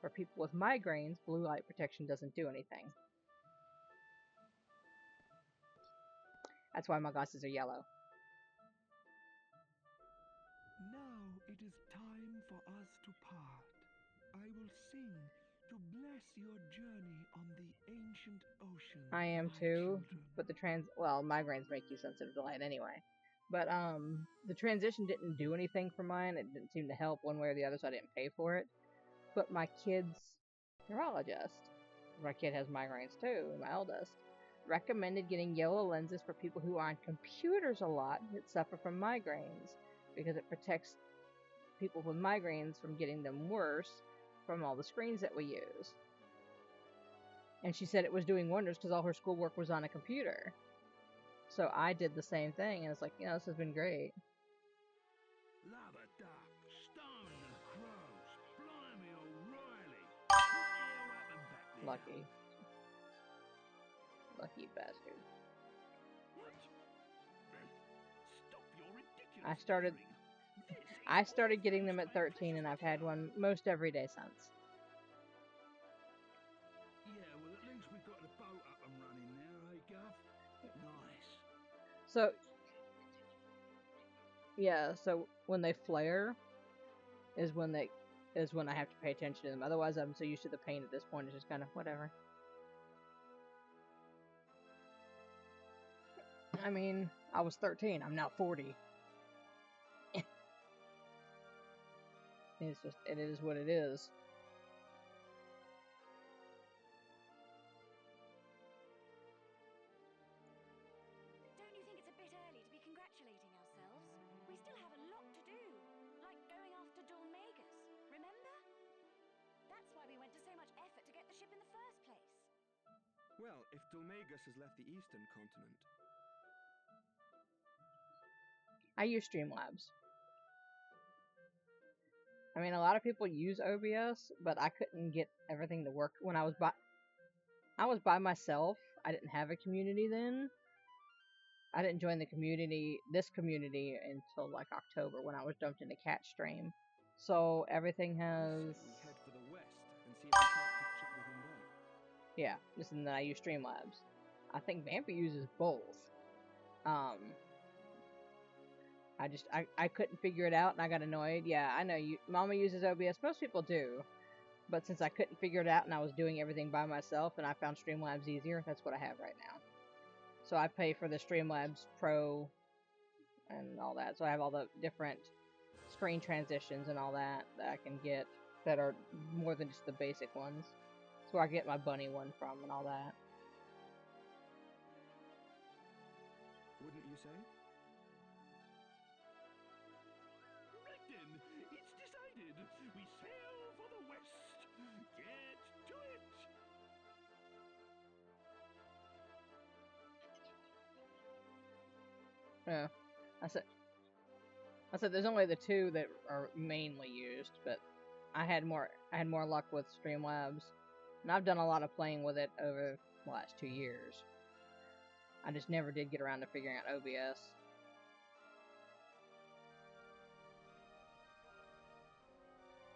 for people with migraines, blue light protection doesn't do anything. That's why my glasses are yellow. Now it is time for us to part. I will sing to bless your journey on the ancient ocean. I am my too, children. but well, migraines make you sensitive to light anyway. But the transition didn't do anything for mine. It didn't seem to help one way or the other, so I didn't pay for it. But my kid's neurologist, my kid has migraines too, my eldest, recommended getting yellow lenses for people who are on computers a lot that suffer from migraines, because it protects people with migraines from getting them worse from all the screens that we use. And she said it was doing wonders because all her schoolwork was on a computer. So I did the same thing, and it's like, this has been great. Lava duck, stone the crows, blimey O'Reilly. What the hell happened back there? Lucky. Lucky bastard. What? Stop your ridiculous I started bickering. This is I started getting them at almost 13, and I've Christmas had time. one most every day since. Yeah, well, at least we've got the boat up and running now, eh, Gov? Nice. So, yeah, so when they flare is when I have to pay attention to them. Otherwise, I'm so used to the pain at this point, it's just kind of whatever. I mean, I was 13, I'm now 40. It is what it is. Don't you think it's a bit early to be congratulating ourselves? We still have a lot to do, like going after Dulmagus, remember? That's why we went to so much effort to get the ship in the first place. Well, if Dulmagus has left the eastern continent, I use Streamlabs. I mean, a lot of people use OBS, but I couldn't get everything to work when I was by myself. I didn't have a community then. I didn't join this community, until like October when I was dumped into Cat Stream. So everything I has, say we head for the west and see if we can't catch up with him there. yeah, listen, that I use Streamlabs. I think Vampy uses both. I couldn't figure it out and I got annoyed. Yeah, I know Mama uses OBS. Most people do. But since I couldn't figure it out and I was doing everything by myself and I found Streamlabs easier, that's what I have right now. So I pay for the Streamlabs Pro and all that. So I have all the different screen transitions and all that I can get that are more than just the basic ones. That's where I get my bunny one from and all that. Wouldn't you say? Right then, it's decided. We sail for the west. Get to it. Yeah, I said there's only the two that are mainly used, but I had more luck with Streamlabs, and I've done a lot of playing with it over the last 2 years. I just never did get around to figuring out OBS.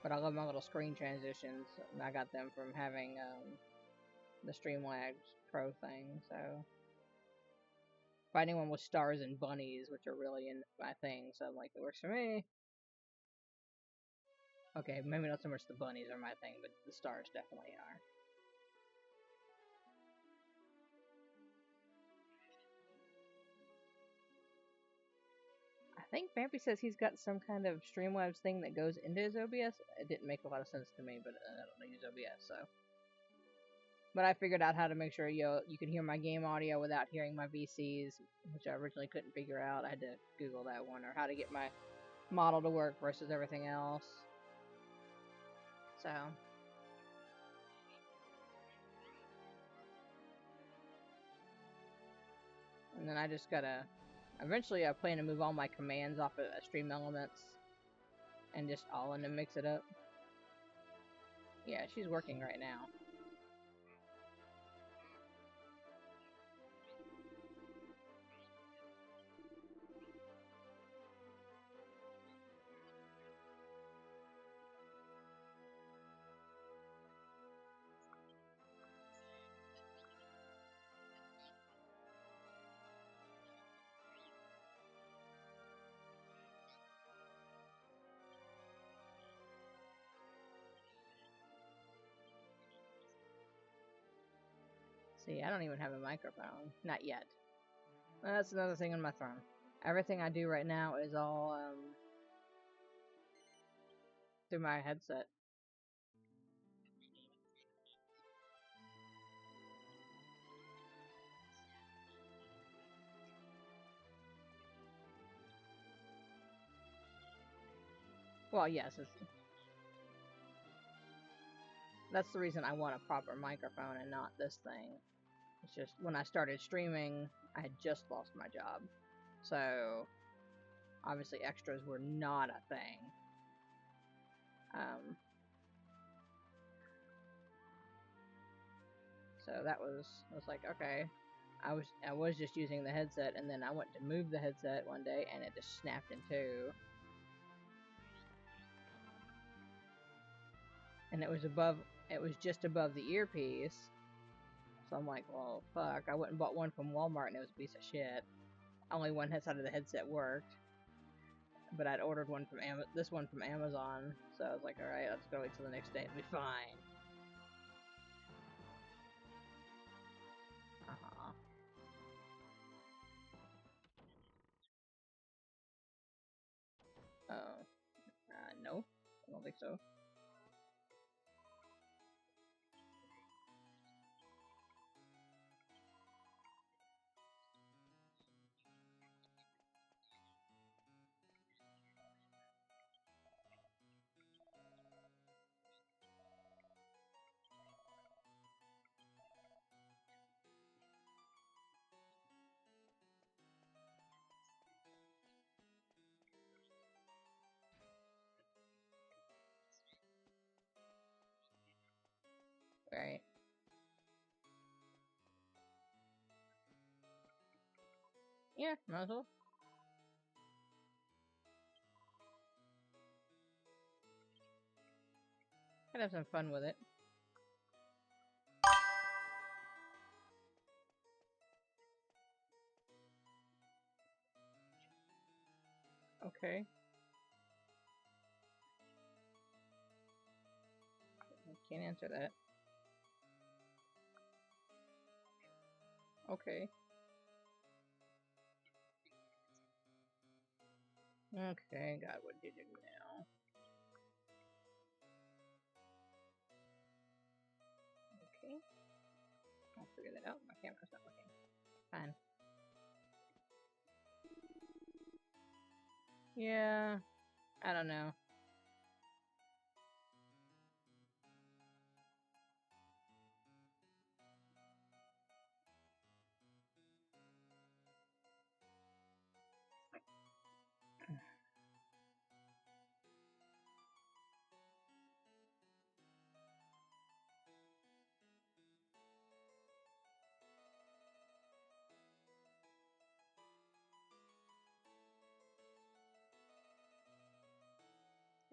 But I love my little screen transitions, and I got them from having the Streamlabs Pro thing, so... If anyone with stars and bunnies, which are really in my thing, so I'm like, it works for me. Okay, maybe not so much the bunnies are my thing, but the stars definitely are. I think Vampy says he's got some kind of Streamlabs thing that goes into his OBS. It didn't make a lot of sense to me, but I don't use OBS, so. But I figured out how to make sure you can hear my game audio without hearing my VCs, which I originally couldn't figure out. I had to Google that one, or how to get my model to work versus everything else. So. And then I just gotta... Eventually I plan to move all my commands off of Stream Elements and just all in to mix it up. Yeah, she's working right now. See, I don't even have a microphone. Not yet. That's another thing on my throne. Everything I do right now is all through my headset. Well, yes, That's the reason I want a proper microphone and not this thing. It's just when I started streaming, I had just lost my job. So, obviously extras were not a thing. So that was, I was like, okay. I was just using the headset, and then I went to move the headset one day, and it just snapped in two. And it was just above the earpiece. So I'm like, well, fuck. I went and bought one from Walmart, and it was a piece of shit. Only one side of the headset worked. But I'd ordered one from this one from Amazon, so I was like, alright, let's go wait till the next day, it'll be fine. No, I don't think so. Right. Yeah, might as well. I'd have some fun with it. Okay. I can't answer that. Okay. Okay, God, what did you do now? Okay. I'll figure that out. My camera's not working. Fine. Yeah. I don't know.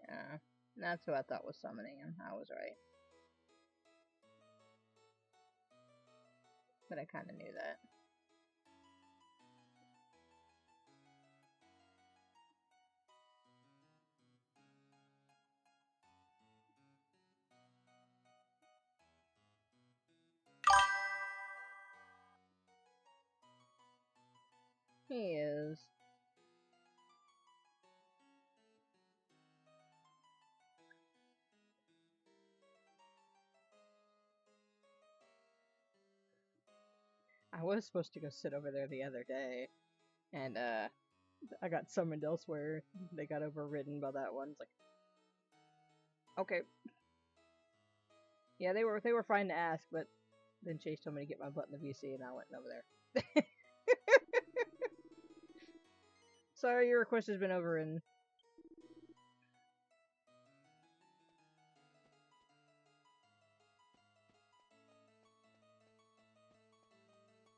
Yeah. That's who I thought was summoning him. I was right. But I kind of knew that. He is. I was supposed to go sit over there the other day, and I got summoned elsewhere. They got overridden by that one. It's like, okay. Yeah, they were fine to ask, but then Chase told me to get my butt in the VC, and I went over there. Sorry, your request has been overridden.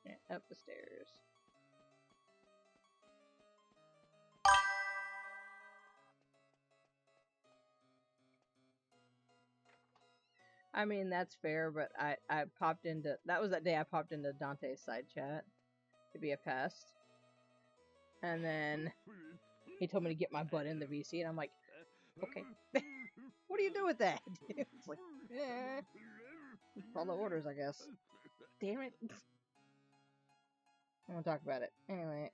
Yeah, up the stairs. I mean, that's fair, but I popped into... That was that day I popped into Dante's side chat to be a pest. And then he told me to get my butt in the VC, and I'm like, okay. What do you do with that? It's like, follow orders, I guess. Damn it. I won't talk about it. Anyway.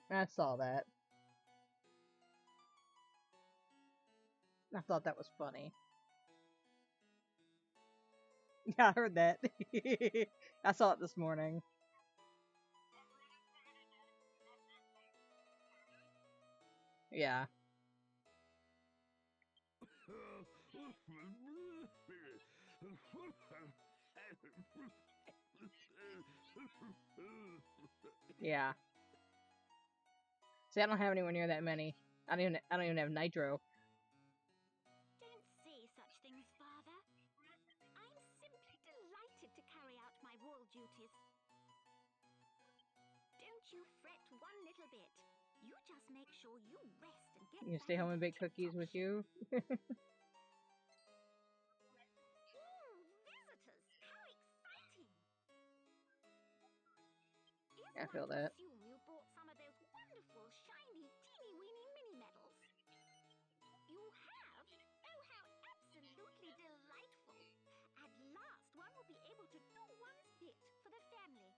I saw that. I thought that was funny. Yeah, I heard that. I saw it this morning. Yeah. Yeah. See, I don't have anywhere near that many. I don't even have nitro. Don't say such things, Father. I'm simply delighted to carry out my royal duties. Don't you fret one little bit. You just make sure you rest and get You back stay home and into bake cookies tip-top with shape. you. Visitors! How exciting! Is I one feel to that. assume you bought some of those wonderful, shiny, teeny-weeny mini-medals? You have? Oh, how absolutely delightful! At last, one will be able to do one's bit for the family.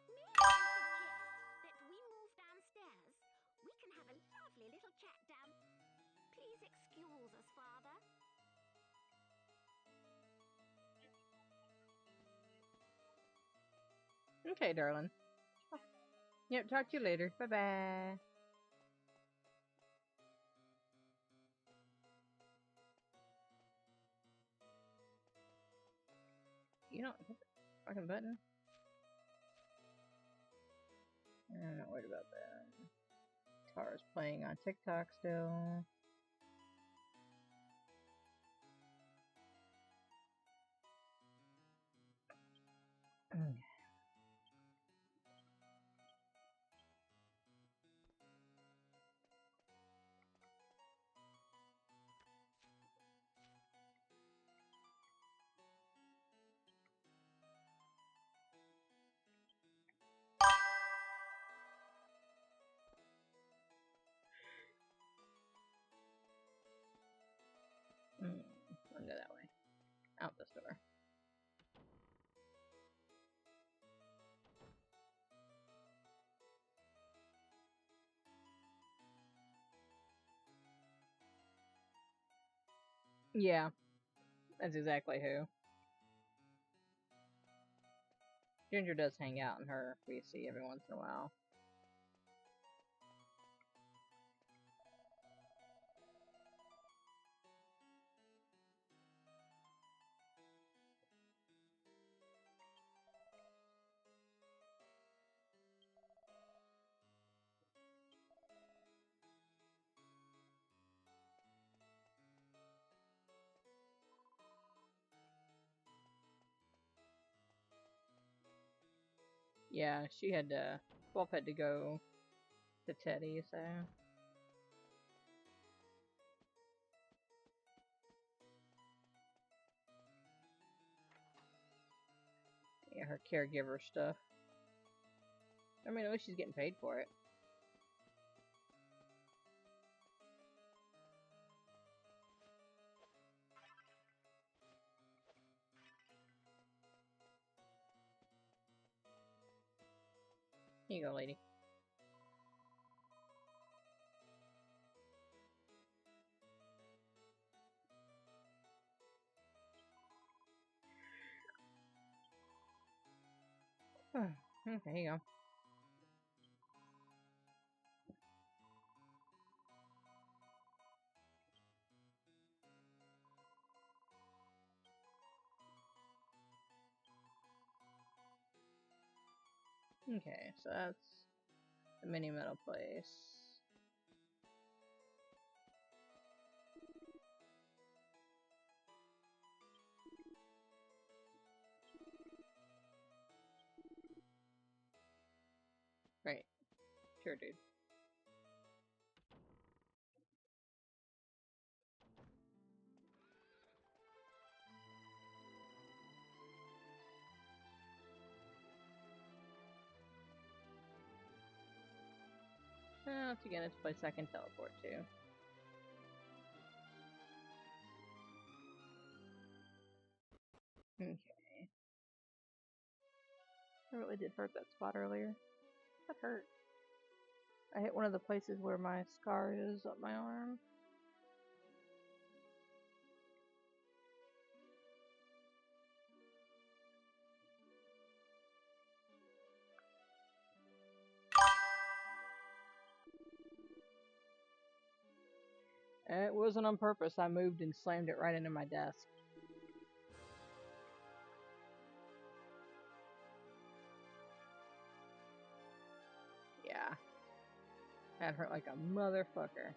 May I suggest that we move downstairs? We can have a lovely little chat down. Please excuse us, Father. Okay, darling. Yep, talk to you later. Bye-bye. You don't hit the fucking button. I'm not worried about that. Tara's playing on TikTok still. I'll go that way. Out this door. Yeah, that's exactly who. Ginger does hang out in her VC every once in a while. Yeah, she had to. Wolf had to go to Teddy, so. Yeah, her caregiver stuff. I mean, at least she's getting paid for it. Here you go, lady. Okay, here you go. Okay, so that's the mini metal place. Right. Sure, dude. Once again, it's a place I can teleport to. Okay. I really did hurt that spot earlier. That hurt. I hit one of the places where my scar is up my arm. It wasn't on purpose. I moved and slammed it right into my desk. Yeah. That hurt like a motherfucker.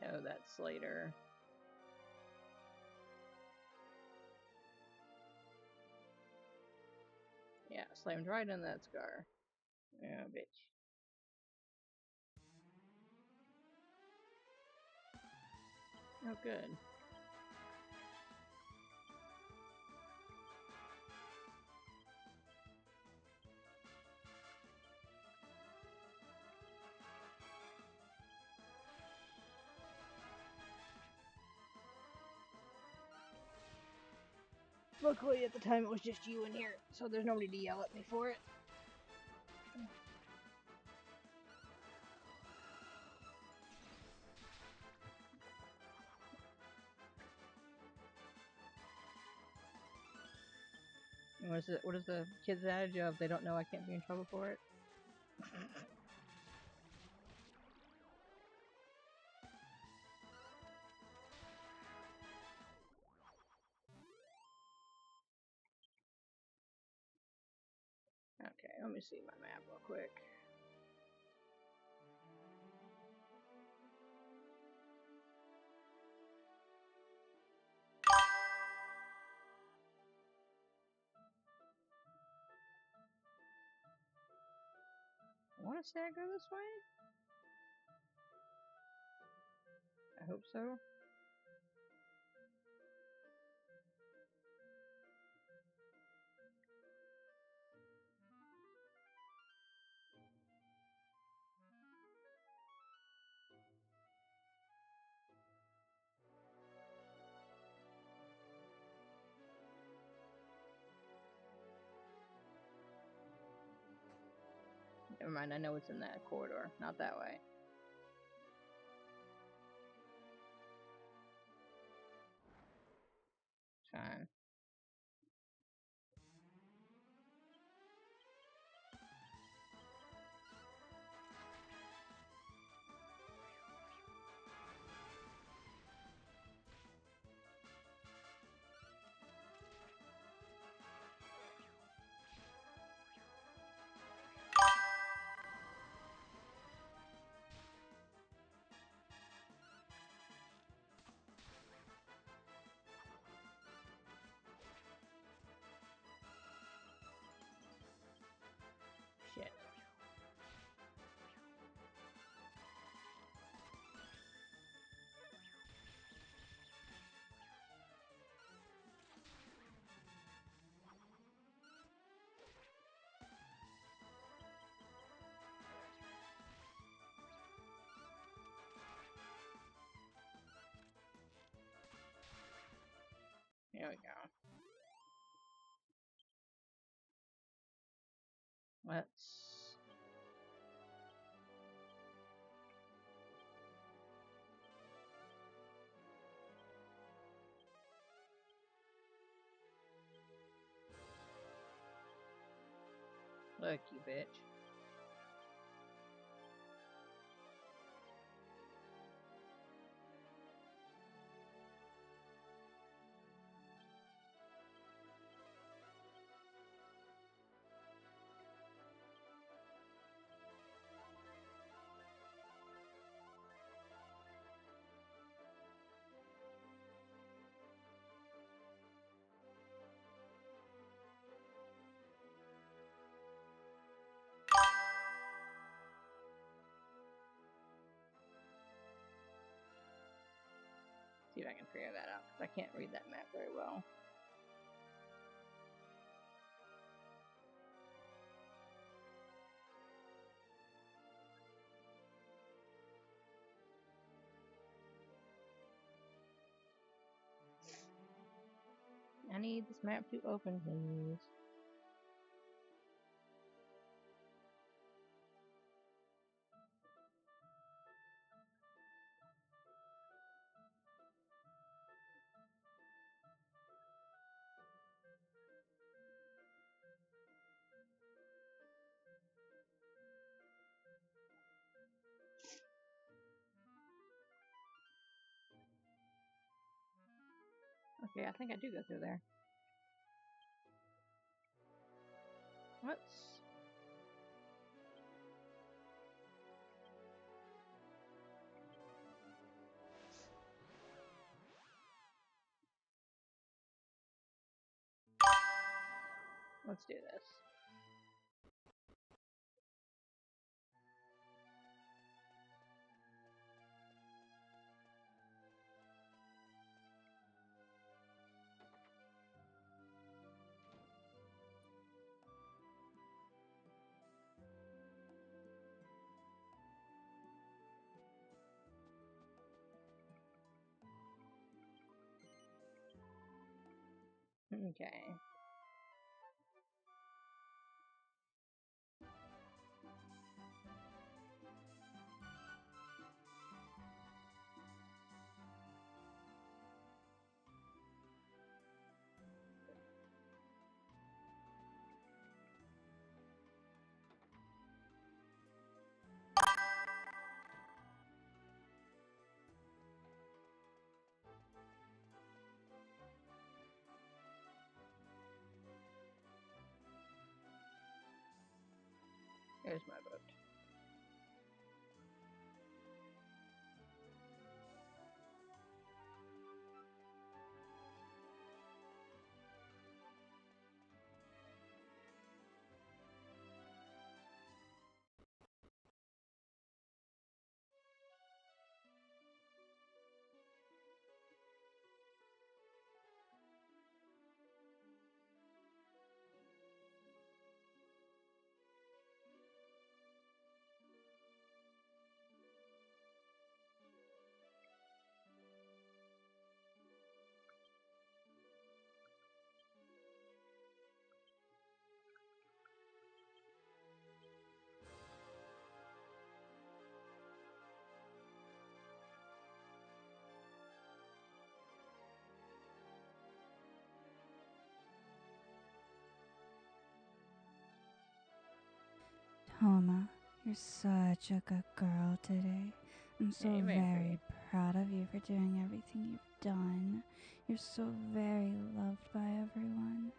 No, that's later. Yeah, slammed right in that scar. Yeah, bitch. Oh, good. Luckily, at the time, it was just you in here, so there's nobody to yell at me for it. What is the kid's adage of they don't know I can't be in trouble for it? Okay, let me see my map real quick. I want to say I go this way? I hope so. Never mind, I know it's in that corridor, not that way. Fine. Shit. Here we go. Let's... Look, you bitch. See if I can figure that out, because I can't read that map very well. need this map to open, please. Okay, I think I do go through there. Let's... Let's do this. Okay. There's my boat. Homa, you're such a good girl today. I'm so Hey, very Vampy. proud of you for doing everything you've done. You're so very loved by everyone.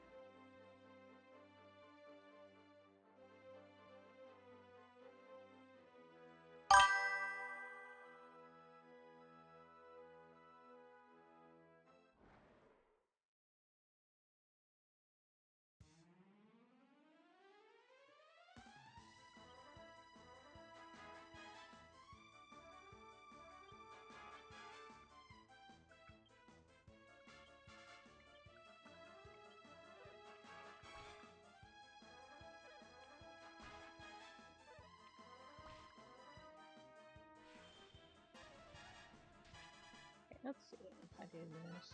Okay, let's see if I do this.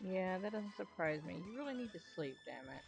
Yeah, that doesn't surprise me. You really need to sleep, damn it.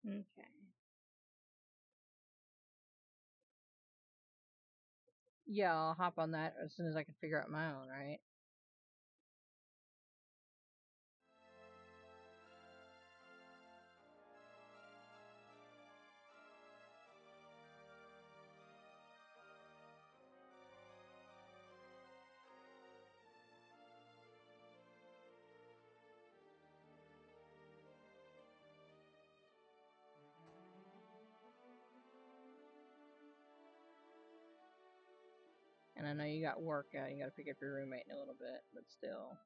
Okay. Yeah, I'll hop on that as soon as I can figure out my own, right? And I know you got work out, you gotta pick up your roommate in a little bit, but still.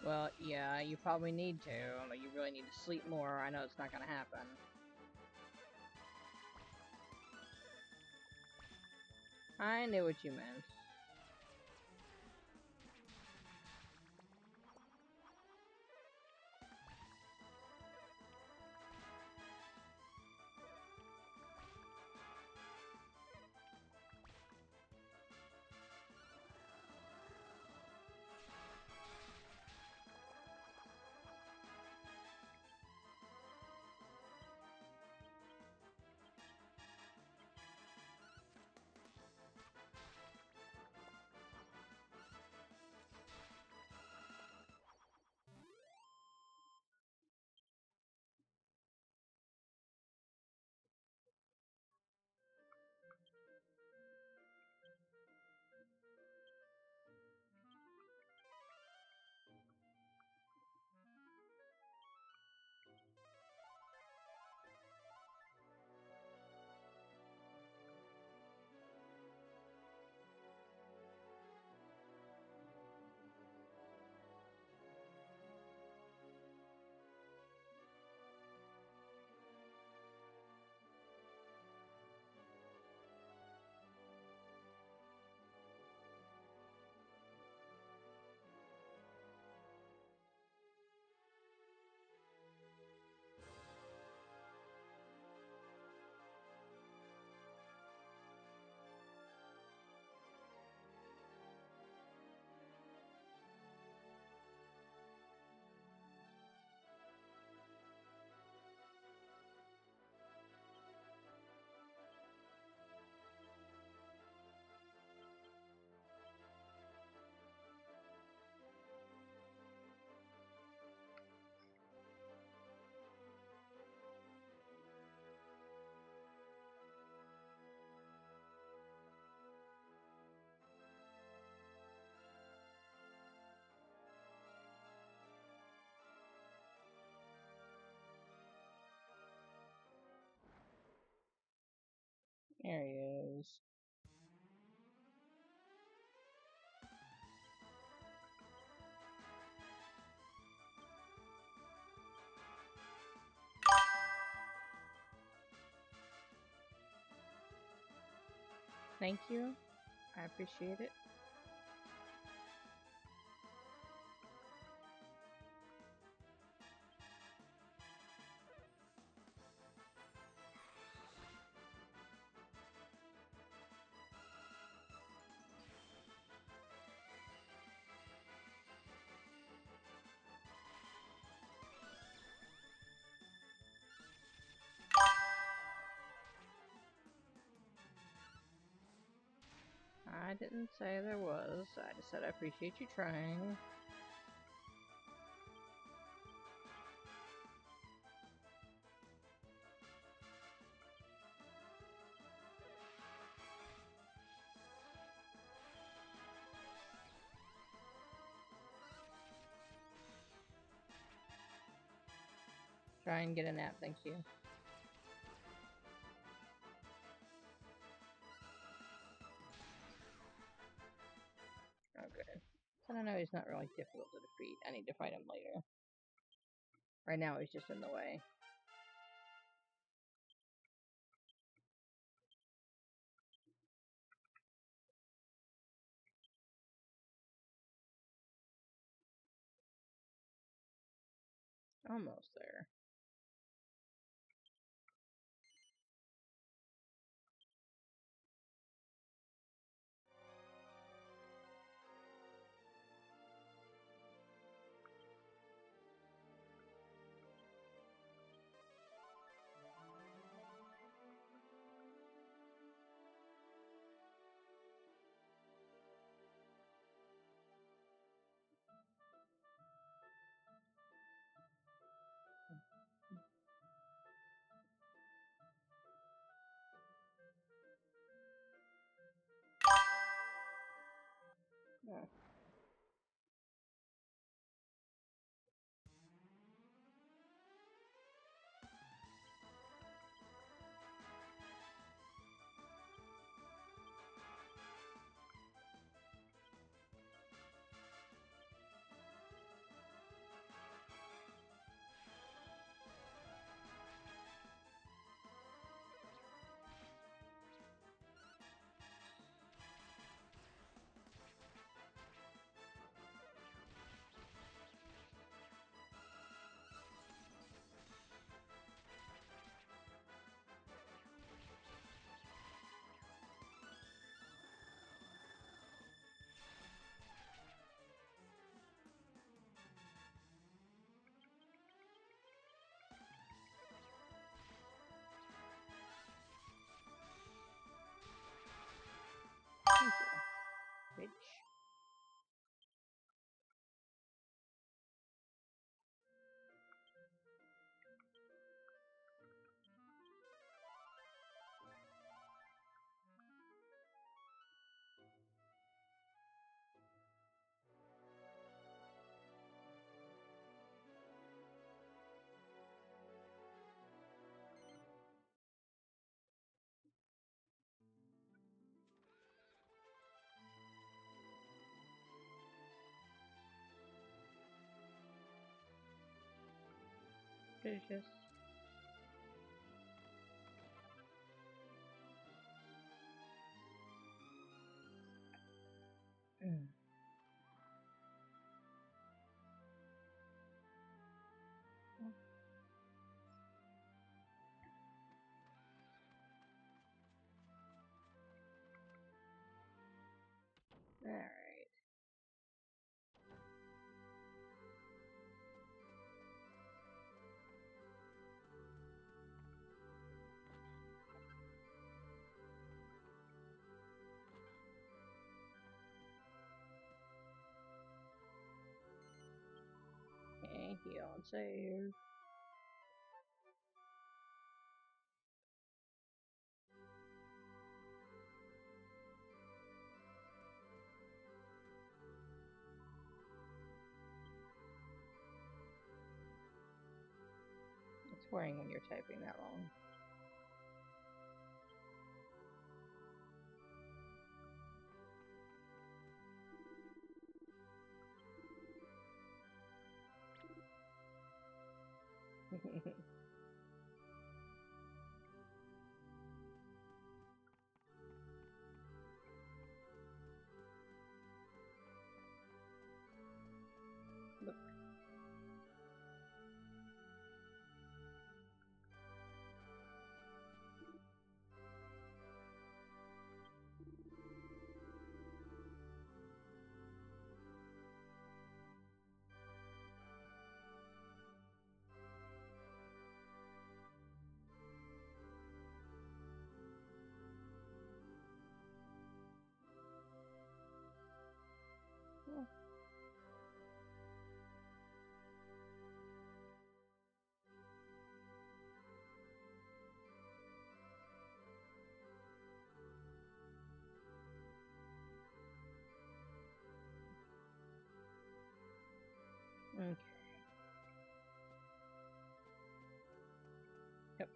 Well, yeah, you probably need to. Like, you really need to sleep more. I know it's not gonna happen. I knew what you meant. There he is. Thank you. I appreciate it. I didn't say there was. I just said I appreciate you trying. Try and get a nap, thank you. Oh, good. So I know he's not really difficult to defeat. I need to fight him later. Right now, he's just in the way. Almost there. Yeah. Thank you, bitch. Delicious. Mm. Alright. Okay, heal and save. It's worrying when you're typing that long. Look. Okay. Yep.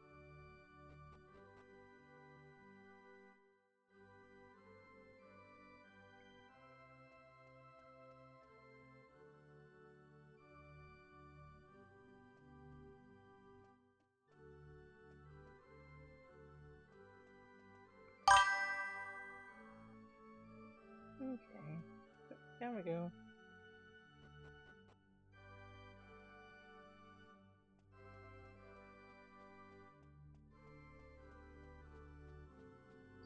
Okay. There we go.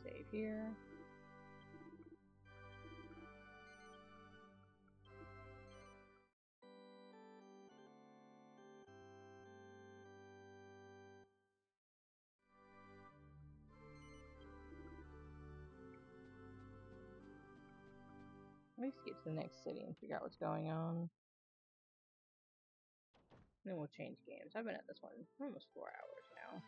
Save here. At least get to the next city and figure out what's going on. Then we'll change games. I've been at this one for almost 4 hours now.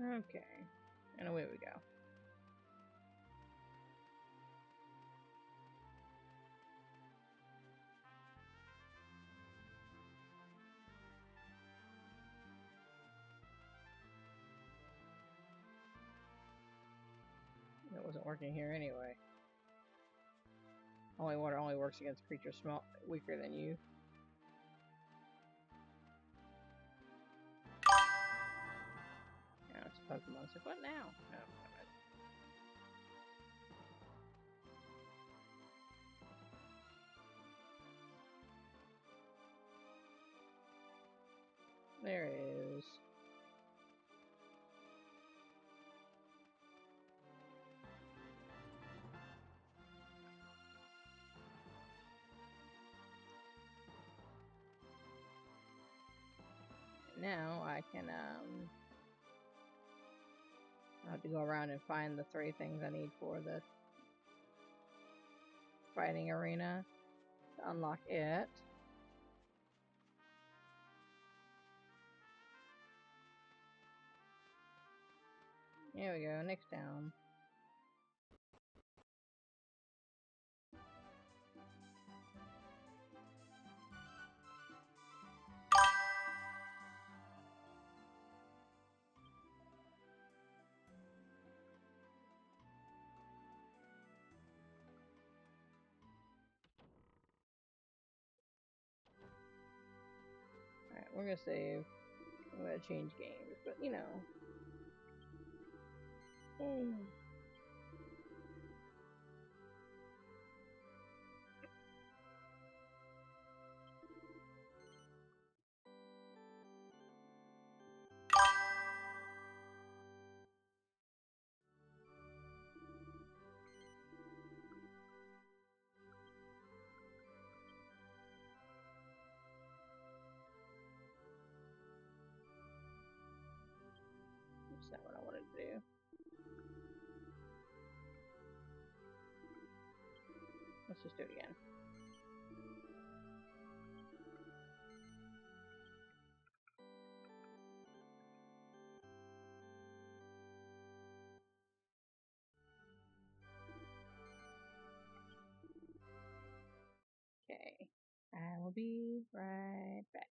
Okay. And away we go. It wasn't working here anyway. Holy water only works against creatures weaker than you. Now it's Pokemon. So what now? No, damn it. There it is. Now I can I have to go around and find the 3 things I need for the fighting arena to unlock it. There we go, next town. Alright, we're gonna save. I'm gonna change games, but you know. That's not what I wanted to do. Let's just do it again. Okay. I will be right back.